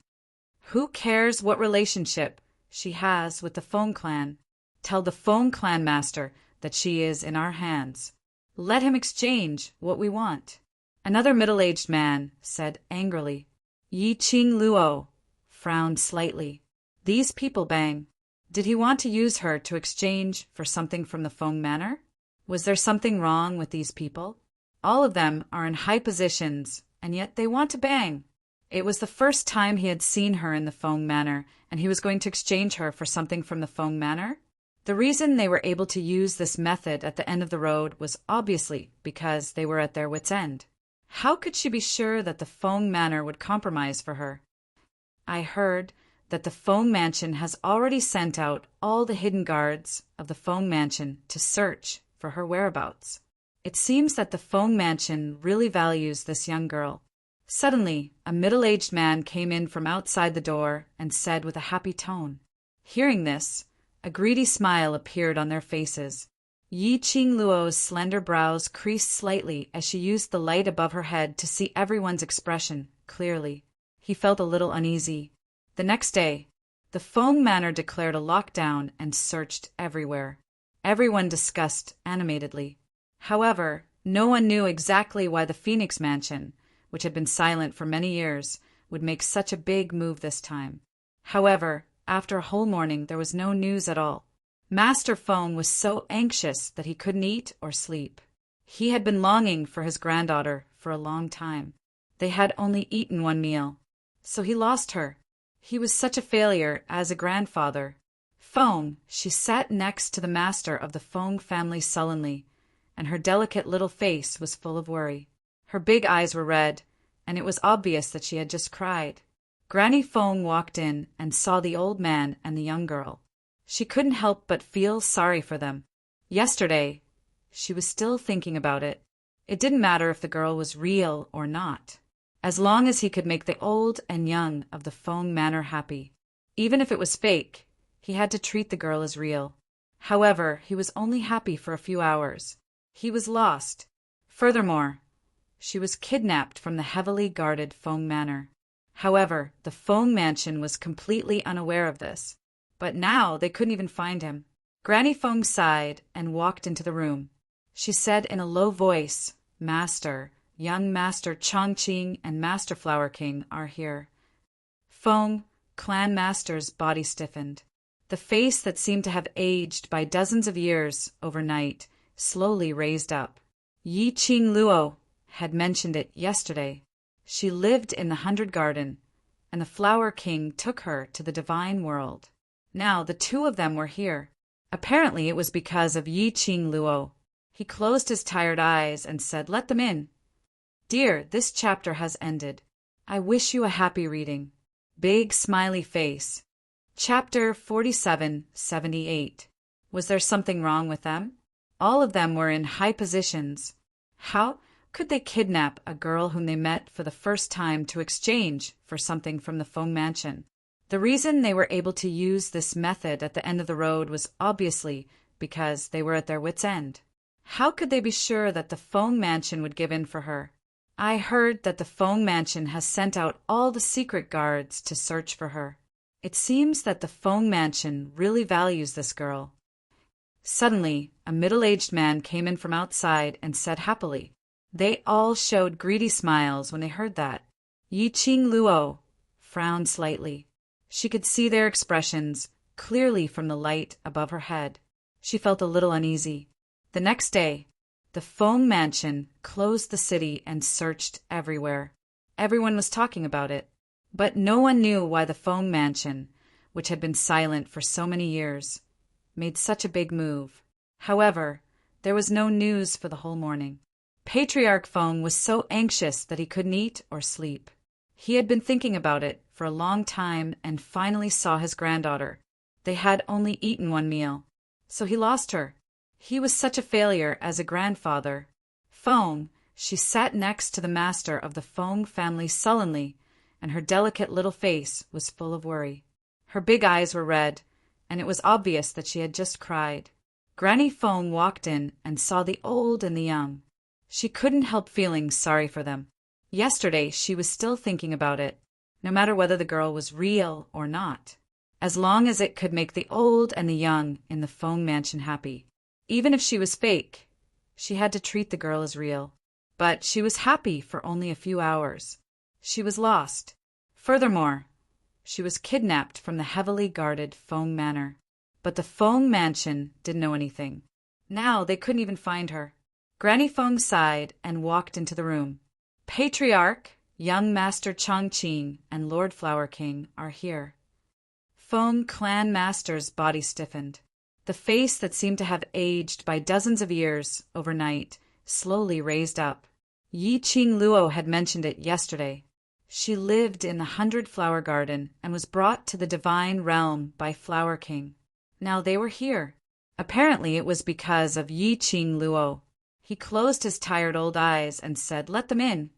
Who cares what relationship she has with the Fong clan? Tell the Fong clan master that she is in our hands. Let him exchange what we want. Another middle-aged man said angrily. Yi Ching Luo frowned slightly. These people bang. Did he want to use her to exchange for something from the Fong manor? Was there something wrong with these people? All of them are in high positions, and yet they want to bang. It was the first time he had seen her in the Fong manor, and he was going to exchange her for something from the Fong manor? The reason they were able to use this method at the end of the road was obviously because they were at their wits' end. How could she be sure that the Fong manor would compromise for her? I heard that the Fong mansion has already sent out all the hidden guards of the Fong mansion to search for her whereabouts. It seems that the Fong mansion really values this young girl. Suddenly, a middle-aged man came in from outside the door and said with a happy tone. Hearing this, a greedy smile appeared on their faces. Yi Ching Luo's slender brows creased slightly as she used the light above her head to see everyone's expression clearly. He felt a little uneasy. The next day, the Fong manor declared a lockdown and searched everywhere. Everyone discussed animatedly. However, no one knew exactly why the Phoenix Mansion, which had been silent for many years, would make such a big move this time. However, after a whole morning there was no news at all. Master Fong was so anxious that he couldn't eat or sleep. He had been longing for his granddaughter for a long time. They had only eaten one meal, so he lost her. He was such a failure as a grandfather. Fong, she sat next to the master of the Fong family sullenly, and her delicate little face was full of worry. Her big eyes were red, and it was obvious that she had just cried. Granny Fong walked in and saw the old man and the young girl. She couldn't help but feel sorry for them. Yesterday, she was still thinking about it. It didn't matter if the girl was real or not, as long as he could make the old and young of the Fong manor happy. Even if it was fake, he had to treat the girl as real. However, he was only happy for a few hours. He was lost. Furthermore, she was kidnapped from the heavily guarded Fong manor. However, the Fong mansion was completely unaware of this. But now they couldn't even find him. Granny Fong sighed and walked into the room. She said in a low voice, Master, young Master Chongqing and Master Flower King are here. Fong, clan master's body stiffened. The face that seemed to have aged by dozens of years overnight slowly raised up. Yi Ching Luo had mentioned it yesterday. She lived in the 100 Garden, and the Flower King took her to the divine world. Now the two of them were here. Apparently it was because of Yi Ching Luo. He closed his tired eyes and said, Let them in. Dear, this chapter has ended. I wish you a happy reading. Big smiley face. Chapter 4778. Was there something wrong with them? All of them were in high positions. How could they kidnap a girl whom they met for the first time to exchange for something from the Fong mansion? The reason they were able to use this method at the end of the road was obviously because they were at their wits' end. How could they be sure that the Fong mansion would give in for her? I heard that the Fong mansion has sent out all the secret guards to search for her. It seems that the Fong mansion really values this girl. Suddenly, a middle-aged man came in from outside and said happily. They all showed greedy smiles when they heard that. Yi Ching Luo frowned slightly. She could see their expressions clearly from the light above her head. She felt a little uneasy. The next day, the Fong mansion closed the city and searched everywhere. Everyone was talking about it, but no one knew why the Fong mansion, which had been silent for so many years, made such a big move. However, there was no news for the whole morning. Patriarch Fong was so anxious that he couldn't eat or sleep. He had been thinking about it for a long time and finally saw his granddaughter. They had only eaten one meal, so he lost her. He was such a failure as a grandfather. Fong, she sat next to the master of the Fong family sullenly, and her delicate little face was full of worry. Her big eyes were red, and it was obvious that she had just cried. Granny Fong walked in and saw the old and the young. She couldn't help feeling sorry for them. Yesterday she was still thinking about it, no matter whether the girl was real or not, as long as it could make the old and the young in the Feng mansion happy. Even if she was fake, she had to treat the girl as real. But she was happy for only a few hours. She was lost. Furthermore, she was kidnapped from the heavily guarded Feng manor. But the Feng mansion didn't know anything. Now they couldn't even find her. Granny Feng sighed and walked into the room. Patriarch, young Master Chongqing, and Lord Flower King are here. Feng clan master's body stiffened. The face that seemed to have aged by dozens of years overnight slowly raised up. Yi Qing Luo had mentioned it yesterday. She lived in the 100-flower garden and was brought to the divine realm by Flower King. Now they were here. Apparently it was because of Yi Qing Luo. He closed his tired old eyes and said, "Let them in."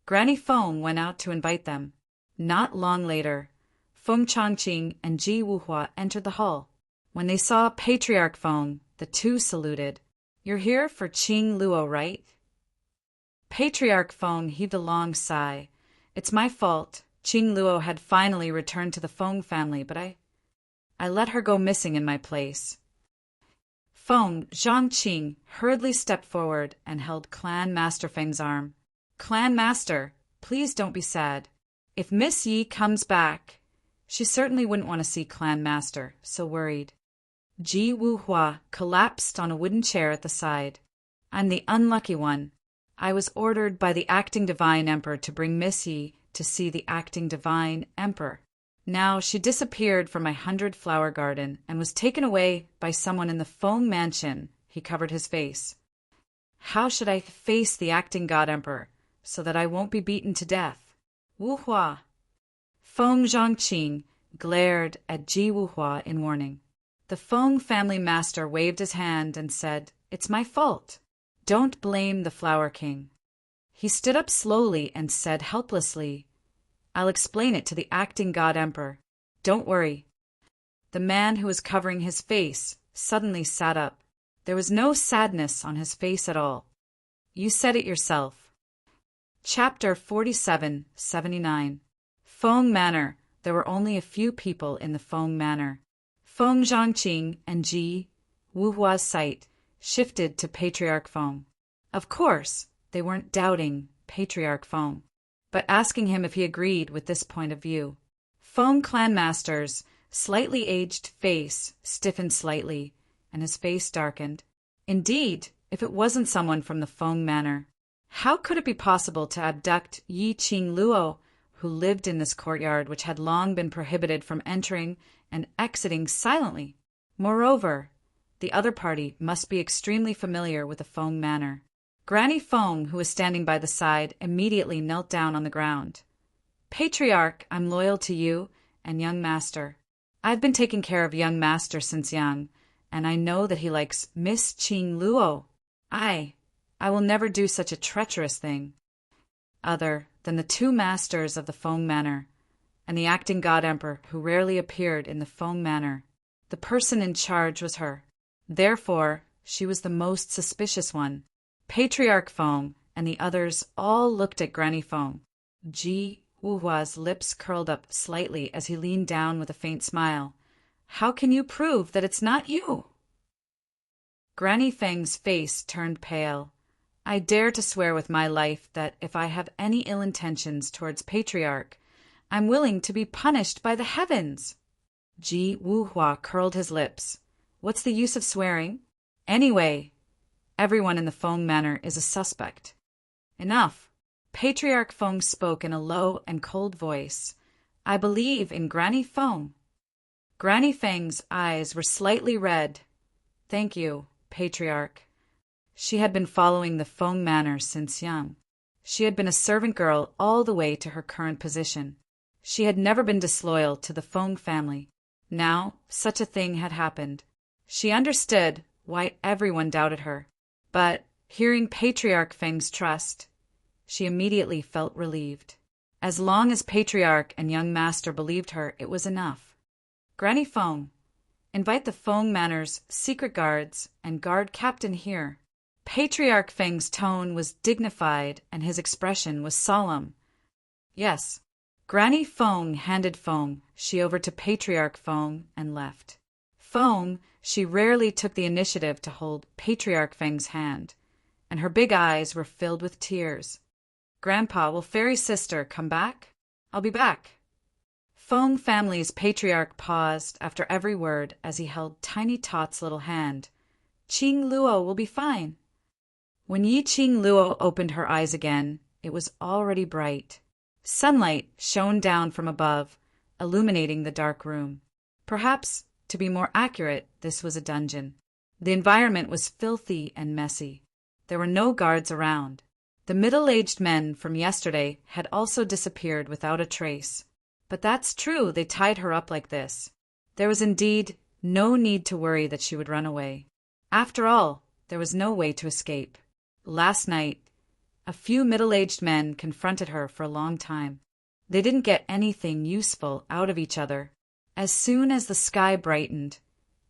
Granny Feng went out to invite them. Not long later, Feng Chongqing and Ji Wuhua entered the hall. When they saw Patriarch Feng, the two saluted. "You're here for Qing Luo, right?" Patriarch Feng heaved a long sigh. "It's my fault. Qing Luo had finally returned to the Feng family, but I let her go missing in my place." Feng Zhongqing hurriedly stepped forward and held Clan Master Feng's arm. "Clan Master, please don't be sad. If Miss Yi comes back, she certainly wouldn't want to see Clan Master, so worried." Ji Wuhua collapsed on a wooden chair at the side. "I'm the unlucky one. I was ordered by the Acting Divine Emperor to bring Miss Yi to see the Acting Divine Emperor. Now she disappeared from my 100-flower garden and was taken away by someone in the Feng mansion." He covered his face. "How should I face the Acting God Emperor so that I won't be beaten to death?" Wuhua. Feng Zhongqing glared at Ji Wuhua in warning. The Feng family master waved his hand and said, "It's my fault. Don't blame the Flower King." He stood up slowly and said helplessly, "I'll explain it to the Acting God Emperor. Don't worry." The man who was covering his face suddenly sat up. There was no sadness on his face at all. "You said it yourself." Chapter 47-79. Feng Manor. There were only a few people in the Feng Manor. Feng Zhongqing and Ji Wuhua's sight shifted to Patriarch Feng. Of course, they weren't doubting Patriarch Feng, but asking him if he agreed with this point of view. Feng Clan Master's slightly aged face stiffened slightly, and his face darkened. Indeed, if it wasn't someone from the Feng Manor, how could it be possible to abduct Yi Qing Luo, who lived in this courtyard which had long been prohibited from entering and exiting silently? Moreover, the other party must be extremely familiar with the Feng Manor. Granny Feng, who was standing by the side, immediately knelt down on the ground. "Patriarch, I'm loyal to you and young Master. I've been taking care of young Master since young, and I know that he likes Miss Qing Luo. I will never do such a treacherous thing." Other than the two masters of the Feng Manor and the Acting God Emperor who rarely appeared in the Feng Manor, the person in charge was her. Therefore, she was the most suspicious one. Patriarch Feng and the others all looked at Granny Feng. Ji Wuhua's lips curled up slightly as he leaned down with a faint smile. "How can you prove that it's not you?" Granny Feng's face turned pale. "I dare to swear with my life that if I have any ill intentions towards Patriarch, I'm willing to be punished by the heavens." Ji Wuhua curled his lips. "What's the use of swearing? Anyway, everyone in the Feng Manor is a suspect." "Enough." Patriarch Feng spoke in a low and cold voice. "I believe in Granny Feng." Granny Feng's eyes were slightly red. "Thank you, Patriarch." She had been following the Feng Manor since young. She had been a servant girl all the way to her current position. She had never been disloyal to the Feng family. Now, such a thing had happened. She understood why everyone doubted her. But, hearing Patriarch Feng's trust, she immediately felt relieved. As long as Patriarch and young Master believed her, it was enough. "Granny Feng, invite the Feng Manor's secret guards and guard captain here." Patriarch Feng's tone was dignified and his expression was solemn. Yes. Granny Feng handed she over to Patriarch Feng and left. She rarely took the initiative to hold Patriarch Feng's hand, and her big eyes were filled with tears. Grandpa, will Fairy's sister come back? I'll be back. Feng family's patriarch paused after every word as he held Tiny Tot's little hand. Qing Luo will be fine. When Yi Qing Luo opened her eyes again, it was already bright. Sunlight shone down from above, illuminating the dark room. Perhaps, to be more accurate, this was a dungeon. The environment was filthy and messy. There were no guards around. The middle-aged men from yesterday had also disappeared without a trace. But that's true, they tied her up like this. There was indeed no need to worry that she would run away. After all, there was no way to escape. Last night, a few middle-aged men confronted her for a long time. They didn't get anything useful out of each other. As soon as the sky brightened,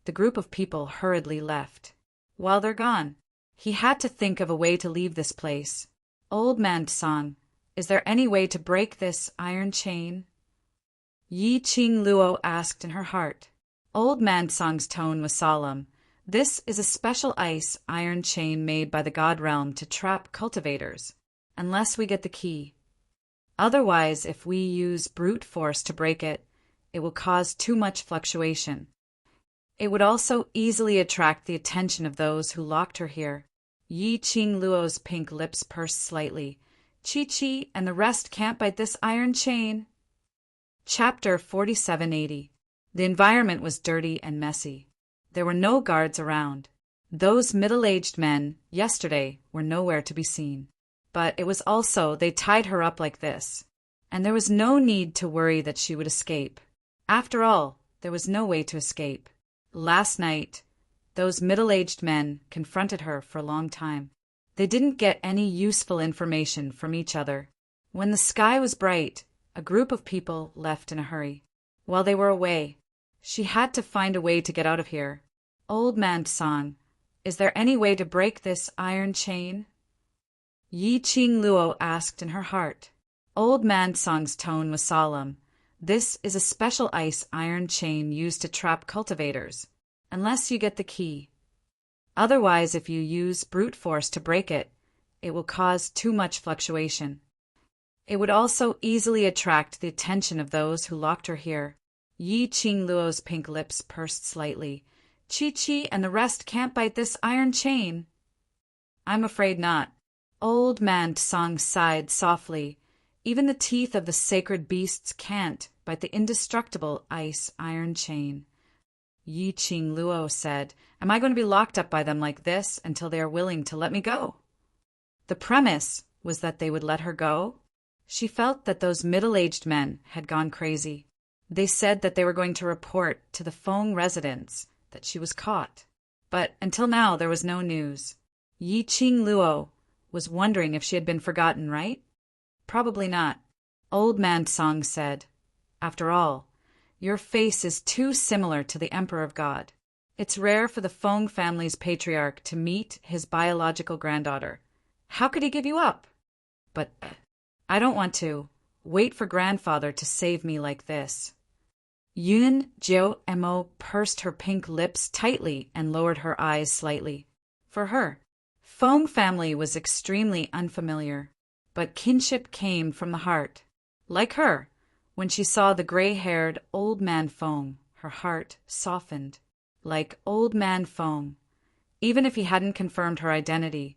the group of people hurriedly left. While they're gone, he had to think of a way to leave this place. Old Man Tsang, is there any way to break this iron chain? Yi Qing Luo asked in her heart. Old Man Tsang's tone was solemn. This is a special iron chain made by the God Realm to trap cultivators, unless we get the key. Otherwise, if we use brute force to break it, it will cause too much fluctuation. It would also easily attract the attention of those who locked her here. Yi Qing Luo's pink lips pursed slightly. Chi and the rest can't bite this iron chain. Chapter 4780. The environment was dirty and messy. There were no guards around. Those middle-aged men, yesterday, were nowhere to be seen. But it was also they tied her up like this. And there was no need to worry that she would escape. After all, there was no way to escape. Last night, those middle-aged men confronted her for a long time. They didn't get any useful information from each other. When the sky was bright, a group of people left in a hurry. While they were away, she had to find a way to get out of here. Old Man Tsang, is there any way to break this iron chain? Yi Qing Luo asked in her heart. Old Man Tsang's tone was solemn. This is a special iron chain used to trap cultivators, unless you get the key. Otherwise, if you use brute force to break it, it will cause too much fluctuation. It would also easily attract the attention of those who locked her here. Yi Qing Luo's pink lips pursed slightly. Chi and the rest can't bite this iron chain. I'm afraid not. Old Man Tsang sighed softly. Even the teeth of the sacred beasts can't bite the indestructible iron chain. Yi Qing Luo said, Am I going to be locked up by them like this until they are willing to let me go? The premise was that they would let her go. She felt that those middle-aged men had gone crazy. They said that they were going to report to the Feng residents that she was caught. But until now there was no news. Yi Qing Luo was wondering if she had been forgotten, right? Probably not. Old Man Tsang said, After all, your face is too similar to the Emperor of God. It's rare for the Feng family's patriarch to meet his biological granddaughter. How could he give you up? But I don't want to wait for grandfather to save me like this. Yun Jiao Mo pursed her pink lips tightly and lowered her eyes slightly. For her, Feng family was extremely unfamiliar, but kinship came from the heart. Like her, when she saw the gray-haired old man Feng, her heart softened. Like old man Feng, even if he hadn't confirmed her identity,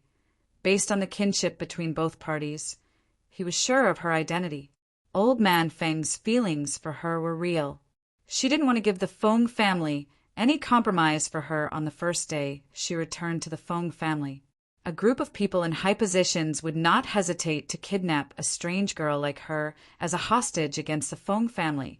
based on the kinship between both parties, he was sure of her identity. Old man Feng's feelings for her were real. She didn't want to give the Feng family any compromise for her on the first day she returned to the Feng family. A group of people in high positions would not hesitate to kidnap a strange girl like her as a hostage against the Feng family.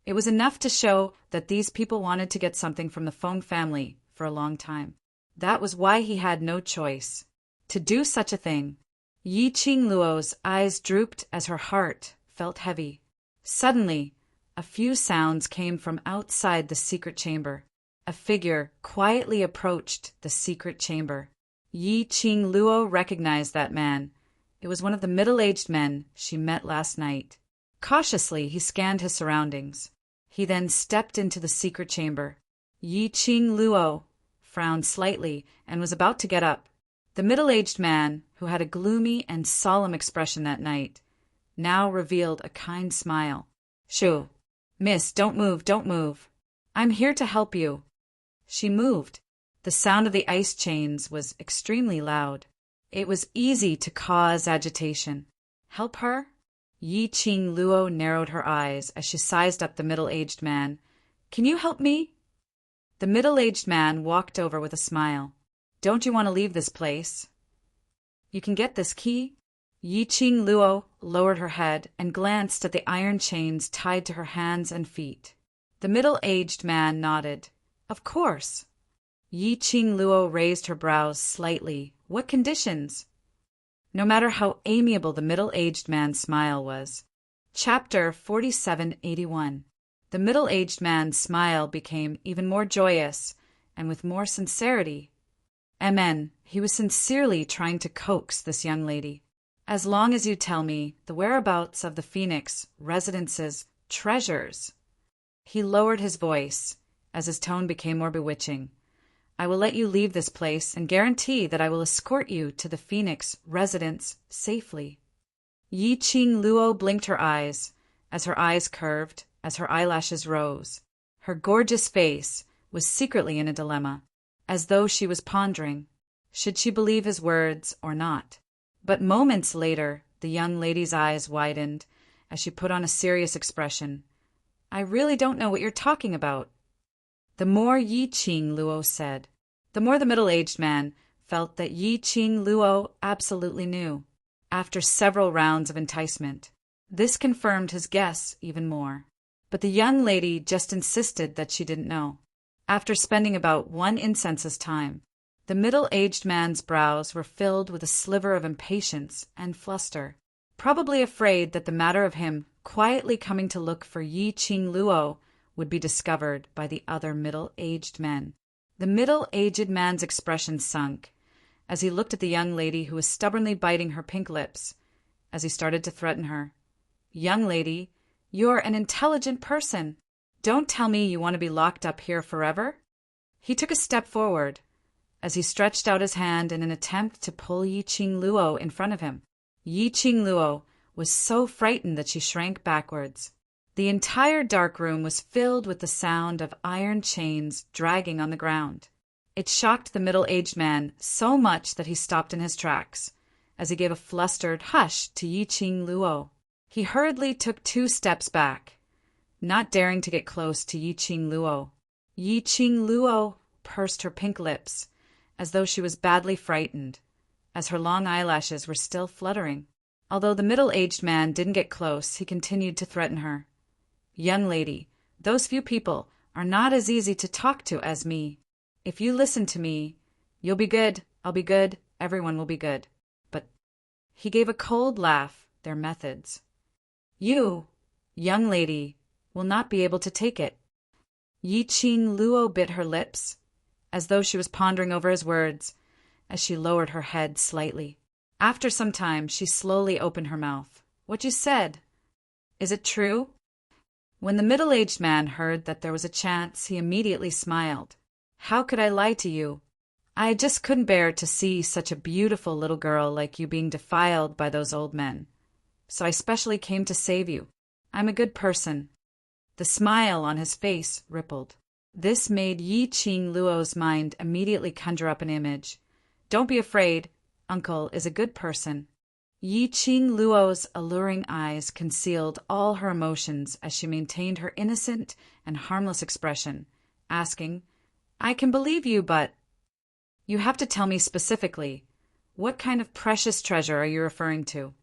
It was enough to show that these people wanted to get something from the Feng family for a long time. That was why he had no choice. To do such a thing, Yi Qing Luo's eyes drooped as her heart felt heavy. Suddenly, a few sounds came from outside the secret chamber. A figure quietly approached the secret chamber. Yi Qing Luo recognized that man. It was one of the middle-aged men she met last night. Cautiously, he scanned his surroundings. He then stepped into the secret chamber. Yi Qing Luo frowned slightly and was about to get up. The middle-aged man, who had a gloomy and solemn expression that night, now revealed a kind smile. "Shoo, miss, don't move, don't move. I'm here to help you." She moved. The sound of the ice chains was extremely loud. It was easy to cause agitation. "Help her?" Yi Qing Luo narrowed her eyes as she sized up the middle-aged man. "Can you help me?" The middle-aged man walked over with a smile. "Don't you want to leave this place? You can get this key." Yi Qing Luo lowered her head and glanced at the iron chains tied to her hands and feet. The middle-aged man nodded. "Of course." Yi Qing Luo raised her brows slightly. "What conditions?" No matter how amiable the middle-aged man's smile was. Chapter 4781. The middle-aged man's smile became even more joyous and with more sincerity. Amen. He was sincerely trying to coax this young lady. "As long as you tell me the whereabouts of the Phoenix Residence's treasures." He lowered his voice as his tone became more bewitching. "I will let you leave this place and guarantee that I will escort you to the Phoenix residence safely." Yi Qing Luo blinked her eyes, as her eyes curved, as her eyelashes rose. Her gorgeous face was secretly in a dilemma, as though she was pondering, should she believe his words or not? But moments later, the young lady's eyes widened as she put on a serious expression. "I really don't know what you're talking about." The more Yi Qing Luo said, the more the middle-aged man felt that Yi Qing Luo absolutely knew. After several rounds of enticement, this confirmed his guess even more. But the young lady just insisted that she didn't know. After spending about one incense's time, the middle-aged man's brows were filled with a sliver of impatience and fluster, probably afraid that the matter of him quietly coming to look for Yi Qing Luo would be discovered by the other middle-aged men. The middle-aged man's expression sunk as he looked at the young lady who was stubbornly biting her pink lips, as he started to threaten her. "Young lady, you're an intelligent person. Don't tell me you want to be locked up here forever." He took a step forward as he stretched out his hand in an attempt to pull Yi Qing Luo in front of him. Yi Qing Luo was so frightened that she shrank backwards. The entire dark room was filled with the sound of iron chains dragging on the ground. It shocked the middle-aged man so much that he stopped in his tracks, as he gave a flustered hush to Yi Qing Luo. He hurriedly took 2 steps back, not daring to get close to Yi Qing Luo. Yi Qing Luo pursed her pink lips, as though she was badly frightened, as her long eyelashes were still fluttering. Although the middle-aged man didn't get close, he continued to threaten her. "Young lady, those few people are not as easy to talk to as me. If you listen to me, you'll be good, I'll be good, everyone will be good. But," he gave a cold laugh, "their methods. You, young lady, will not be able to take it." Yi Qing Luo bit her lips, as though she was pondering over his words, as she lowered her head slightly. After some time, she slowly opened her mouth. "What you said, is it true?" When the middle-aged man heard that there was a chance, he immediately smiled. "How could I lie to you? I just couldn't bear to see such a beautiful little girl like you being defiled by those old men. So I specially came to save you. I'm a good person." The smile on his face rippled. This made Yi Qing Luo's mind immediately conjure up an image. "Don't be afraid. Uncle is a good person." Yi Qing Luo's alluring eyes concealed all her emotions as she maintained her innocent and harmless expression, asking, "I can believe you, but—" "You have to tell me specifically. What kind of precious treasure are you referring to?"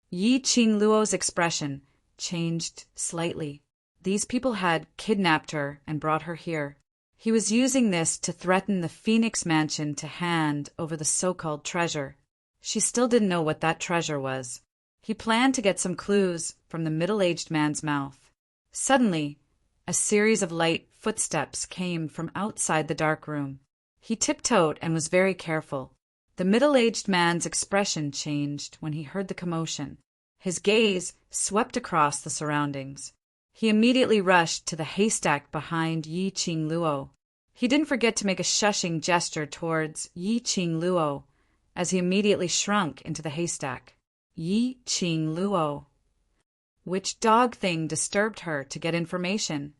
Yi Qing Luo's expression changed slightly. These people had kidnapped her and brought her here. He was using this to threaten the Phoenix Mansion to hand over the so-called treasure. She still didn't know what that treasure was. He planned to get some clues from the middle-aged man's mouth. Suddenly, a series of light footsteps came from outside the dark room. He tiptoed and was very careful. The middle-aged man's expression changed when he heard the commotion. His gaze swept across the surroundings. He immediately rushed to the haystack behind Yi Qing Luo. He didn't forget to make a shushing gesture towards Yi Qing Luo as he immediately shrunk into the haystack. Yi Qing Luo. Which dog thing disturbed her to get information?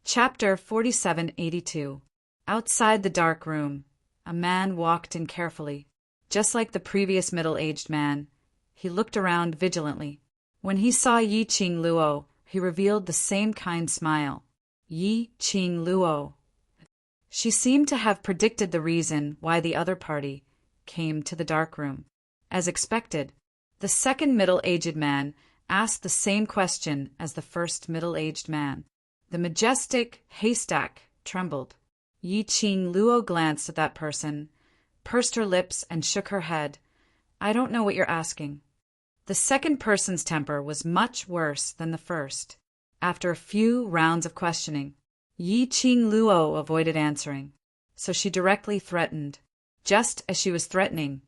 Chapter 4782. Outside the dark room, a man walked in carefully. Just like the previous middle-aged man, he looked around vigilantly. When he saw Yi Qing Luo, he revealed the same kind smile. Yi Qing Luo. She seemed to have predicted the reason why the other party came to the dark room. As expected, the second middle-aged man asked the same question as the first middle-aged man. The majestic haystack trembled. Yi Qing Luo glanced at that person, pursed her lips, and shook her head. I don't know what you're asking. The second person's temper was much worse than the first. After a few rounds of questioning, Yi Qing Luo avoided answering, so she directly threatened. Just as she was threatening,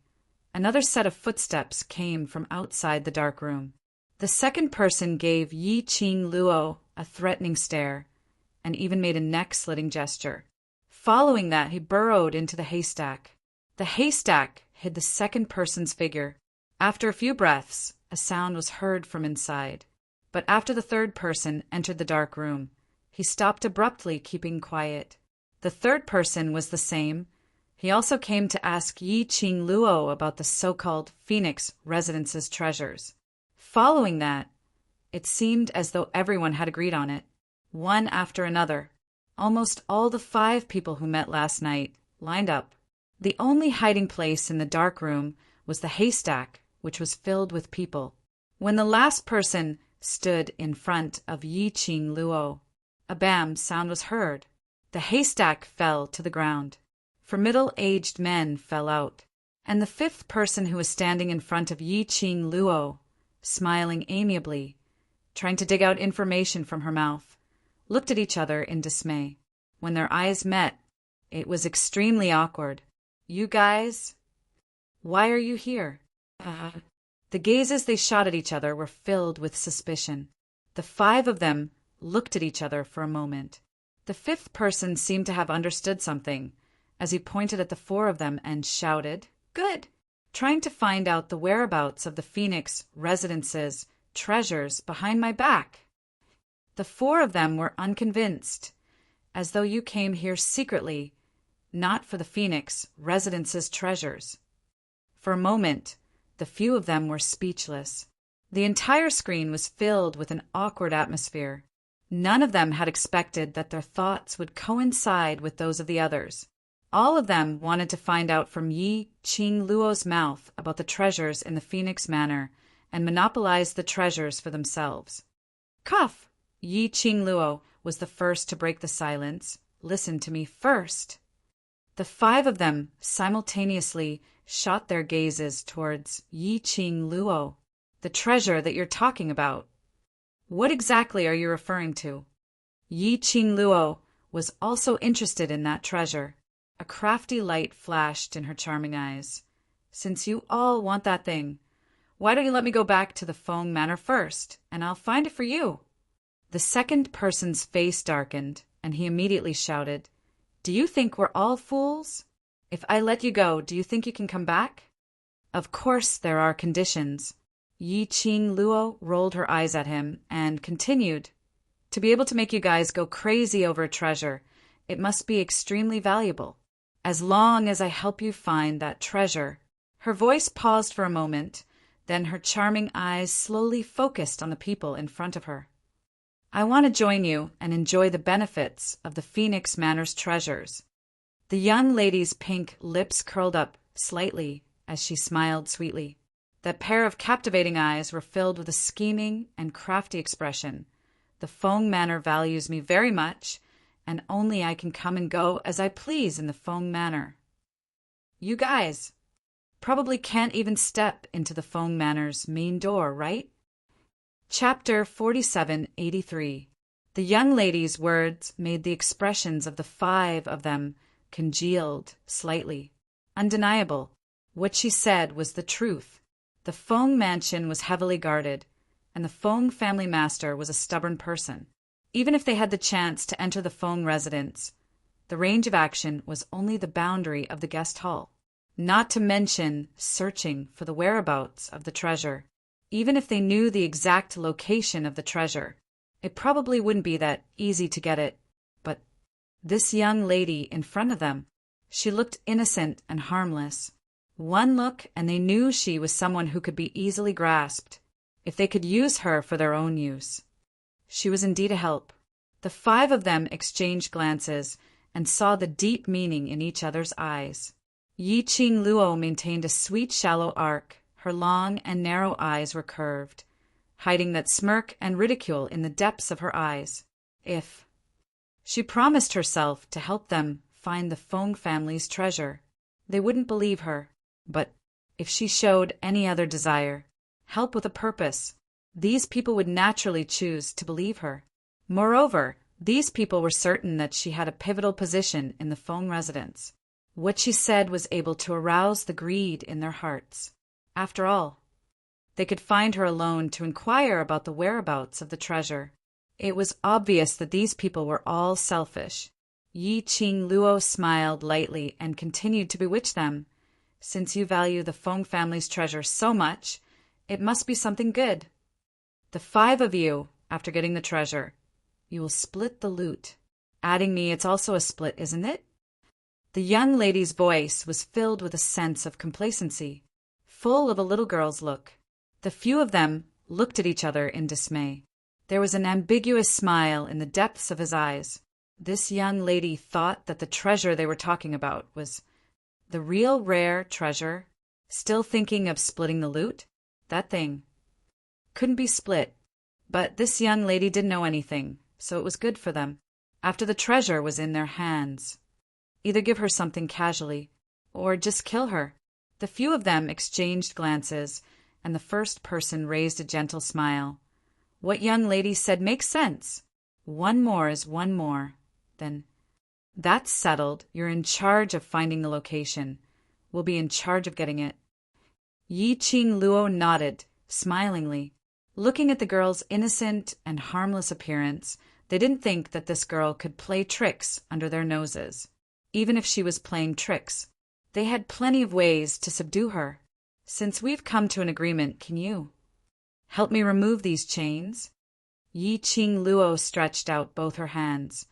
another set of footsteps came from outside the dark room. The second person gave Yi Qing Luo a threatening stare and even made a neck-slitting gesture. Following that, he burrowed into the haystack. The haystack hid the second person's figure. After a few breaths, a sound was heard from inside. But after the third person entered the dark room, he stopped abruptly, keeping quiet. The third person was the same. He also came to ask Yi Qing Luo about the so-called Phoenix Residence's treasures. Following that, it seemed as though everyone had agreed on it. One after another, almost all the 5 people who met last night lined up. The only hiding place in the dark room was the haystack, which was filled with people. When the last person stood in front of Yi Qing Luo, a bam sound was heard. The haystack fell to the ground. 4 middle-aged men fell out, and the 5th person who was standing in front of Yi Qing Luo, smiling amiably, trying to dig out information from her mouth, looked at each other in dismay. When their eyes met, it was extremely awkward. You guys? Why are you here? The gazes they shot at each other were filled with suspicion. The 5 of them looked at each other for a moment. The 5th person seemed to have understood something, as he pointed at the 4 of them and shouted, Good! Trying to find out the whereabouts of the Phoenix Residence's treasures behind my back. The 4 of them were unconvinced, as though you came here secretly, not for the Phoenix Residence's treasures. For a moment, the few of them were speechless. The entire screen was filled with an awkward atmosphere. None of them had expected that their thoughts would coincide with those of the others. All of them wanted to find out from Yi Qing Luo's mouth about the treasures in the Phoenix Manor and monopolize the treasures for themselves. Cough! Yi Qing Luo was the first to break the silence. Listen to me first. The 5 of them simultaneously shot their gazes towards Yi Qing Luo. The treasure that you're talking about. What exactly are you referring to? Yi Qing Luo was also interested in that treasure. A crafty light flashed in her charming eyes. Since you all want that thing, why don't you let me go back to the Feng Manor first, and I'll find it for you? The second person's face darkened, and he immediately shouted, Do you think we're all fools? If I let you go, do you think you can come back? Of course there are conditions. Yi Qing Luo rolled her eyes at him and continued, To be able to make you guys go crazy over a treasure, it must be extremely valuable. As long as I help you find that treasure. Her voice paused for a moment, then her charming eyes slowly focused on the people in front of her. I want to join you and enjoy the benefits of the Phoenix Manor's treasures. The young lady's pink lips curled up slightly as she smiled sweetly. That pair of captivating eyes were filled with a scheming and crafty expression. The Feng Manor values me very much, and only I can come and go as I please in the Feng Manor. You guys probably can't even step into the Feng Manor's main door, right? Chapter 4783. The young lady's words made the expressions of the 5 of them congealed slightly. Undeniable. What she said was the truth. The Feng mansion was heavily guarded, and the Feng family master was a stubborn person. Even if they had the chance to enter the Feng residence, the range of action was only the boundary of the guest hall, not to mention searching for the whereabouts of the treasure. Even if they knew the exact location of the treasure, it probably wouldn't be that easy to get it. But this young lady in front of them, she looked innocent and harmless. One look and they knew she was someone who could be easily grasped, if they could use her for their own use. She was indeed a help. The five of them exchanged glances and saw the deep meaning in each other's eyes. Yi Qing Luo maintained a sweet shallow arc. Her long and narrow eyes were curved, hiding that smirk and ridicule in the depths of her eyes. If she promised herself to help them find the Feng family's treasure, they wouldn't believe her. But if she showed any other desire, help with a purpose, these people would naturally choose to believe her. Moreover, these people were certain that she had a pivotal position in the Feng residence. What she said was able to arouse the greed in their hearts. After all, they could find her alone to inquire about the whereabouts of the treasure. It was obvious that these people were all selfish. Yi Qing Luo smiled lightly and continued to bewitch them. Since you value the Feng family's treasure so much, it must be something good. The five of you, after getting the treasure, you will split the loot. Adding me, it's also a split, isn't it? The young lady's voice was filled with a sense of complacency, full of a little girl's look. The few of them looked at each other in dismay. There was an ambiguous smile in the depths of his eyes. This young lady thought that the treasure they were talking about was the real rare treasure. Still thinking of splitting the loot? That thing couldn't be split. But this young lady didn't know anything, so it was good for them. After the treasure was in their hands, either give her something casually, or just kill her. The few of them exchanged glances, and the first person raised a gentle smile. What young lady said makes sense. One more is one more. Then, that's settled. You're in charge of finding the location. We'll be in charge of getting it. Yi Qing Luo nodded, smilingly. Looking at the girl's innocent and harmless appearance, they didn't think that this girl could play tricks under their noses. Even if she was playing tricks, they had plenty of ways to subdue her. Since we've come to an agreement, can you help me remove these chains? Yi Qing Luo stretched out both her hands.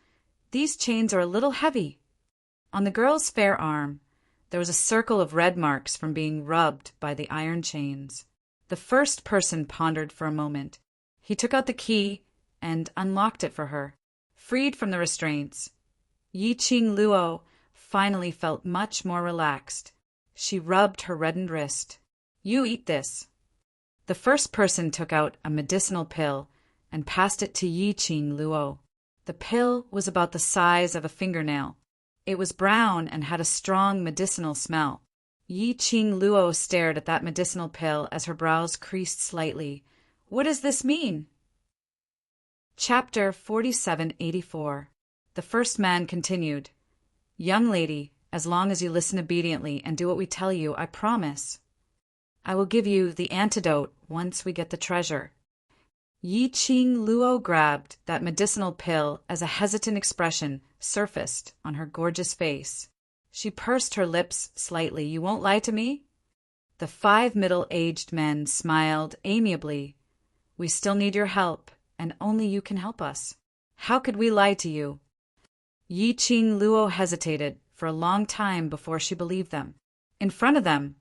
These chains are a little heavy. On the girl's fair arm, there was a circle of red marks from being rubbed by the iron chains. The first person pondered for a moment. He took out the key and unlocked it for her. Freed from the restraints, Yi Qing Luo finally felt much more relaxed. She rubbed her reddened wrist. You eat this. The first person took out a medicinal pill and passed it to Yi Qing Luo. The pill was about the size of a fingernail. It was brown and had a strong medicinal smell. Yi Qing Luo stared at that medicinal pill as her brows creased slightly. What does this mean? Chapter 4784. The first man continued. Young lady, as long as you listen obediently and do what we tell you, I promise I will give you the antidote once we get the treasure. Yi Qing Luo grabbed that medicinal pill as a hesitant expression surfaced on her gorgeous face. She pursed her lips slightly. You won't lie to me? The 5 middle-aged men smiled amiably. We still need your help, and only you can help us. How could we lie to you? Yi Qing Luo hesitated for a long time before she believed them. In front of them,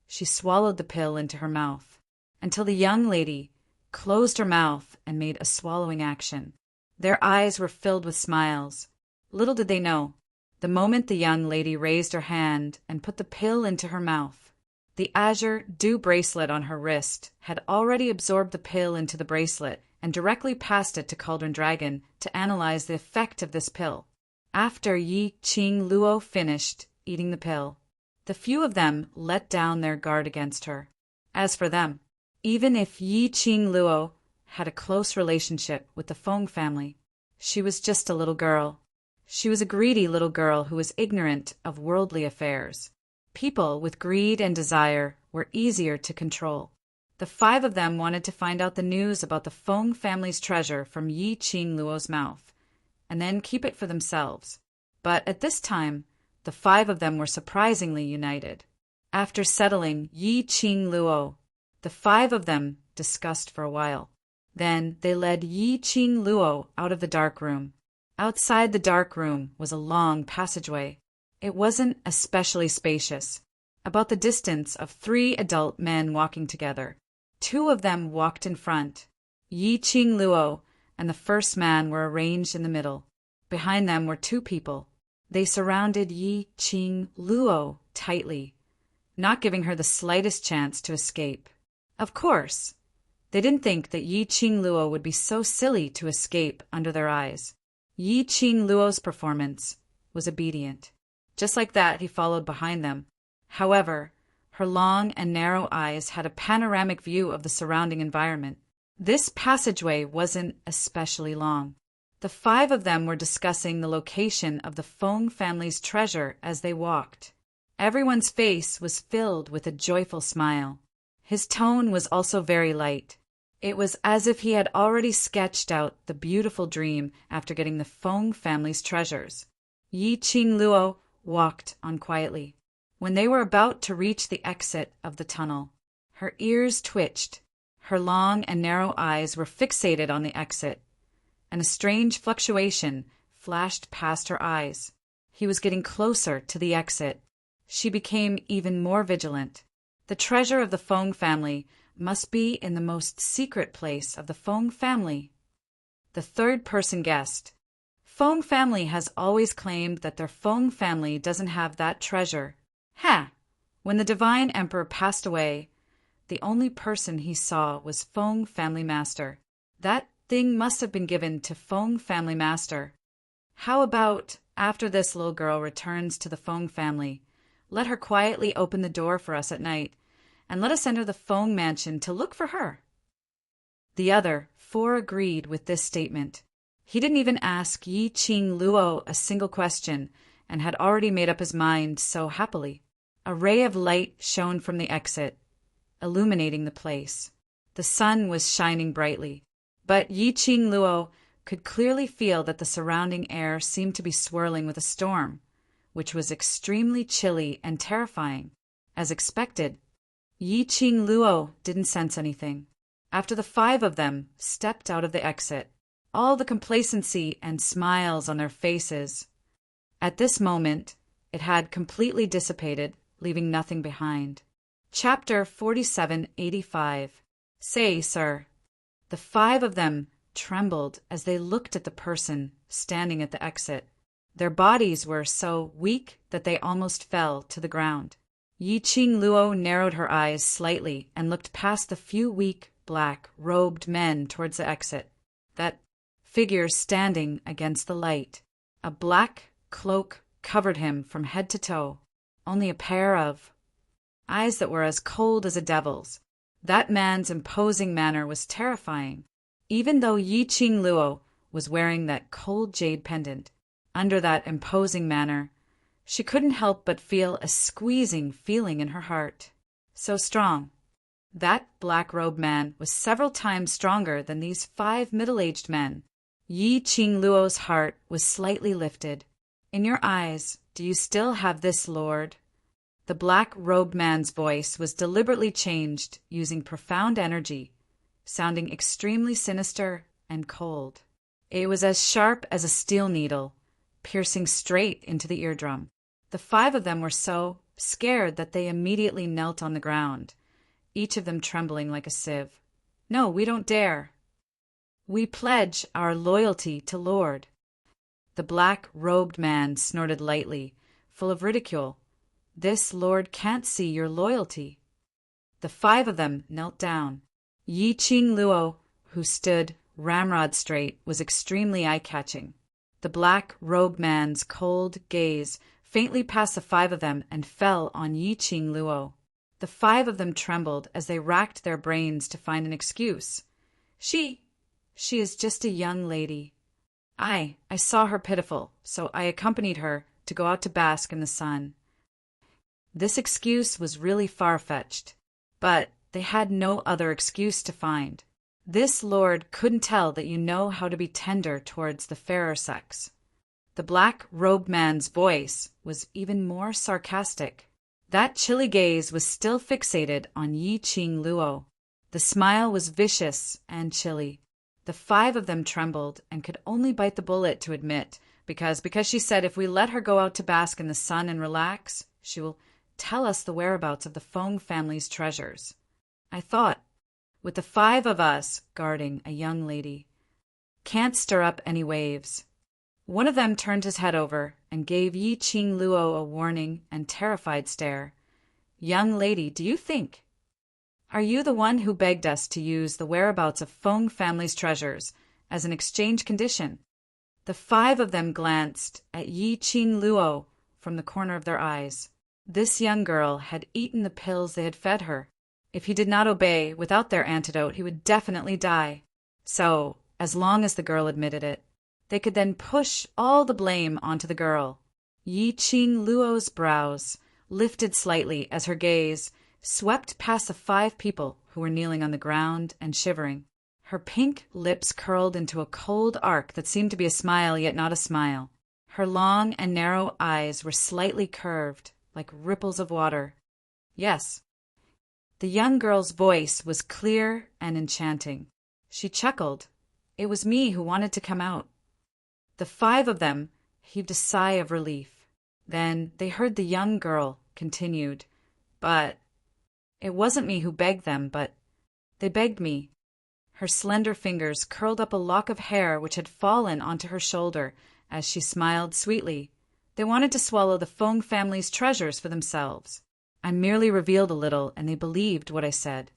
she swallowed the pill into her mouth, until the young lady closed her mouth and made a swallowing action. Their eyes were filled with smiles. Little did they know, the moment the young lady raised her hand and put the pill into her mouth, the azure dew bracelet on her wrist had already absorbed the pill into the bracelet and directly passed it to Cauldron Dragon to analyze the effect of this pill. After Yi Qing Luo finished eating the pill, the few of them let down their guard against her. As for them, even if Yi Qing Luo had a close relationship with the Feng family, she was just a little girl. She was a greedy little girl who was ignorant of worldly affairs. People with greed and desire were easier to control. The 5 of them wanted to find out the news about the Feng family's treasure from Yi Qing Luo's mouth, and then keep it for themselves. But at this time, the 5 of them were surprisingly united. After settling Yi Qing Luo, the 5 of them discussed for a while. Then they led Yi Qing Luo out of the dark room. Outside the dark room was a long passageway. It wasn't especially spacious, about the distance of 3 adult men walking together. 2 of them walked in front. Yi Qing Luo and the first man were arranged in the middle. Behind them were 2 people. They surrounded Yi Qing Luo tightly, not giving her the slightest chance to escape. Of course, they didn't think that Yi Qing Luo would be so silly to escape under their eyes. Yi Qing Luo's performance was obedient. Just like that, he followed behind them. However, her long and narrow eyes had a panoramic view of the surrounding environment. This passageway wasn't especially long. The 5 of them were discussing the location of the Feng family's treasure as they walked. Everyone's face was filled with a joyful smile. His tone was also very light. It was as if he had already sketched out the beautiful dream after getting the Feng family's treasures. Yi Qing Luo walked on quietly. When they were about to reach the exit of the tunnel, her ears twitched. Her long and narrow eyes were fixated on the exit, and a strange fluctuation flashed past her eyes. He was getting closer to the exit. She became even more vigilant. The treasure of the Feng family must be in the most secret place of the Feng family. The third person guessed. Feng family has always claimed that their Feng family doesn't have that treasure. When the divine emperor passed away, the only person he saw was Feng family master. That thing must have been given to Feng family master. How about, after this little girl returns to the Feng family, let her quietly open the door for us at night, and let us enter the Feng mansion to look for her? The other 4 agreed with this statement. He didn't even ask Yi Qing Luo a single question, and had already made up his mind so happily. A ray of light shone from the exit, illuminating the place. The sun was shining brightly, but Yi Qing Luo could clearly feel that the surrounding air seemed to be swirling with a storm, which was extremely chilly and terrifying. As expected, Yi Qing Luo didn't sense anything. After the 5 of them stepped out of the exit, all the complacency and smiles on their faces, at this moment, it had completely dissipated, leaving nothing behind. Chapter 4785. Say, sir. The 5 of them trembled as they looked at the person standing at the exit. Their bodies were so weak that they almost fell to the ground. Yi Qing Luo narrowed her eyes slightly and looked past the few weak, black-robed men towards the exit. That figure standing against the light. A black cloak covered him from head to toe. Only a pair of eyes that were as cold as a devil's. That man's imposing manner was terrifying. Even though Yi Qing Luo was wearing that cold jade pendant, under that imposing manner, she couldn't help but feel a squeezing feeling in her heart. So strong. That black-robed man was several times stronger than these 5 middle-aged men. Yi Qing Luo's heart was slightly lifted. In your eyes, do you still have this, Lord? The black-robed man's voice was deliberately changed, using profound energy, sounding extremely sinister and cold. It was as sharp as a steel needle, piercing straight into the eardrum. The 5 of them were so scared that they immediately knelt on the ground, each of them trembling like a sieve. No, we don't dare. We pledge our loyalty to Lord. The black-robed man snorted lightly, full of ridicule. This Lord can't see your loyalty. The 5 of them knelt down. Yi Qing Luo, who stood ramrod straight, was extremely eye-catching. The black-robed man's cold gaze faintly passed the 5 of them and fell on Yi Qing Luo. The 5 of them trembled as they racked their brains to find an excuse. She is just a young lady. I saw her pitiful, so I accompanied her to go out to bask in the sun. This excuse was really far-fetched, but they had no other excuse to find. This lord couldn't tell that you know how to be tender towards the fairer sex. The black-robed man's voice was even more sarcastic. That chilly gaze was still fixated on Yi Qing Luo. The smile was vicious and chilly. The five of them trembled and could only bite the bullet to admit, because she said if we let her go out to bask in the sun and relax, she will tell us the whereabouts of the Feng family's treasures. I thought, with the five of us guarding a young lady, can't stir up any waves. One of them turned his head over and gave Yi Qing Luo a warning and terrified stare. Young lady, do you think? Are you the one who begged us to use the whereabouts of Feng family's treasures as an exchange condition? The five of them glanced at Yi Qing Luo from the corner of their eyes. This young girl had eaten the pills they had fed her. If he did not obey without their antidote, he would definitely die. So, as long as the girl admitted it, they could then push all the blame onto the girl. Yi Qing Luo's brows lifted slightly as her gaze swept past the five people who were kneeling on the ground and shivering. Her pink lips curled into a cold arc that seemed to be a smile yet not a smile. Her long and narrow eyes were slightly curved, like ripples of water. Yes. The young girl's voice was clear and enchanting. She chuckled. It was me who wanted to come out. The five of them heaved a sigh of relief. Then they heard the young girl continued, but it wasn't me who begged them, but they begged me. Her slender fingers curled up a lock of hair which had fallen onto her shoulder as she smiled sweetly. They wanted to swallow the Feng family's treasures for themselves. I merely revealed a little, and they believed what I said.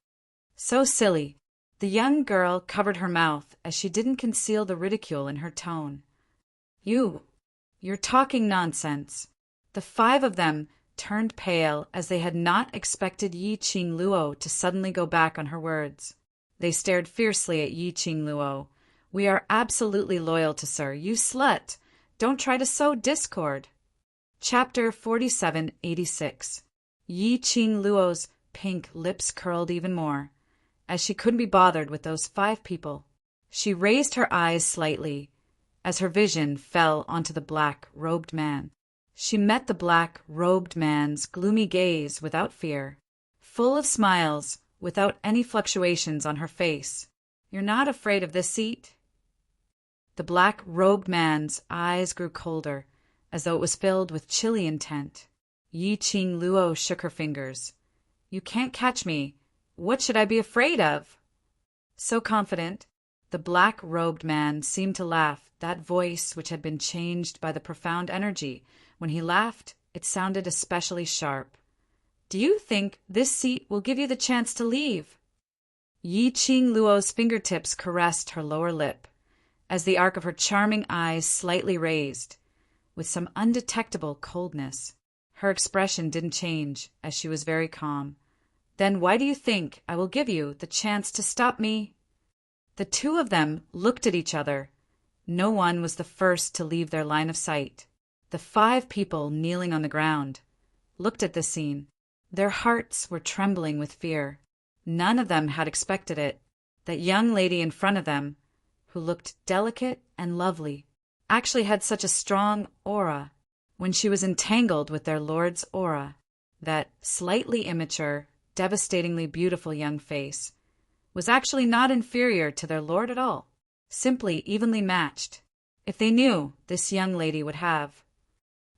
So silly. The young girl covered her mouth as she didn't conceal the ridicule in her tone. You're talking nonsense. The five of them turned pale as they had not expected Yi Qing Luo to suddenly go back on her words. They stared fiercely at Yi Qing Luo. We are absolutely loyal to Sir, you slut. Don't try to sow discord. Chapter 4786. Yi Qing Luo's pink lips curled even more, as she couldn't be bothered with those five people. She raised her eyes slightly, as her vision fell onto the black-robed man. She met the black-robed man's gloomy gaze without fear, full of smiles, without any fluctuations on her face. You're not afraid of this seat? The black-robed man's eyes grew colder, as though it was filled with chilly intent. Yi Qing Luo shook her fingers. You can't catch me. What should I be afraid of? So confident, the black-robed man seemed to laugh, that voice which had been changed by the profound energy. When he laughed, it sounded especially sharp. Do you think this seat will give you the chance to leave? Yi Qing Luo's fingertips caressed her lower lip, as the arc of her charming eyes slightly raised, with some undetectable coldness. Her expression didn't change, as she was very calm. Then why do you think I will give you the chance to stop me? The two of them looked at each other. No one was the first to leave their line of sight. The five people kneeling on the ground looked at this scene. Their hearts were trembling with fear. None of them had expected it. That young lady in front of them, who looked delicate and lovely, actually had such a strong aura when she was entangled with their lord's aura. That slightly immature, devastatingly beautiful young face was actually not inferior to their lord at all, simply evenly matched. If they knew this young lady would have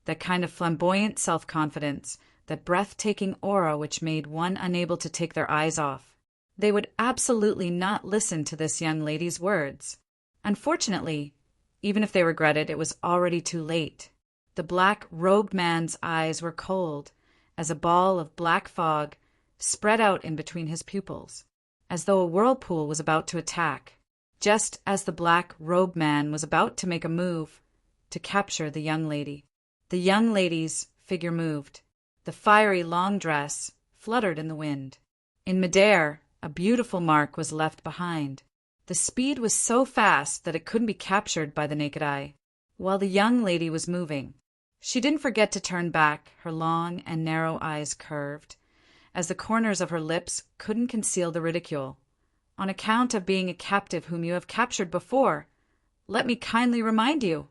that kind of flamboyant self-confidence, that breathtaking aura which made one unable to take their eyes off, they would absolutely not listen to this young lady's words. Unfortunately, even if they regretted, it was already too late. The black-robed man's eyes were cold, as a ball of black fog spread out in between his pupils, as though a whirlpool was about to attack, just as the black-robed man was about to make a move to capture the young lady. The young lady's figure moved. The fiery long dress fluttered in the wind. In midair, a beautiful mark was left behind. The speed was so fast that it couldn't be captured by the naked eye. While the young lady was moving, She didn't forget to turn back, her long and narrow eyes curved, as the corners of her lips couldn't conceal the ridicule. On account of being a captive whom you have captured before, let me kindly remind you.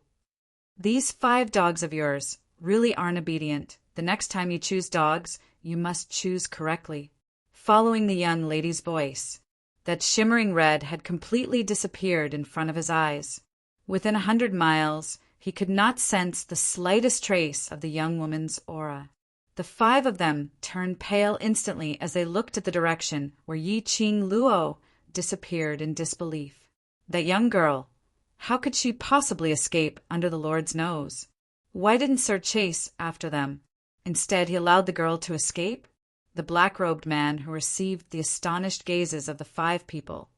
These 5 dogs of yours really aren't obedient. The next time you choose dogs, you must choose correctly. Following the young lady's voice, that shimmering red had completely disappeared in front of his eyes. Within 100 miles, he could not sense the slightest trace of the young woman's aura. The 5 of them turned pale instantly as they looked at the direction where Yi-Ching Luo disappeared in disbelief. That young girl, how could she possibly escape under the Lord's nose? Why didn't Sir chase after them? Instead, he allowed the girl to escape? The black-robed man who received the astonished gazes of the 5 people.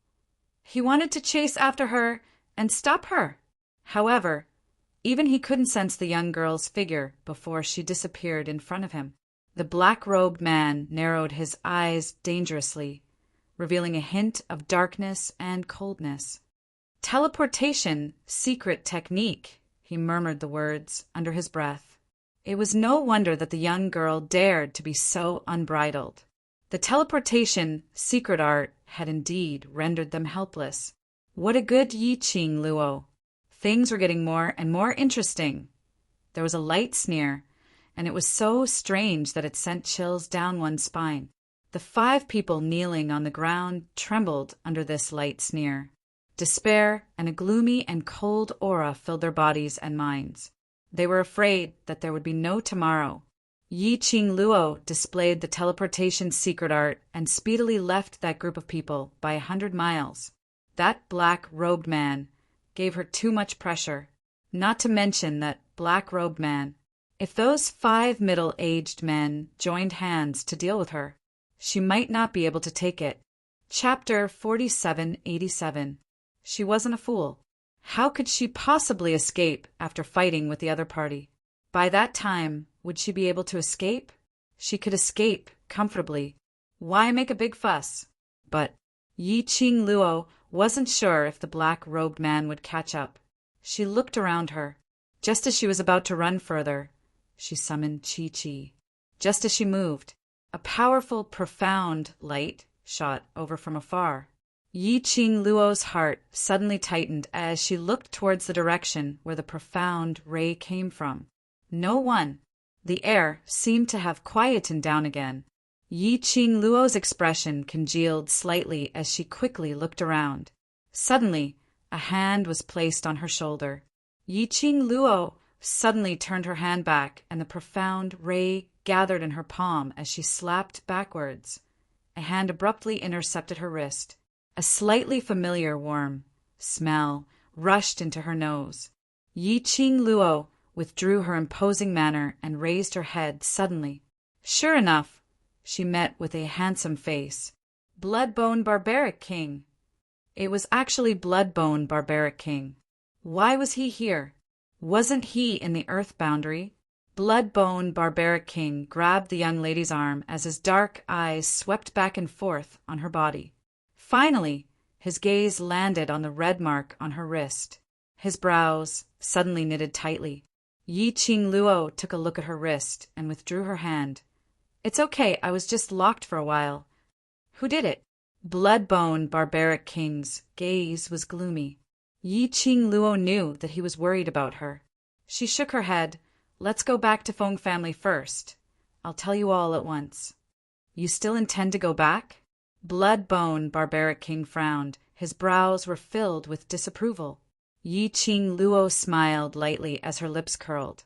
He wanted to chase after her and stop her. However, even he couldn't sense the young girl's figure before she disappeared in front of him. The black-robed man narrowed his eyes dangerously, revealing a hint of darkness and coldness. Teleportation, secret technique, he murmured the words under his breath. It was no wonder that the young girl dared to be so unbridled. The teleportation, secret art had indeed rendered them helpless. What a good Yi-Ching Luo! Things were getting more and more interesting. There was a light sneer, and it was so strange that it sent chills down one's spine. The 5 people kneeling on the ground trembled under this light sneer. Despair and a gloomy and cold aura filled their bodies and minds. They were afraid that there would be no tomorrow. Yi-Ching Luo displayed the teleportation secret art and speedily left that group of people by 100 miles. That black-robed man gave her too much pressure, not to mention that black-robed man. If those 5 middle-aged men joined hands to deal with her, she might not be able to take it. Chapter 4787. She wasn't a fool. How could she possibly escape after fighting with the other party? By that time, would she be able to escape? She could escape comfortably. Why make a big fuss? But Yi-Ching Luo wasn't sure if the black-robed man would catch up. She looked around her. Just as she was about to run further, she summoned Chi-Chi. Just as she moved, a powerful, profound light shot over from afar. Yi-Ching Luo's heart suddenly tightened as she looked towards the direction where the profound ray came from. No one. The air seemed to have quietened down again. Yi-Ching Luo's expression congealed slightly as she quickly looked around. Suddenly, a hand was placed on her shoulder. Yi-Ching Luo suddenly turned her hand back, and the profound ray gathered in her palm as she slapped backwards. A hand abruptly intercepted her wrist. A slightly familiar warm smell rushed into her nose. Yi-Ching Luo withdrew her imposing manner and raised her head suddenly. Sure enough, she met with a handsome face. Bloodbone Barbaric King. It was actually Bloodbone Barbaric King. Why was he here? Wasn't he in the Earth boundary? Bloodbone Barbaric King grabbed the young lady's arm as his dark eyes swept back and forth on her body. Finally, his gaze landed on the red mark on her wrist. His brows suddenly knitted tightly. Yi-Ching Luo took a look at her wrist and withdrew her hand. It's okay, I was just locked for a while. Who did it? Bloodbone Barbaric King's gaze was gloomy. Yi-Ching Luo knew that he was worried about her. She shook her head. Let's go back to Feng family first. I'll tell you all at once. You still intend to go back? Bloodbone Barbaric King frowned. His brows were filled with disapproval. Yi-Ching Luo smiled lightly as her lips curled.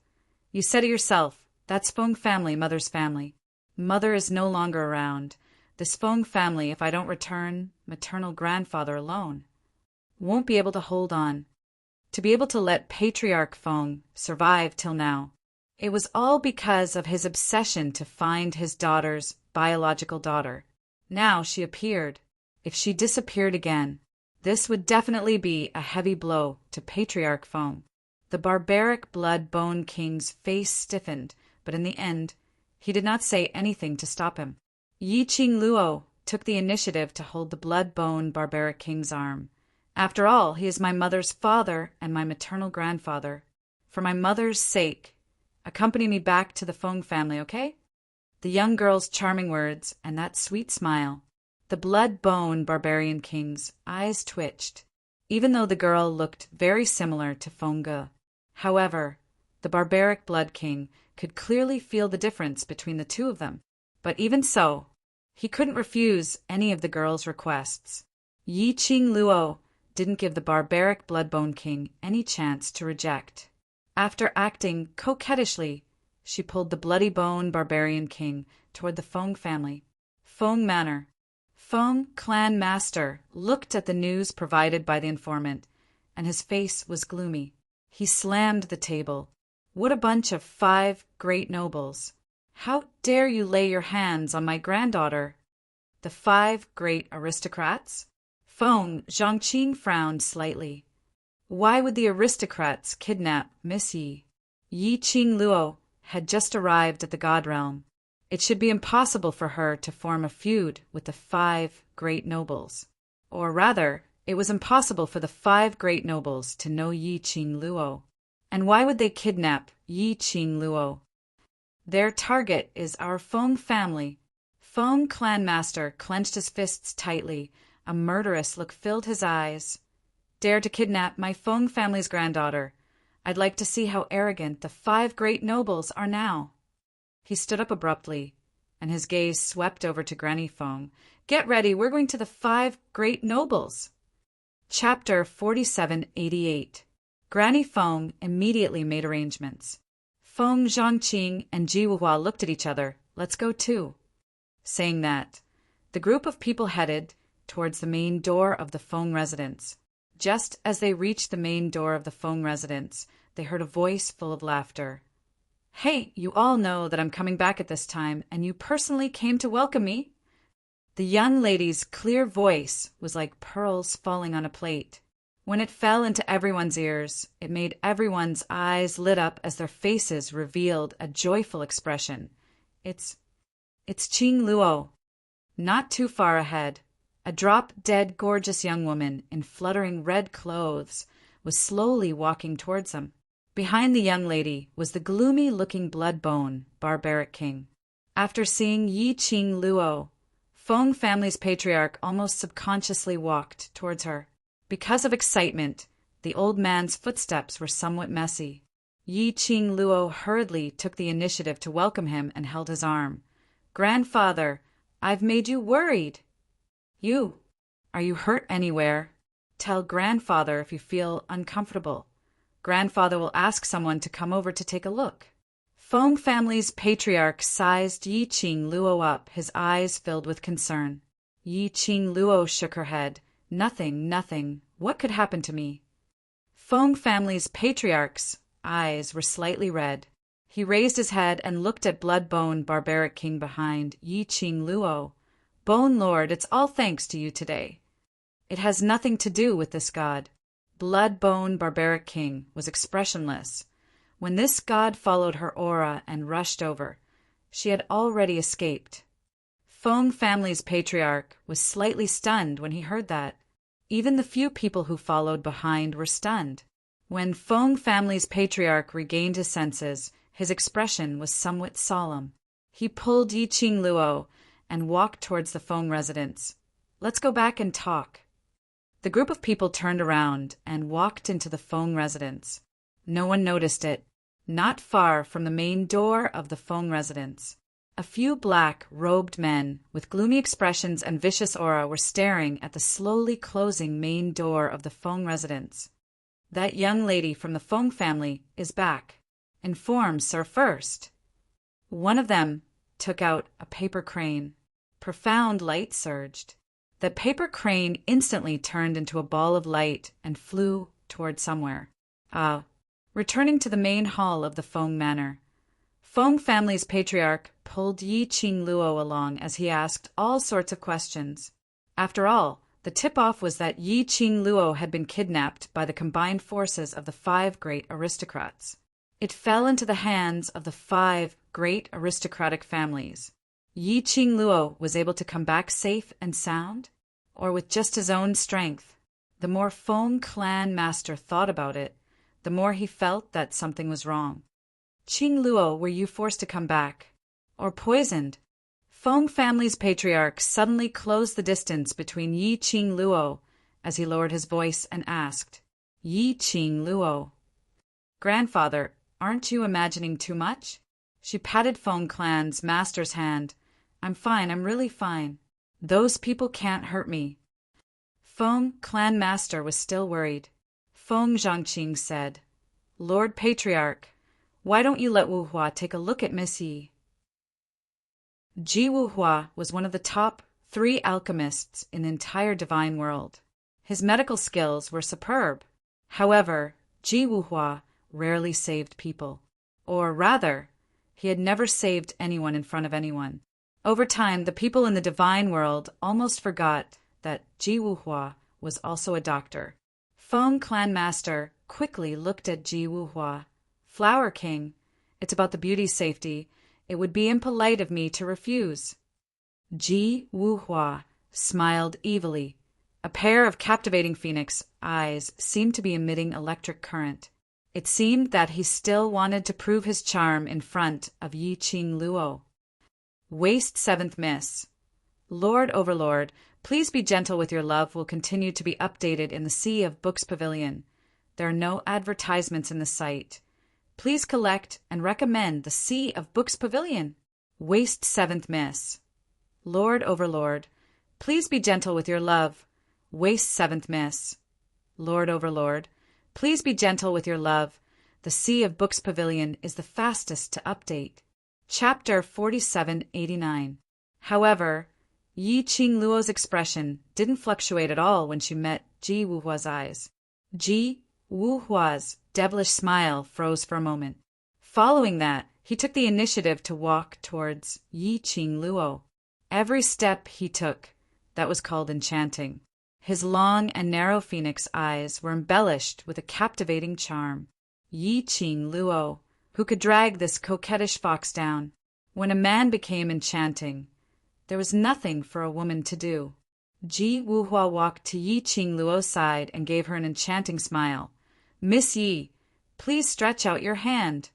You said it yourself. That's Feng family, Mother's family. Mother is no longer around. This Feng family, if I don't return maternal grandfather alone, won't be able to hold on. To be able to let Patriarch Feng survive till now. It was all because of his obsession to find his daughter's biological daughter. Now she appeared. If she disappeared again, this would definitely be a heavy blow to Patriarch Feng. The barbaric Bloodbone King's face stiffened, but in the end, he did not say anything to stop him. Yi-Ching Luo took the initiative to hold the Bloodbone Barbaric King's arm. After all, he is my mother's father and my maternal grandfather. For my mother's sake, Accompany me back to the Feng family, okay? The young girl's charming words and that sweet smile. The blood-bone barbarian king's eyes twitched, even though the girl looked very similar to Feng Ge. However, the barbaric blood king could clearly feel the difference between the two of them. But even so, he couldn't refuse any of the girl's requests. Yi Qing Luo didn't give the barbaric bloodbone king any chance to reject. After acting coquettishly, she pulled the bloody bone barbarian king toward the Feng family. Feng Manor. Feng clan master looked at the news provided by the informant, and his face was gloomy. He slammed the table. What a bunch of 5 great nobles! How dare you lay your hands on my granddaughter? The 5 great aristocrats? Feng Zhongqing frowned slightly. Why would the aristocrats kidnap Miss Yi? Yi Qing Luo had just arrived at the God Realm. It should be impossible for her to form a feud with the 5 great nobles. Or rather, it was impossible for the 5 great nobles to know Yi Qing Luo. And why would they kidnap Yi Qing Luo? Their target is our Feng family. Feng clan master clenched his fists tightly. A murderous look filled his eyes. Dare to kidnap my Feng family's granddaughter. I'd like to see how arrogant the 5 great nobles are now. He stood up abruptly, and his gaze swept over to Granny Feng. Get ready, we're going to the 5 great nobles. Chapter 4788. Granny Feng immediately made arrangements. Feng Zhongqing and Ji Wuhua looked at each other. Let's go too. Saying that, the group of people headed towards the main door of the Feng residence. Just as they reached the main door of the Feng residence, they heard a voice full of laughter. Hey, you all know that I'm coming back at this time, and you personally came to welcome me? The young lady's clear voice was like pearls falling on a plate. When it fell into everyone's ears, it made everyone's eyes lit up as their faces revealed a joyful expression. It's Qing Luo. Not too far ahead, a drop-dead gorgeous young woman in fluttering red clothes was slowly walking towards them. Behind the young lady was the gloomy-looking blood-bone barbaric king. After seeing Yi Qing Luo, Feng family's patriarch almost subconsciously walked towards her. Because of excitement, the old man's footsteps were somewhat messy. Yi Qing Luo hurriedly took the initiative to welcome him and held his arm. Grandfather, I've made you worried. Are you hurt anywhere? Tell grandfather if you feel uncomfortable. Grandfather will ask someone to come over to take a look. Feng family's patriarch sized Yi Qing Luo up, his eyes filled with concern. Yi Qing Luo shook her head. Nothing. What could happen to me? Feng family's patriarch's eyes were slightly red. He raised his head and looked at blood-bone barbaric king behind Yi Qing Luo. Bone Lord, it's all thanks to you today. It has nothing to do with this god. Blood-bone barbaric king was expressionless. When this god followed her aura and rushed over, she had already escaped. Feng family's patriarch was slightly stunned when he heard that. Even the few people who followed behind were stunned. When Feng family's patriarch regained his senses, his expression was somewhat solemn. He pulled Yi Qing Luo and walked towards the Feng residence. Let's go back and talk. The group of people turned around and walked into the Feng residence. No one noticed it. Not far from the main door of the Feng residence, a few black-robed men with gloomy expressions and vicious aura were staring at the slowly closing main door of the Feng residence. That young lady from the Feng family is back. Inform Sir first. One of them took out a paper crane. Profound light surged. The paper crane instantly turned into a ball of light and flew toward somewhere. Returning to the main hall of the Feng Manor. Feng family's patriarch pulled Yi Qing Luo along as he asked all sorts of questions. After all, the tip-off was that Yi Qing Luo had been kidnapped by the combined forces of the 5 great aristocrats. It fell into the hands of the 5 great aristocratic families. Yi Qing Luo was able to come back safe and sound, or with just his own strength. The more Feng clan master thought about it, the more he felt that something was wrong. Qing Luo, were you forced to come back? Or poisoned? Feng family's patriarch suddenly closed the distance between Yi Qing Luo as he lowered his voice and asked, Yi Qing Luo. Grandfather, aren't you imagining too much? She patted Feng clan's master's hand. I'm fine, I'm really fine. Those people can't hurt me. Feng clan master was still worried. Feng Zhangqing said, Lord Patriarch, why don't you let Wu Hua take a look at Miss Yi? Ji Wu Hua was one of the top 3 alchemists in the entire divine world. His medical skills were superb. However, Ji Wu Hua rarely saved people. Or rather, he had never saved anyone in front of anyone. Over time, the people in the divine world almost forgot that Ji Wu Hua was also a doctor. Feng clan master quickly looked at Ji Wu Hua. Flower King, it's about the beauty's safety. It would be impolite of me to refuse. Ji Wu Hua smiled evilly. A pair of captivating phoenix eyes seemed to be emitting electric current. It seemed that he still wanted to prove his charm in front of Yi Qing Luo. Waste 7th Miss. Lord Overlord, please be gentle with your love will continue to be updated in the Sea of Books Pavilion. There are no advertisements in the site. Please collect and recommend the Sea of Books Pavilion. Waste 7th Miss. Lord Overlord, please be gentle with your love. Waste 7th Miss. Lord Overlord, please be gentle with your love. The Sea of Books Pavilion is the fastest to update. Chapter 4789. However, Yi Qing Luo's expression didn't fluctuate at all when she met Ji Wu Hua's eyes. Ji Wu Hua's devilish smile froze for a moment. Following that, he took the initiative to walk towards Yi Qing Luo. Every step he took, that was called enchanting. His long and narrow phoenix eyes were embellished with a captivating charm. Yi Qing Luo, who could drag this coquettish fox down? When a man became enchanting, there was nothing for a woman to do. Ji Wu Hua walked to Yi Qing Luo's side and gave her an enchanting smile. Miss Yi, please stretch out your hand.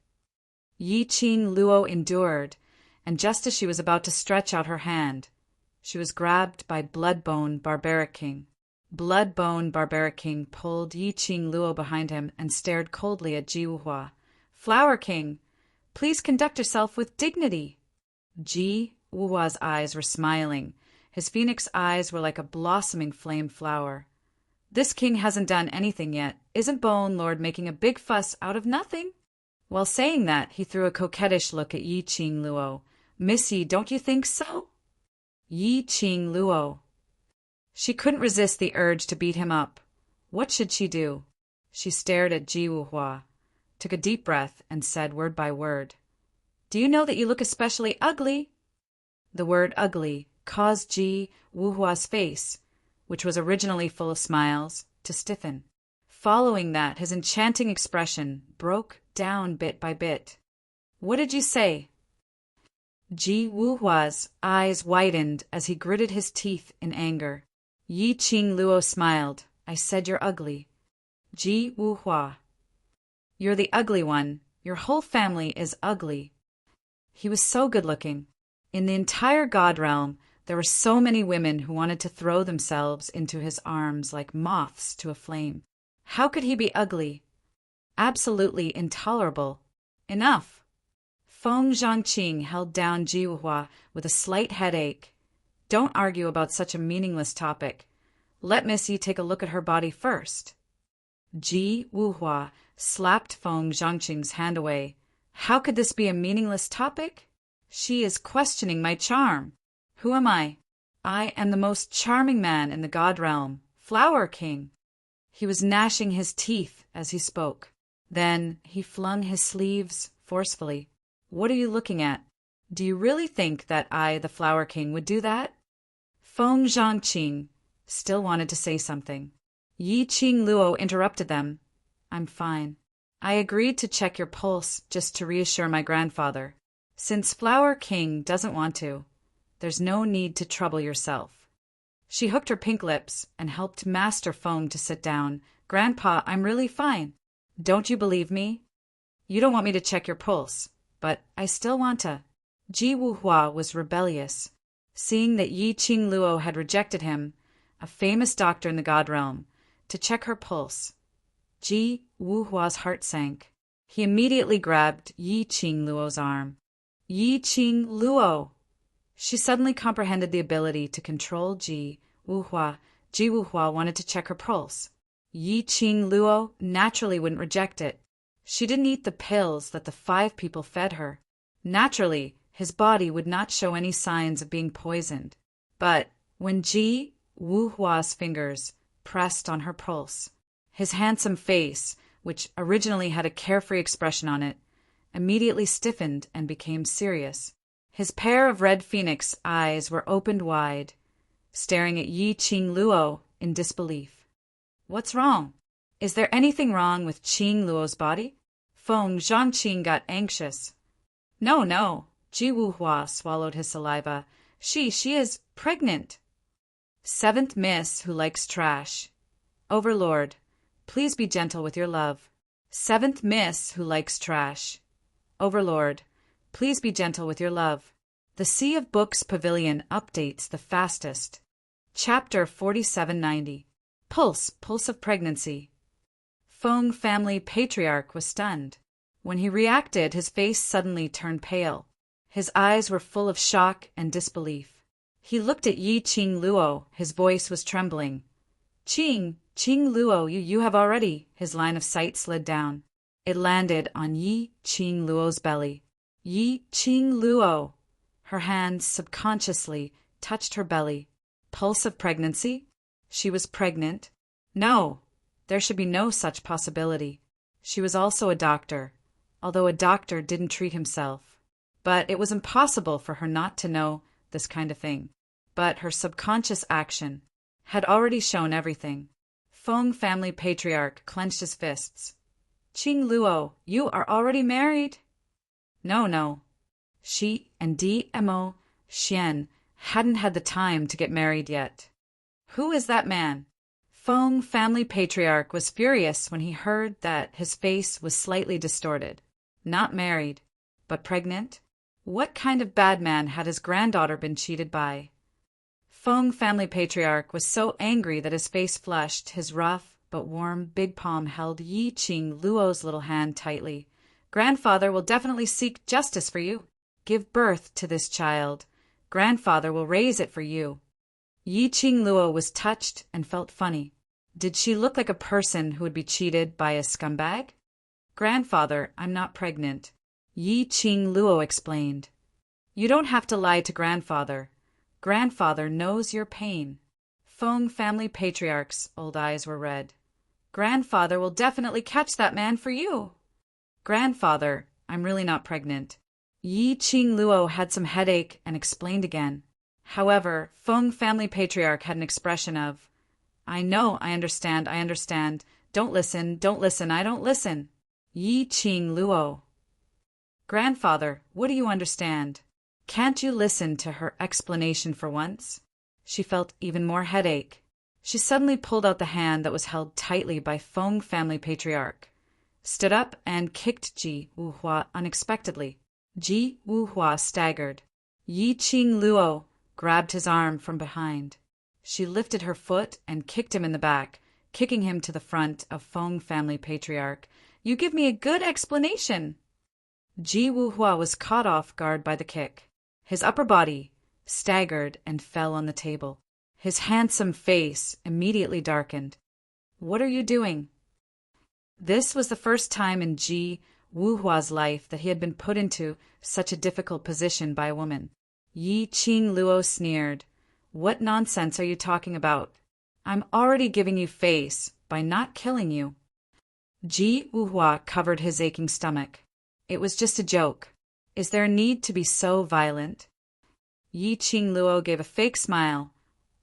Yi Qing Luo endured, and just as she was about to stretch out her hand, she was grabbed by Bloodbone Barbaric King. Bloodbone Barbaric King pulled Yi Qing Luo behind him and stared coldly at Ji Wu Hua. Flower King, please conduct yourself with dignity. Ji Wu Hua's eyes were smiling. His phoenix eyes were like a blossoming flame flower. This king hasn't done anything yet. Isn't Bone Lord making a big fuss out of nothing? While saying that, he threw a coquettish look at Yi Qing Luo. Missy, don't you think so? Yi Qing Luo. She couldn't resist the urge to beat him up. What should she do? She stared at Ji Wu Hua, took a deep breath, and said word by word, Do you know that you look especially ugly? The word ugly caused Ji Wu Hua's face, which was originally full of smiles, to stiffen. Following that, his enchanting expression broke down bit by bit. What did you say? Ji Wu Hua's eyes widened as he gritted his teeth in anger. Yi Qing Luo smiled. I said you're ugly. Ji Wu Hua. You're the ugly one. Your whole family is ugly. He was so good-looking. In the entire God realm, there were so many women who wanted to throw themselves into his arms like moths to a flame. How could he be ugly? Absolutely intolerable. Enough. Feng Zhangqing held down Ji Wu Hua with a slight headache. Don't argue about such a meaningless topic. Let Missy take a look at her body first. Ji Wu Hua slapped Feng Zhangqing's hand away. How could this be a meaningless topic? She is questioning my charm. Who am I? I am the most charming man in the God realm, Flower King. He was gnashing his teeth as he spoke. Then he flung his sleeves forcefully. What are you looking at? Do you really think that I, the Flower King, would do that? Feng Zhangqing still wanted to say something. Yi Qing Luo interrupted them. I'm fine. I agreed to check your pulse just to reassure my grandfather. Since Flower King doesn't want to, there's no need to trouble yourself. She hooked her pink lips and helped Master Feng to sit down. Grandpa, I'm really fine. Don't you believe me? You don't want me to check your pulse, but I still want to. Ji Wuhua was rebellious. Seeing that Yi Qing Luo had rejected him, a famous doctor in the God realm, to check her pulse, Ji Wuhua's heart sank. He immediately grabbed Yi Qing Luo's arm. Yi Qing Luo! She suddenly comprehended the ability to control Ji Wuhua. Ji Wuhua wanted to check her pulse. Yi Qing Luo naturally wouldn't reject it. She didn't eat the pills that the 5 people fed her. Naturally, his body would not show any signs of being poisoned. But when Ji Wuhua's fingers pressed on her pulse, his handsome face, which originally had a carefree expression on it, immediately stiffened and became serious. His pair of red phoenix eyes were opened wide, staring at Yi Qing Luo in disbelief. What's wrong? Is there anything wrong with Qing Luo's body? Feng Zhangqing got anxious. No. Ji Wuhua swallowed his saliva. She is pregnant. 7th Miss who likes trash. Overlord, please be gentle with your love. 7th Miss who likes trash. Overlord, please be gentle with your love. The Sea of Books Pavilion updates the fastest. Chapter 4790. Pulse of pregnancy. Feng family patriarch was stunned. When he reacted, his face suddenly turned pale. His eyes were full of shock and disbelief. He looked at Yi Qing Luo. His voice was trembling. Qing Luo, you have already. His line of sight slid down. It landed on Yi Qing Luo's belly. Yi Qing Luo. Her hands subconsciously touched her belly. Pulse of pregnancy? She was pregnant. No, there should be no such possibility. She was also a doctor, although a doctor didn't treat himself. But it was impossible for her not to know this kind of thing. But her subconscious action had already shown everything. Feng family patriarch clenched his fists. Qing Luo, you are already married? No. She and Dmo Xian hadn't had the time to get married yet. Who is that man? Feng family patriarch was furious when he heard that his face was slightly distorted. Not married, but pregnant? What kind of bad man had his granddaughter been cheated by? Feng family patriarch was so angry that his face flushed. His rough but warm big palm held Yi Qing Luo's little hand tightly. Grandfather will definitely seek justice for you. Give birth to this child. Grandfather will raise it for you. Yi Qing Luo was touched and felt funny. Did she look like a person who would be cheated by a scumbag? Grandfather, I'm not pregnant. Yi Qing Luo explained. You don't have to lie to Grandfather. Grandfather knows your pain. Feng family patriarch's old eyes were red. Grandfather will definitely catch that man for you. Grandfather, I'm really not pregnant. Yi Qing Luo had some headache and explained again. However, Feng family patriarch had an expression of, I know, I understand. Don't listen, I don't listen. Yi Qing Luo. Grandfather, what do you understand? Can't you listen to her explanation for once? She felt even more headache. She suddenly pulled out the hand that was held tightly by Feng family patriarch, stood up and kicked Ji Wuhua unexpectedly. Ji Wuhua staggered. Yi Qing Luo grabbed his arm from behind. She lifted her foot and kicked him in the back, kicking him to the front of Feng family patriarch. You give me a good explanation. Ji Wuhua was caught off guard by the kick. His upper body staggered and fell on the table. His handsome face immediately darkened. What are you doing? This was the first time in Ji Wuhua's life that he had been put into such a difficult position by a woman. Yi Qing Luo sneered. What nonsense are you talking about? I'm already giving you face by not killing you. Ji Wuhua covered his aching stomach. It was just a joke. Is there a need to be so violent? Yi Qing Luo gave a fake smile.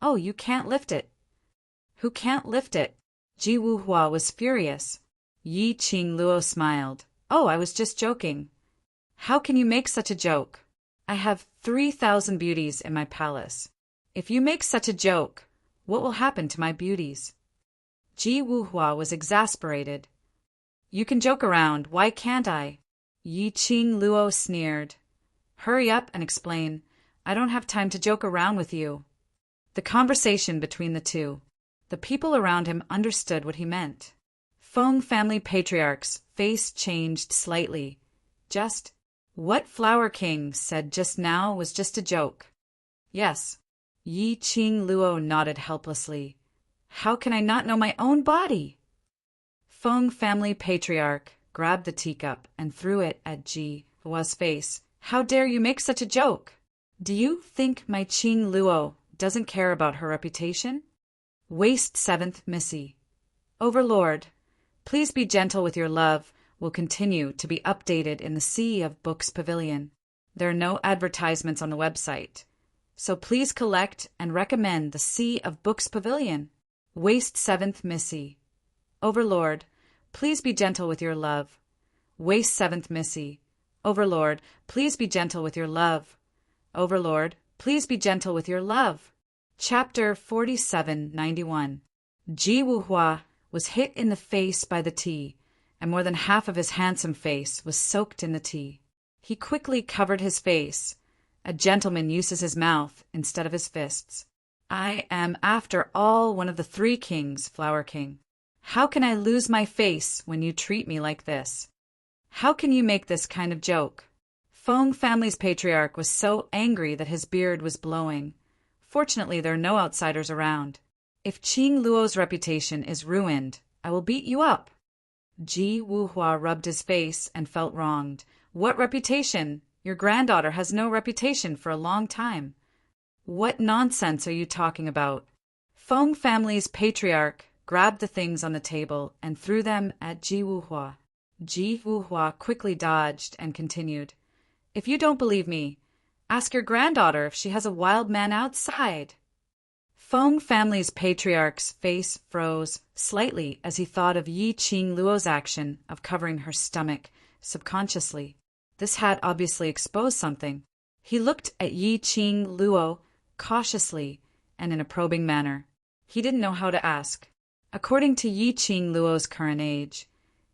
Oh, you can't lift it. Who can't lift it? Ji Wuhua was furious. Yi Qing Luo smiled. Oh, I was just joking. How can you make such a joke? I have 3,000 beauties in my palace. If you make such a joke, what will happen to my beauties? Ji Wuhua was exasperated. You can joke around, why can't I? Yi Qing Luo sneered. Hurry up and explain. I don't have time to joke around with you. The conversation between the two. The people around him understood what he meant. Feng family patriarch's face changed slightly. Just, what Flower King said just now was just a joke. Yes. Yi Qing Luo nodded helplessly. How can I not know my own body? Feng family patriarch grabbed the teacup and threw it at Ji Hua's face. How dare you make such a joke? Do you think my Qing Luo doesn't care about her reputation? Waste 7th Missy. Overlord, please be gentle with your love. Will continue to be updated in the Sea of Books Pavilion. There are no advertisements on the website. So please collect and recommend the Sea of Books Pavilion. Waste 7th Missy. Overlord, please be gentle with your love. Waste 7th Missy. Overlord, please be gentle with your love. Overlord, please be gentle with your love. Chapter 4791. Ji Wuhua was hit in the face by the tea, and more than half of his handsome face was soaked in the tea. He quickly covered his face. A gentleman uses his mouth instead of his fists. I am, after all, one of the 3 kings, Flower King. How can I lose my face when you treat me like this? How can you make this kind of joke? Feng family's patriarch was so angry that his beard was blowing. Fortunately, there are no outsiders around. If Qing Luo's reputation is ruined, I will beat you up. Ji Wuhua rubbed his face and felt wronged. What reputation? Your granddaughter has no reputation for a long time. What nonsense are you talking about? Feng family's patriarch grabbed the things on the table and threw them at Ji Wuhua. Ji Wuhua quickly dodged and continued. If you don't believe me, ask your granddaughter if she has a wild man outside. Feng family's patriarch's face froze slightly as he thought of Yi Qing Luo's action of covering her stomach subconsciously. This had obviously exposed something. He looked at Yi Qing Luo cautiously and in a probing manner. He didn't know how to ask. According to Yi Qing Luo's current age,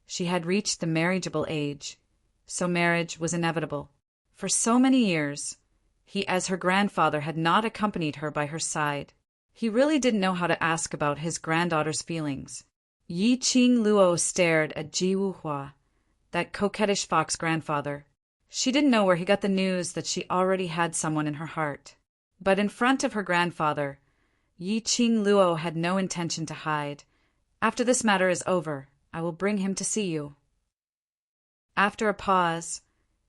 she had reached the marriageable age, so marriage was inevitable. For so many years, he as her grandfather had not accompanied her by her side. He really didn't know how to ask about his granddaughter's feelings. Yi Qing Luo stared at Ji Wuhua, that coquettish fox grandfather. She didn't know where he got the news that she already had someone in her heart. But in front of her grandfather, Yi Qing Luo had no intention to hide. After this matter is over, I will bring him to see you. After a pause,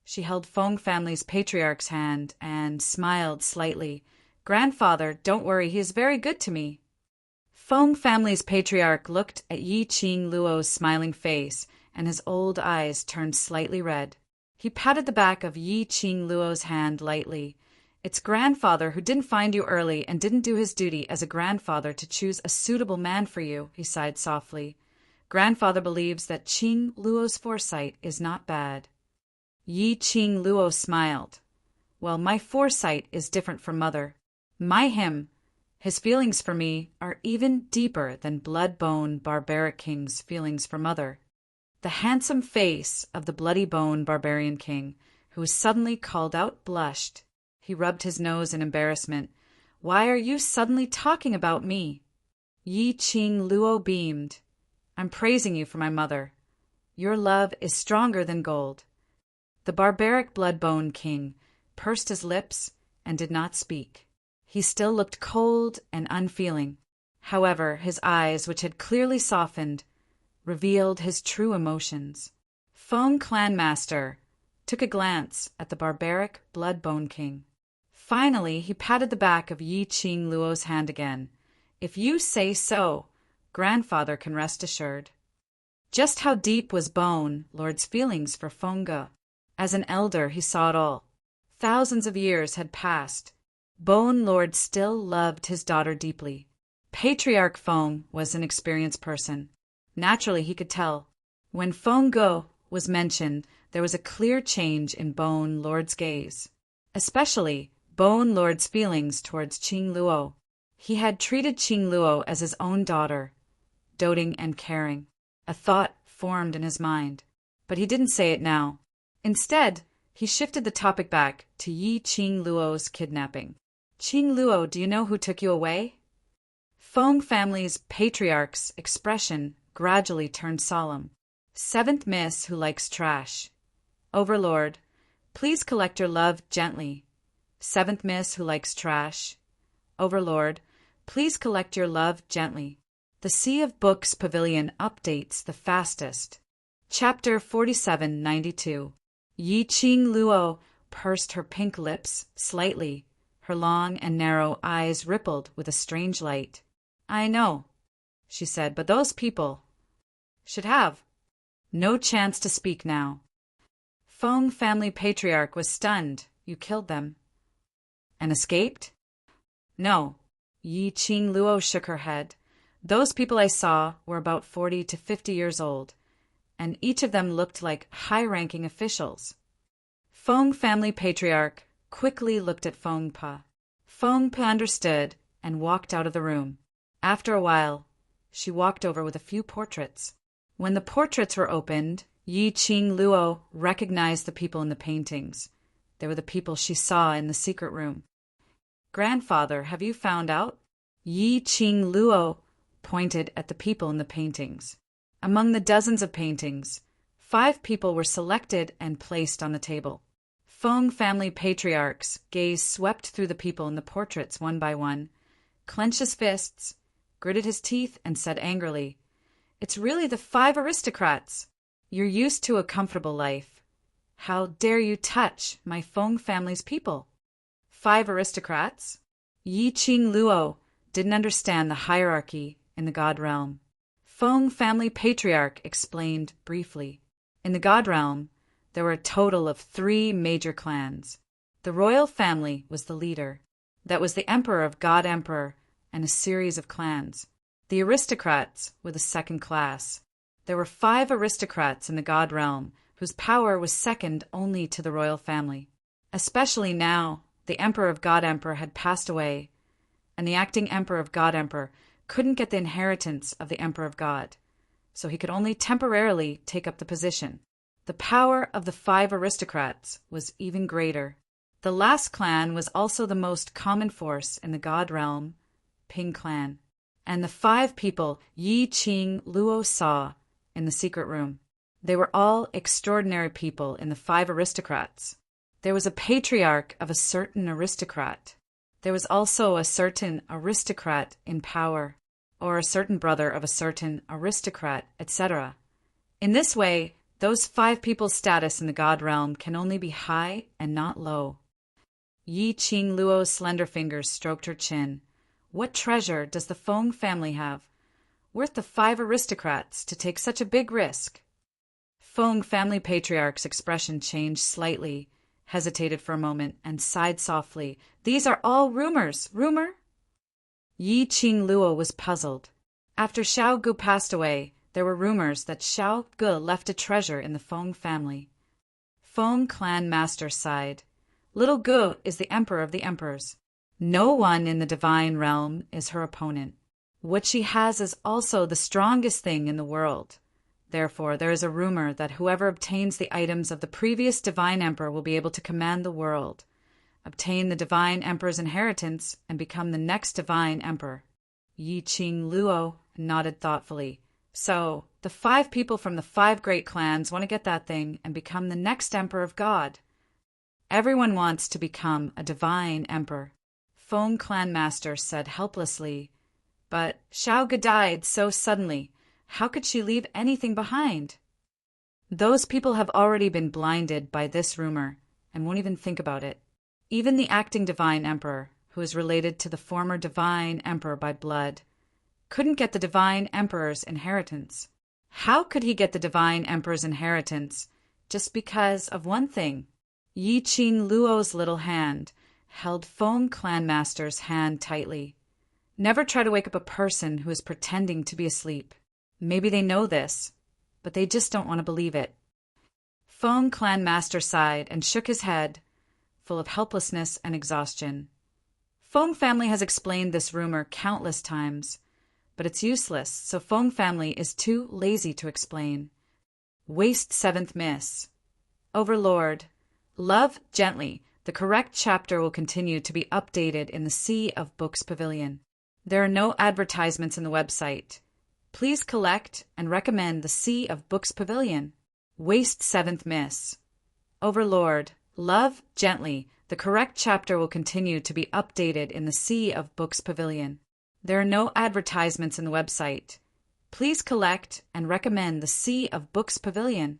she held Feng family's patriarch's hand and smiled slightly. Grandfather, don't worry, he is very good to me. Feng family's patriarch looked at Yi Qing Luo's smiling face, and his old eyes turned slightly red. He patted the back of Yi Qing Luo's hand lightly. It's grandfather who didn't find you early and didn't do his duty as a grandfather to choose a suitable man for you, he sighed softly. Grandfather believes that Qing Luo's foresight is not bad. Yi Qing Luo smiled. Well, my foresight is different from mother. His feelings for me are even deeper than blood-bone barbaric king's feelings for mother. The handsome face of the bloody-bone barbarian king, who was suddenly called out, blushed. He rubbed his nose in embarrassment. Why are you suddenly talking about me? Yi Qing Luo beamed. I'm praising you for my mother. Your love is stronger than gold. The barbaric blood-bone king pursed his lips and did not speak. He still looked cold and unfeeling. However, his eyes, which had clearly softened, revealed his true emotions. Feng Clanmaster took a glance at the barbaric blood-bone king. Finally, he patted the back of Yi Qing Luo's hand again. If you say so, grandfather can rest assured. Just how deep was Bone Lord's feelings for Feng Ge? As an elder, he saw it all. Thousands of years had passed. Bone Lord still loved his daughter deeply. Patriarch Feng was an experienced person. Naturally, he could tell. When Feng Ge was mentioned, there was a clear change in Bone Lord's gaze, especially Bone Lord's feelings towards Qing Luo. He had treated Qing Luo as his own daughter, doting and caring. A thought formed in his mind. But he didn't say it now. Instead, he shifted the topic back to Yi Qing Luo's kidnapping. Qing Luo, do you know who took you away? Feng family's patriarch's expression gradually turned solemn. Seventh Miss who likes trash. Overlord, please collect your love gently. Seventh Miss who likes trash. Overlord, please collect your love gently. The Sea of Books Pavilion updates the fastest. Chapter 4792. Yi Qing Luo pursed her pink lips slightly. Her long and narrow eyes rippled with a strange light. I know, she said, but those people should have no chance to speak now. Feng family patriarch was stunned. You killed them. And escaped? No. Yi Qing Luo shook her head. Those people I saw were about 40 to 50 years old, and each of them looked like high-ranking officials. Feng family patriarch quickly looked at Feng Pa. Feng Pa understood and walked out of the room. After a while, she walked over with a few portraits. When the portraits were opened, Yi Qing Luo recognized the people in the paintings. They were the people she saw in the secret room. Grandfather, have you found out? Yi Qing Luo pointed at the people in the paintings. Among the dozens of paintings, 5 people were selected and placed on the table. Feng family patriarch's gaze swept through the people in the portraits one by one, clenched his fists, gritted his teeth, and said angrily, It's really the 5 aristocrats. You're used to a comfortable life. How dare you touch my Feng family's people? 5 aristocrats? Yi Qing Luo didn't understand the hierarchy in the God realm. Feng family patriarch explained briefly. In the God realm, there were a total of 3 major clans. The royal family was the leader. That was the emperor of God Emperor and a series of clans. The aristocrats were the second class. There were 5 aristocrats in the God realm whose power was second only to the royal family. Especially now, the emperor of God Emperor had passed away, and the acting emperor of God Emperor couldn't get the inheritance of the emperor of God, so he could only temporarily take up the position. The power of the 5 aristocrats was even greater. The last clan was also the most common force in the God realm, Ping clan, and the 5 people Yi Qing Luo saw in the secret room. They were all extraordinary people in the 5 aristocrats. There was a patriarch of a certain aristocrat. There was also a certain aristocrat in power, or a certain brother of a certain aristocrat, etc. In this way, those 5 people's status in the God realm can only be high and not low. Yi Qing Luo's slender fingers stroked her chin. What treasure does the Feng family have? Worth the 5 aristocrats to take such a big risk? Feng family patriarch's expression changed slightly, hesitated for a moment, and sighed softly. These are all rumors. Rumor? Yi Qing Luo was puzzled. After Xiao Gu passed away, there were rumors that Xiao Gu left a treasure in the Feng family. Feng clan master sighed. Little Gu is the emperor of the emperors. No one in the divine realm is her opponent. What she has is also the strongest thing in the world. Therefore, there is a rumor that whoever obtains the items of the previous divine emperor will be able to command the world, obtain the divine emperor's inheritance, and become the next divine emperor. Yi Qing Luo nodded thoughtfully. So, the 5 people from the 5 great clans want to get that thing and become the next emperor of God. Everyone wants to become a divine emperor. Feng clan master said helplessly, but Xiao Gu died so suddenly. How could she leave anything behind? Those people have already been blinded by this rumor and won't even think about it. Even the acting divine emperor, who is related to the former divine emperor by blood, couldn't get the divine emperor's inheritance. How could he get the divine emperor's inheritance just because of one thing? Yi Qing Luo's little hand held Feng clan master's hand tightly. Never try to wake up a person who is pretending to be asleep. Maybe they know this, but they just don't want to believe it. Feng clan master sighed and shook his head, full of helplessness and exhaustion. Feng family has explained this rumor countless times, but it's useless, so Feng family is too lazy to explain. Waste 7th Miss. Overlord. Love gently. The correct chapter will continue to be updated in the Sea of Books Pavilion. There are no advertisements in the website. Please collect and recommend the Sea of Books Pavilion. Waste 7th Miss. Overlord. Love gently. The correct chapter will continue to be updated in the Sea of Books Pavilion. There are no advertisements in the website. Please collect and recommend the Sea of Books Pavilion.